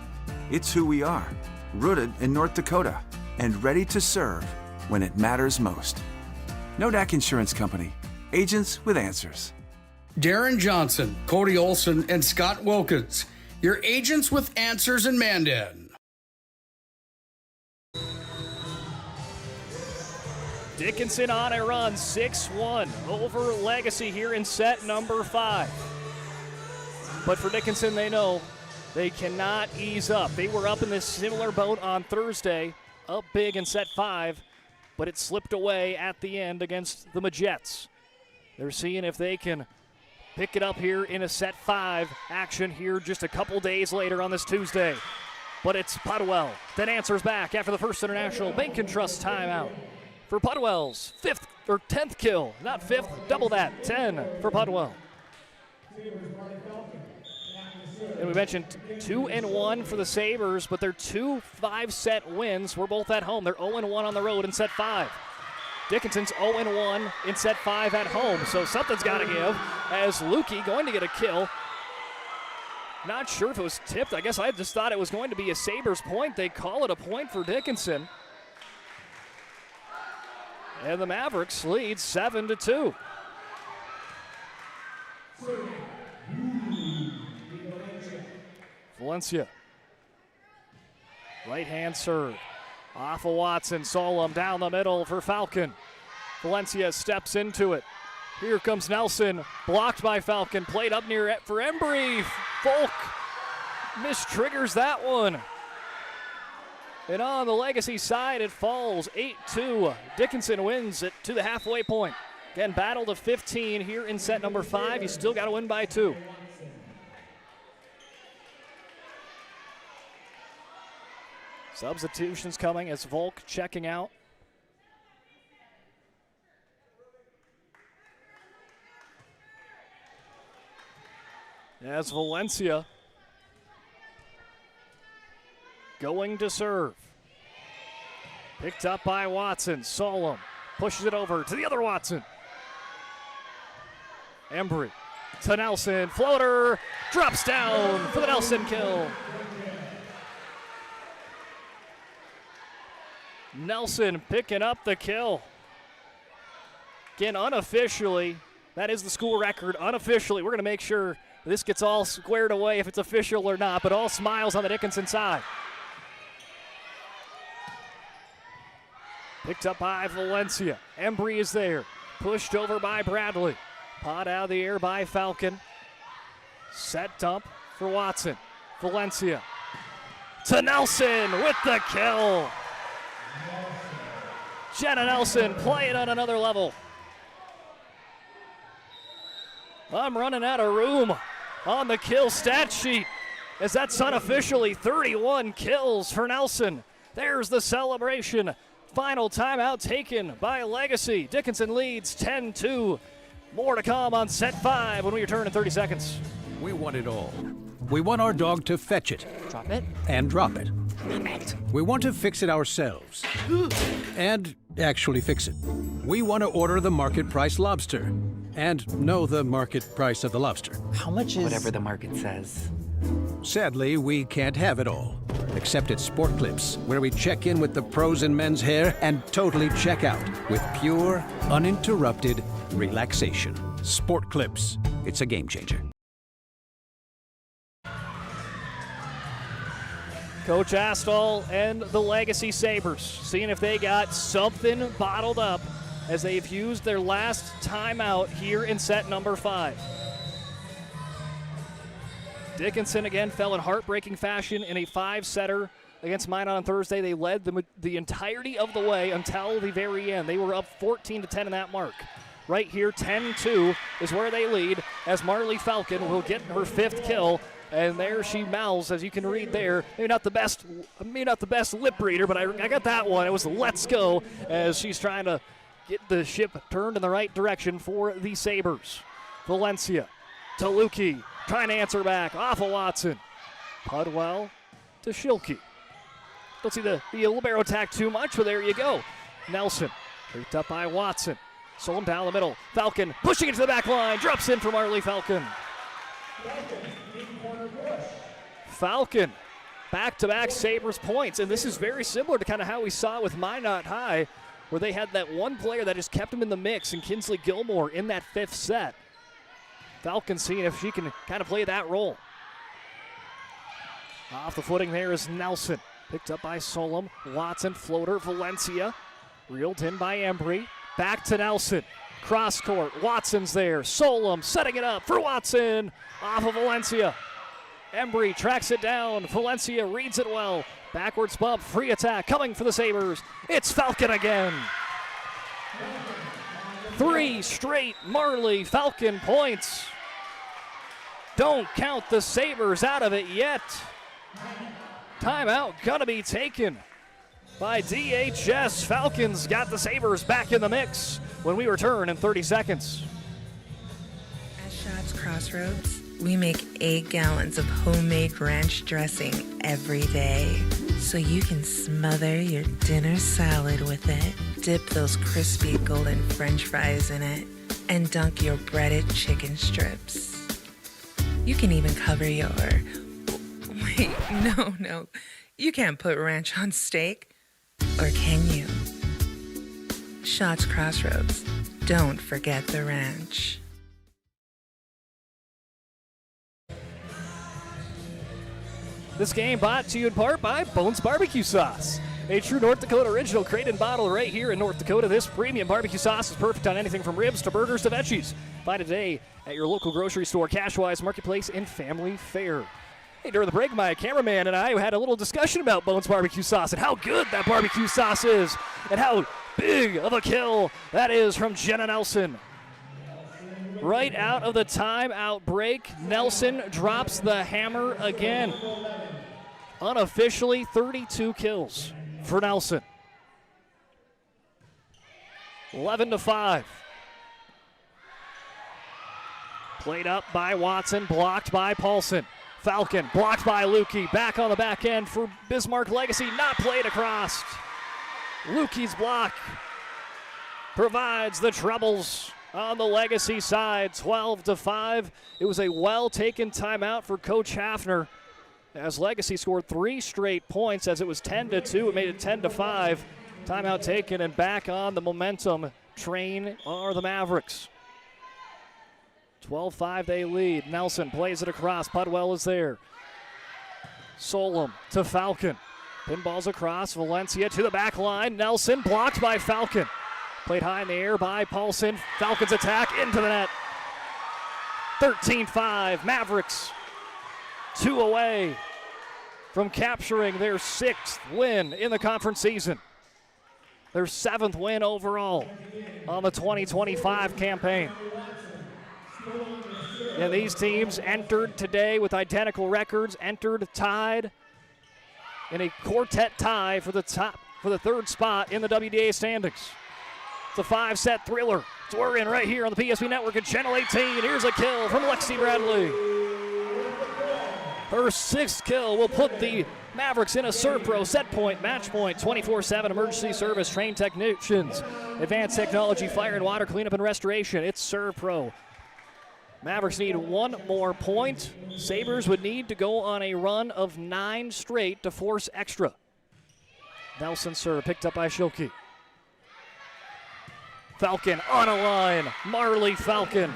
It's who we are, rooted in North Dakota and ready to serve when it matters most. Nodak Insurance Company, agents with answers. Darren Johnson, Cody Olson, and Scott Wilkins, your agents with answers in Mandan. Dickinson on a run, 6-1 over Legacy here in set number 5. But for Dickinson, they know they cannot ease up. They were up in this similar boat on Thursday, up big in set 5, but it slipped away at the end against the Majets. They're seeing if they can pick it up here in a set 5 action here just a couple days later on this Tuesday. But it's Pudwell that answers back after the first international Bank and Trust timeout. For Pudwell's 10th kill, not 5th, double that, 10 for Pudwell. And we mentioned 2-1 for the Sabres, but their 2 5-set wins were both at home. They're 0-1 on the road in set 5. Dickinson's 0-1 in set 5 at home, so something's got to give as Lukey going to get a kill. Not sure if it was tipped. I guess I just thought it was going to be a Sabres point. They call it a point for Dickinson. And the Mavericks lead 7-2. Valencia. Right-hand serve. Off of Watson, Solom down the middle for Falcon. Valencia steps into it. Here comes Nelson, blocked by Falcon, played up near it for Embry. Folk mistriggers that one. And on the Legacy side, it falls 8-2. Dickinson wins it to the halfway point. Again, battle to 15 here in set number 5. You still got to win by 2. Substitutions coming as Volk checking out. As Valencia going to serve. Picked up by Watson. Solom pushes it over to the other Watson. Embry to Nelson. Floater drops down for the Nelson kill. Nelson picking up the kill. Again, unofficially, that is the school record. Unofficially, we're going to make sure this gets all squared away if it's official or not, but all smiles on the Dickinson side. Picked up by Valencia. Embry is there. Pushed over by Bradley. Pot out of the air by Falcon. Set dump for Watson. Valencia to Nelson with the kill. Jenna Nelson playing on another level. I'm running out of room on the kill stat sheet as that's unofficially 31 kills for Nelson. There's the celebration. Final timeout taken by Legacy. Dickinson leads 10-2. More to come on set 5 when we return in 30 seconds. We want it all. We want our dog to fetch it. Drop it. And drop it. We want to fix it ourselves. And actually fix it. We want to order the market price lobster. And know the market price of the lobster. How much is... Whatever the market says. Sadly, we can't have it all. Except at Sport Clips, where we check in with the pros in men's hair and totally check out with pure, uninterrupted relaxation. Sport Clips. It's a game changer. Coach Astall and the Legacy Sabres seeing if they got something bottled up as they've used their last timeout here in set number 5. Dickinson again fell in heartbreaking fashion in a 5-setter against Minot on Thursday. They led the entirety of the way until the very end. They were up 14-10 in that mark. Right here, 10-2 is where they lead as Marley Falcon will get her 5th kill. And there she mouths, as you can read there. Maybe not the best lip reader, but I got that one. It was let's go as she's trying to get the ship turned in the right direction for the Sabres. Valencia to Lukey, trying to answer back off of Watson. Pudwell to Schilke. Don't see the libero attack too much, but there you go. Nelson, picked up by Watson. Sold him down the middle. Falcon pushing into the back line, drops in for Marley Falcon. Falcon, back-to-back Sabres points, and this is very similar to kind of how we saw with Minot High, where they had that one player that just kept him in the mix, and Kinsley Gilmore in that 5th set. Falcon seeing if she can kind of play that role. Off the footing there is Nelson, picked up by Solom. Watson, floater, Valencia, reeled in by Embry. Back to Nelson, cross court, Watson's there. Solom setting it up for Watson, off of Valencia. Embry tracks it down. Valencia reads it well. Backwards bump, free attack coming for the Sabres. It's Falcon again. 3 straight Marley Falcon points. Don't count the Sabres out of it yet. Timeout gonna be taken by DHS. Falcons got the Sabres back in the mix when we return in 30 seconds. At Shots Crossroads, we make 8 gallons of homemade ranch dressing every day, so you can smother your dinner salad with it, dip those crispy golden French fries in it, and dunk your breaded chicken strips. You can even cover your... Wait, no. You can't put ranch on steak, or can you? Shots Crossroads. Don't forget the ranch. This game brought to you in part by Bones Barbecue Sauce. A true North Dakota original, created and bottled right here in North Dakota. This premium barbecue sauce is perfect on anything from ribs to burgers to veggies. Find it today at your local grocery store, Cashwise, Marketplace, and Family Fare. Hey, during the break, my cameraman and I had a little discussion about Bones Barbecue Sauce and how good that barbecue sauce is and how big of a kill that is from Jenna Nelson. Right out of the timeout break, Nelson drops the hammer again. Unofficially, 32 kills for Nelson. 11-5. Played up by Watson, blocked by Paulson. Falcon blocked by Lukey. Back on the back end for Bismarck Legacy, not played across. Lukey's block provides the troubles on the Legacy side. 12-5. It was a well-taken timeout for Coach Hafner, as Legacy scored 3 straight points. As it was 10-2, it made it 10-5. Timeout taken, and back on the momentum train are the Mavericks. 12-5 they lead. Nelson plays it across. Pudwell is there. Solom to Falcon. Pinballs across. Valencia to the back line. Nelson blocked by Falcon. Played high in the air by Paulson. Falcons attack into the net. 13-5. Mavericks 2 away from capturing their 6th win in the conference season. Their 7th win overall on the 2025 campaign. And these teams entered today with identical records, entered tied in a quartet tie for the 3rd spot in the WDA standings. It's a 5-set thriller. So we're in right here on the PSP Network at Channel 18. Here's a kill from Lexi Bradley. Her 6th kill will put the Mavericks in a Serve Pro set point, match point, 24/7 emergency service, trained technicians, advanced technology, fire and water cleanup and restoration. It's Serve Pro. Mavericks need 1 more point. Sabres would need to go on a run of 9 straight to force extra. Nelson serve picked up by Schilke. Falcon on a line. Marley Falcon.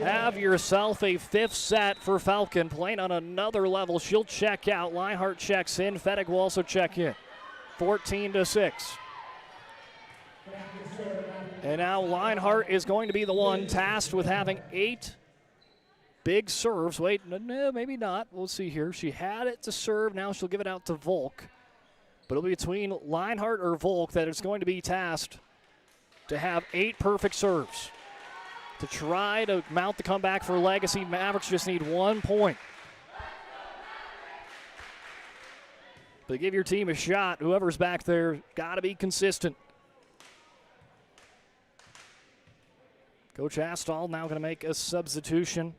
Have yourself a 5th set for Falcon. Playing on another level. She'll check out. Leinhart checks in. Fettig will also check in. 14-6. And now Lionheart is going to be the one tasked with having 8 big serves. Wait, no, maybe not. We'll see here. She had it to serve. Now she'll give it out to Volk. But it'll be between Lionheart or Volk that is going to be tasked to have 8 perfect serves to try to mount the comeback for Legacy. Mavericks just need 1 point. But give your team a shot. Whoever's back there, got to be consistent. Coach Astall now going to make a substitution.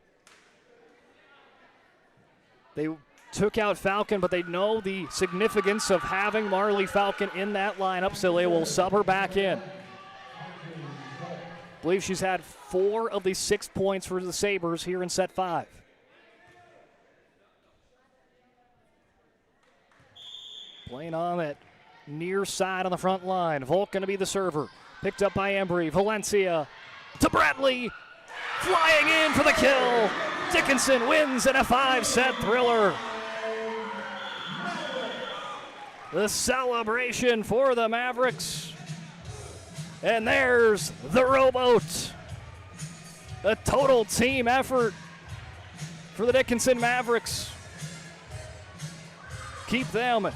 They took out Falcon, but they know the significance of having Marley Falcon in that lineup, so they will sub her back in. I believe she's had 4 of the 6 points for the Sabres here in set 5. Playing on that near side on the front line. Volk going to be the server. Picked up by Embry. Valencia to Bradley. Flying in for the kill. Dickinson wins in a 5-set thriller. The celebration for the Mavericks. And there's the rowboat. A total team effort for the Dickinson Mavericks. Keep them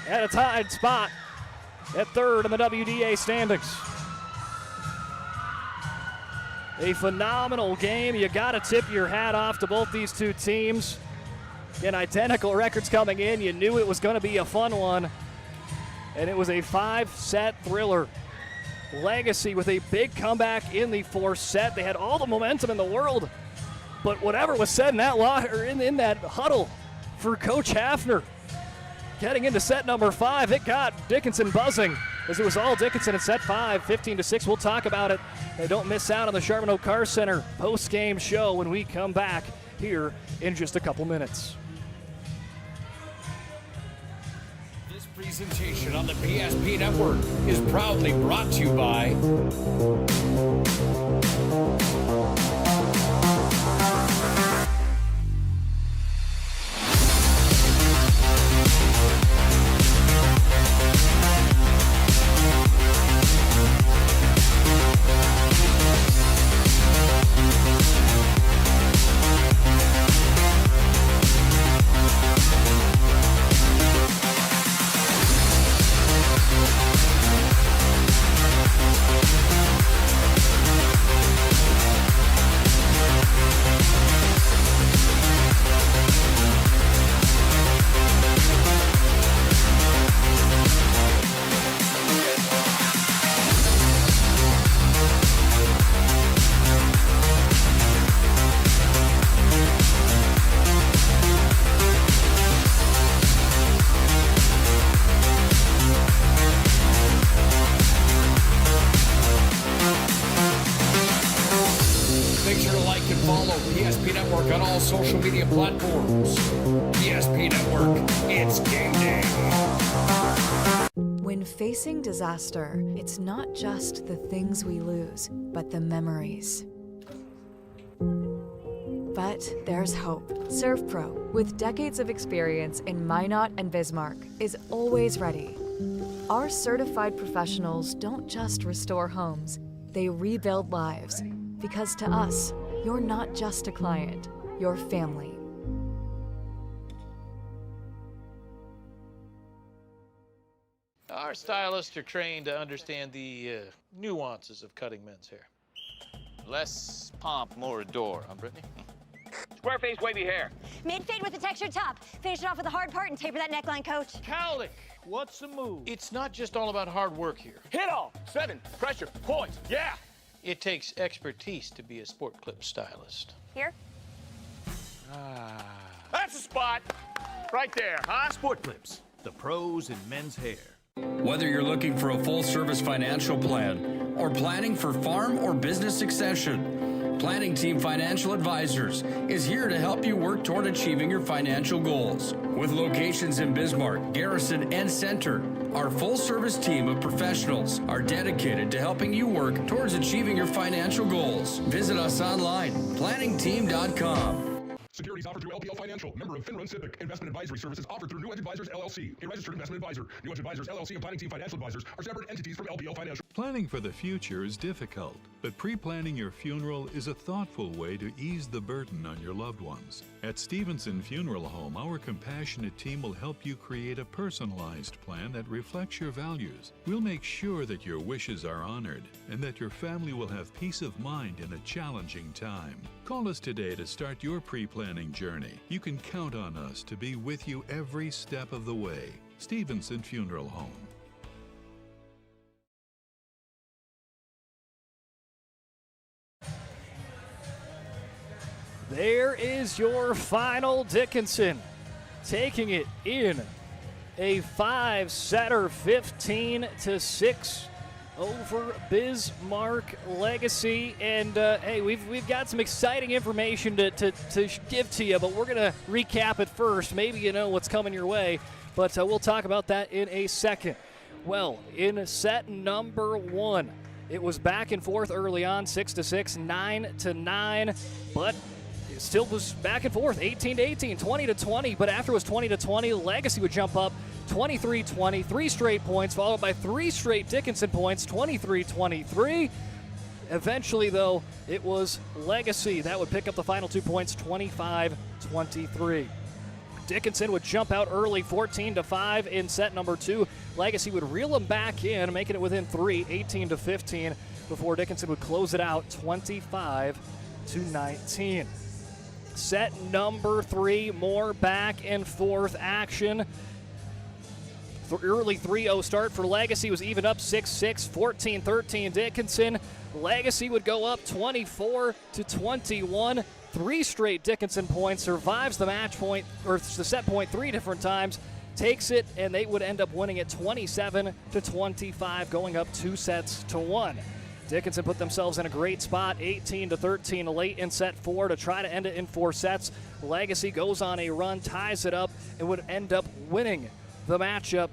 at a tied spot at 3rd in the WDA standings. A phenomenal game. You got to tip your hat off to both these two teams. Again, identical records coming in. You knew it was going to be a fun one. And it was a 5-set thriller. Legacy with a big comeback in the 4th set. They had all the momentum in the world. But whatever was said in that in that huddle for Coach Hafner, getting into set number 5, it got Dickinson buzzing, as it was all Dickinson in set 5, 15-6. We'll talk about it. And don't miss out on the Charbonneau Car Center post-game show when we come back here in just a couple minutes. This presentation on the PSP Network is proudly brought to you by social media platforms. PSP Network, it's game day. When facing disaster, it's not just the things we lose, but the memories. But there's hope. ServPro, with decades of experience in Minot and Bismarck, is always ready. Our certified professionals don't just restore homes, they rebuild lives. Because to us, you're not just a client, you're family. Our stylists are trained to understand the nuances of cutting men's hair. Less pomp, more adore, huh, Brittany? Square face, wavy hair. Mid-fade with a textured top. Finish it off with a hard part and taper that neckline, Coach. Cowlick, what's the move? It's not just all about hard work here. Hit all. 7. Pressure. Points. Yeah. It takes expertise to be a sport clip stylist. Here? That's the spot. Right there, huh? Sport Clips, the pros in men's hair. Whether you're looking for a full-service financial plan or planning for farm or business succession, Planning Team Financial Advisors is here to help you work toward achieving your financial goals. With locations in Bismarck, Garrison, and Center, our full-service team of professionals are dedicated to helping you work towards achieving your financial goals. Visit us online, planningteam.com. Securities offered through LPL Financial, member of FINRA Civic. Investment advisory services offered through New Edge Advisors, LLC, a registered investment advisor. New Edge Advisors, LLC, and Planning Team Financial Advisors are separate entities from LPL Financial. Planning for the future is difficult, but pre-planning your funeral is a thoughtful way to ease the burden on your loved ones. At Stevenson Funeral Home, our compassionate team will help you create a personalized plan that reflects your values. We'll make sure that your wishes are honored and that your family will have peace of mind in a challenging time. Call us today to start your pre-planning journey. You can count on us to be with you every step of the way. Stevenson Funeral Home. There is your final Dickinson, taking it in a 5-setter, 15-6 over Bismarck Legacy. And hey, we've got some exciting information to give to you, but we're going to recap it first. Maybe you know what's coming your way, but we'll talk about that in a second. Well, in set number 1, it was back and forth early on, 6-6, 9-9, but it still was back and forth, 18-18, 20-20, but after it was 20-20, Legacy would jump up 23-20, 3 straight points, followed by 3 straight Dickinson points, 23-23. Eventually, though, it was Legacy that would pick up the final 2 points, 25-23. Dickinson would jump out early, 14-5 in set number 2. Legacy would reel them back in, making it within 3, 18-15, before Dickinson would close it out, 25-19. Set number 3, more back and forth action. Early 3-0 start for Legacy was even up 6-6, 14-13 Dickinson. Legacy would go up 24-21. 3 straight Dickinson points, survives the match point, or the set point 3 different times, takes it, and they would end up winning it 27-25, going up 2-1. Dickinson put themselves in a great spot, 18-13 late in set 4 to try to end it in 4 sets. Legacy goes on a run, ties it up, and would end up winning the matchup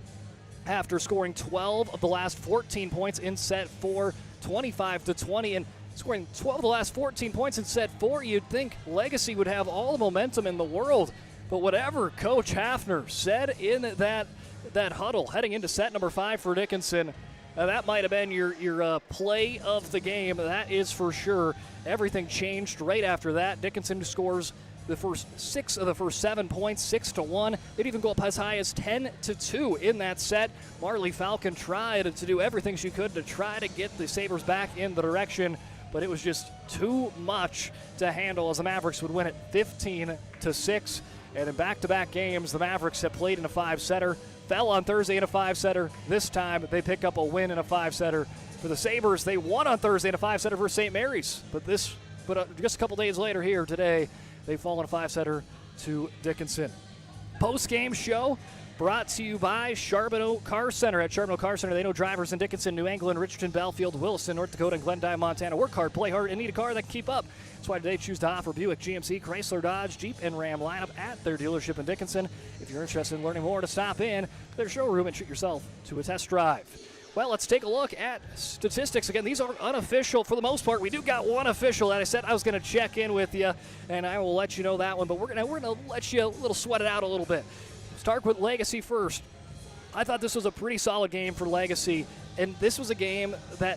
after scoring 12 of the last 14 points in set 4, 25-20, and scoring 12 of the last 14 points in set 4. You'd think Legacy would have all the momentum in the world, but whatever Coach Hafner said in that huddle heading into set number 5 for Dickinson, that might have been your play of the game, that is for sure. Everything changed right after that. Dickinson scores the first 6 of the first 7 points, 6-1. They'd even go up as high as 10-2 in that set. Marley Falcon tried to do everything she could to try to get the Sabres back in the direction, but it was just too much to handle as the Mavericks would win it 15-6. And in back-to-back games, the Mavericks have played in a 5-setter, fell on Thursday in a 5-setter. This time, they pick up a win in a 5-setter. For the Sabres, they won on Thursday in a 5-setter versus St. Mary's. But just a couple days later here today, they fall in a 5-setter to Dickinson. Post-game show brought to you by Charbonneau Car Center. At Charbonneau Car Center, they know drivers in Dickinson, New England, Richardson, Belfield, Williston, North Dakota, and Glendive, Montana. Work hard, play hard, and need a car that can keep up. That's why they choose to offer Buick, GMC, Chrysler, Dodge, Jeep, and Ram lineup at their dealership in Dickinson. If you're interested in learning more, to stop in to their showroom and treat yourself to a test drive. Well, let's take a look at statistics. Again, these are unofficial for the most part. We do got one official that I said I was going to check in with you, and I will let you know that one. But we're gonna let you sweat it out a little bit. Start with Legacy first. I thought this was a pretty solid game for Legacy, and this was a game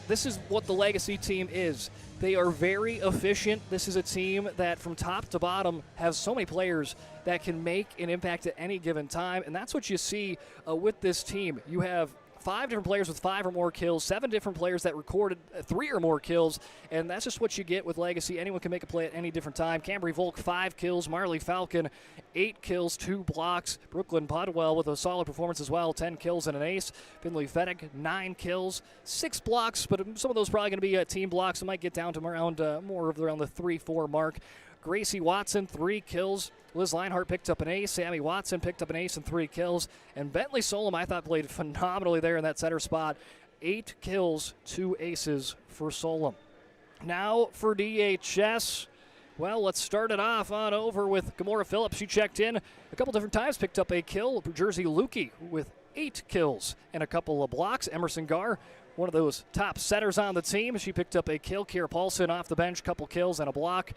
this is what the Legacy team is. They are very efficient. This is a team that from top to bottom has so many players that can make an impact at any given time, and that's what you see with this team. You have 5 different players with 5 or more kills, 7 different players that recorded 3 or more kills, and that's just what you get with Legacy. Anyone can make a play at any different time. Cambry Volk, 5 kills. Marley Falcon, 8 kills, 2 blocks. Brooklyn Podwell with a solid performance as well, 10 kills and an ace. Finley Fettig, 9 kills, 6 blocks, but some of those probably going to be team blocks. It might get down to around more of around the 3-4 mark. Gracie Watson, 3 kills. Liz Leinhart picked up an ace. Sammy Watson picked up an ace and 3 kills. And Bentley Solom, I thought, played phenomenally there in that center spot. 8 kills, 2 aces for Solom. Now for DHS. Well, let's start it off on over with Gamora Phillips. She checked in a couple different times, picked up a kill. Jersey Lukey with 8 kills and a couple of blocks. Emerson Garr, one of those top setters on the team. She picked up a kill. Kiera Paulson off the bench, couple kills and a block.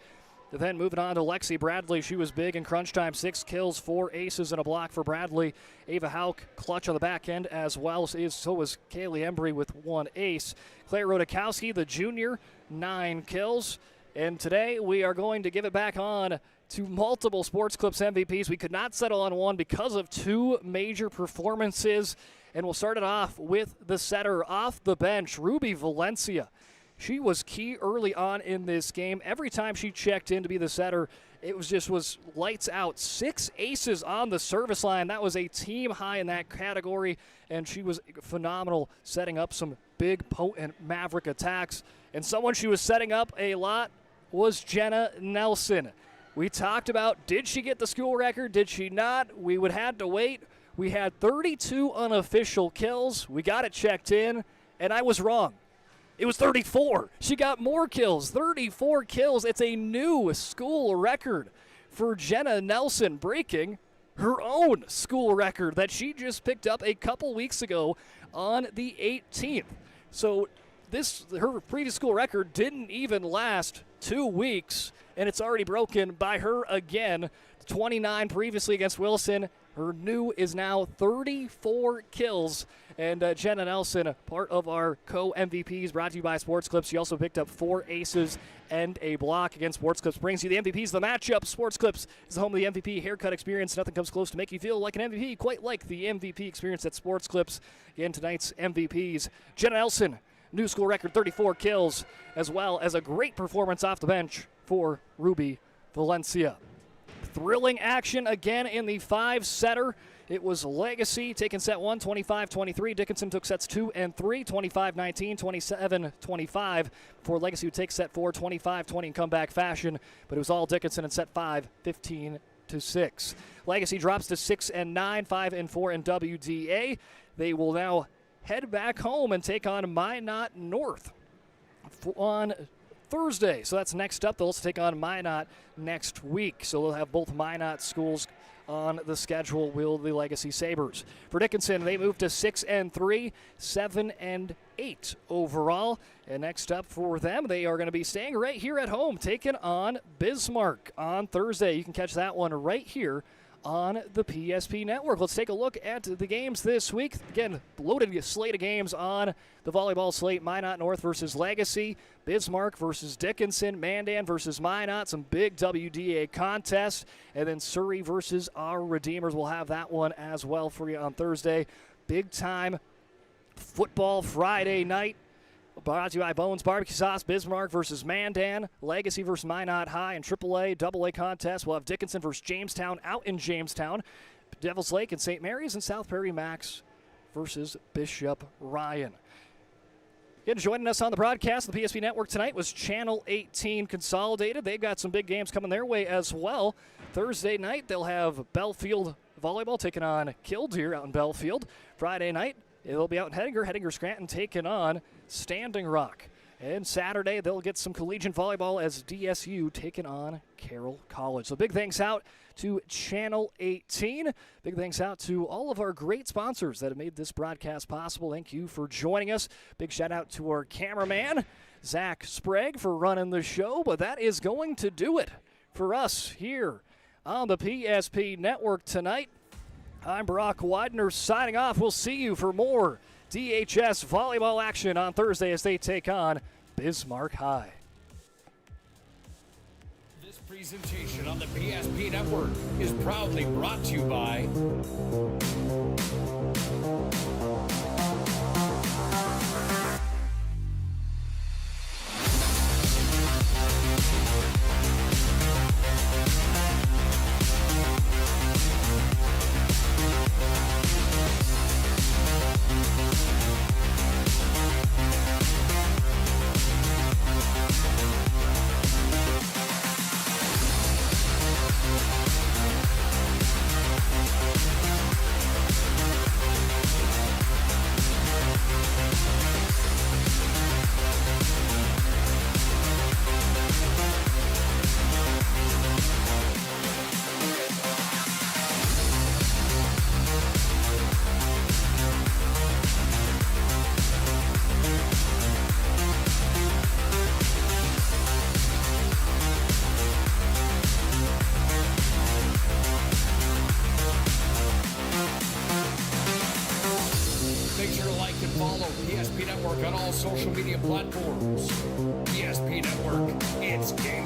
Then moving on to Lexi Bradley. She was big in crunch time. 6 kills, 4 aces, and a block for Bradley. Ava Hauk, clutch on the back end as well. So was Kaylee Embry with 1 ace. Claire Rodakowski, the junior, 9 kills. And today we are going to give it back on to multiple Sports Clips MVPs. We could not settle on one because of 2 major performances. And we'll start it off with the setter off the bench, Ruby Valencia. She was key early on in this game. Every time she checked in to be the setter, it was lights out. 6 aces on the service line. That was a team high in that category, and she was phenomenal setting up some big, potent Maverick attacks. And someone she was setting up a lot was Jenna Nelson. We talked about, did she get the school record? Did she not? We would have to wait. We had 32 unofficial kills. We got it checked in, and I was wrong. It was 34. She got more kills, 34 kills. It's a new school record for Jenna Nelson, breaking her own school record that she just picked up a couple weeks ago on the 18th. So her previous school record didn't even last 2 weeks, and it's already broken by her again. 29 previously against Wilson. Her new is now 34 kills. And Jenna Nelson, part of our co-MVPs, brought to you by Sports Clips. She also picked up 4 aces and a block against Sports Clips. Brings you the MVPs, the matchup. Sports Clips is the home of the MVP haircut experience. Nothing comes close to make you feel like an MVP, quite like the MVP experience at Sports Clips. Again, tonight's MVPs, Jenna Nelson, new school record, 34 kills, as well as a great performance off the bench for Ruby Valencia. Thrilling action again in the 5-setter. It was Legacy taking set 1, 25-23. Dickinson took sets 2 and 3, 25-19, 27-25. Before Legacy would take set 4, 25-20 in comeback fashion. But it was all Dickinson in set 5, 15-6. Legacy drops to 6 and 9, 5 and 4 in WDA. They will now head back home and take on Minot North on Thursday. So that's next up. They'll also take on Minot next week. So they'll have both Minot schools on the schedule, will the Legacy Sabres. For Dickinson, they move to 6 and 3, 7 and 8 overall. And next up for them, they are going to be staying right here at home, taking on Bismarck on Thursday. You can catch that one right here on the PSP Network. Let's take a look at the games this week. Again, loaded slate of games on the volleyball slate. Minot North versus Legacy, Bismarck versus Dickinson, Mandan versus Minot, some big WDA contests, and then Surrey versus our Redeemers. We'll have that one as well for you on Thursday. Big time football Friday night. Brought to you by Bones Barbecue Sauce, Bismarck versus Mandan, Legacy versus Minot High, and AAA, AA contest. We'll have Dickinson versus Jamestown out in Jamestown, Devils Lake and St. Mary's, and South Prairie Max versus Bishop Ryan. Again, joining us on the broadcast of the PSP Network tonight was Channel 18 Consolidated. They've got some big games coming their way as well. Thursday night, they'll have Belfield Volleyball taking on Killdeer out in Belfield. Friday night, it'll be out in Hettinger Scranton taking on Standing Rock. And Saturday, they'll get some collegiate volleyball as DSU taking on Carroll College. So big thanks out to Channel 18. Big thanks out to all of our great sponsors that have made this broadcast possible. Thank you for joining us. Big shout out to our cameraman, Zach Sprague, for running the show. But that is going to do it for us here on the PSP Network tonight. I'm Brock Widener signing off. We'll see you for more DHS volleyball action on Thursday as they take on Bismarck High. This presentation on the PSP Network is proudly brought to you by Network on all social media platforms. ESP Network, it's game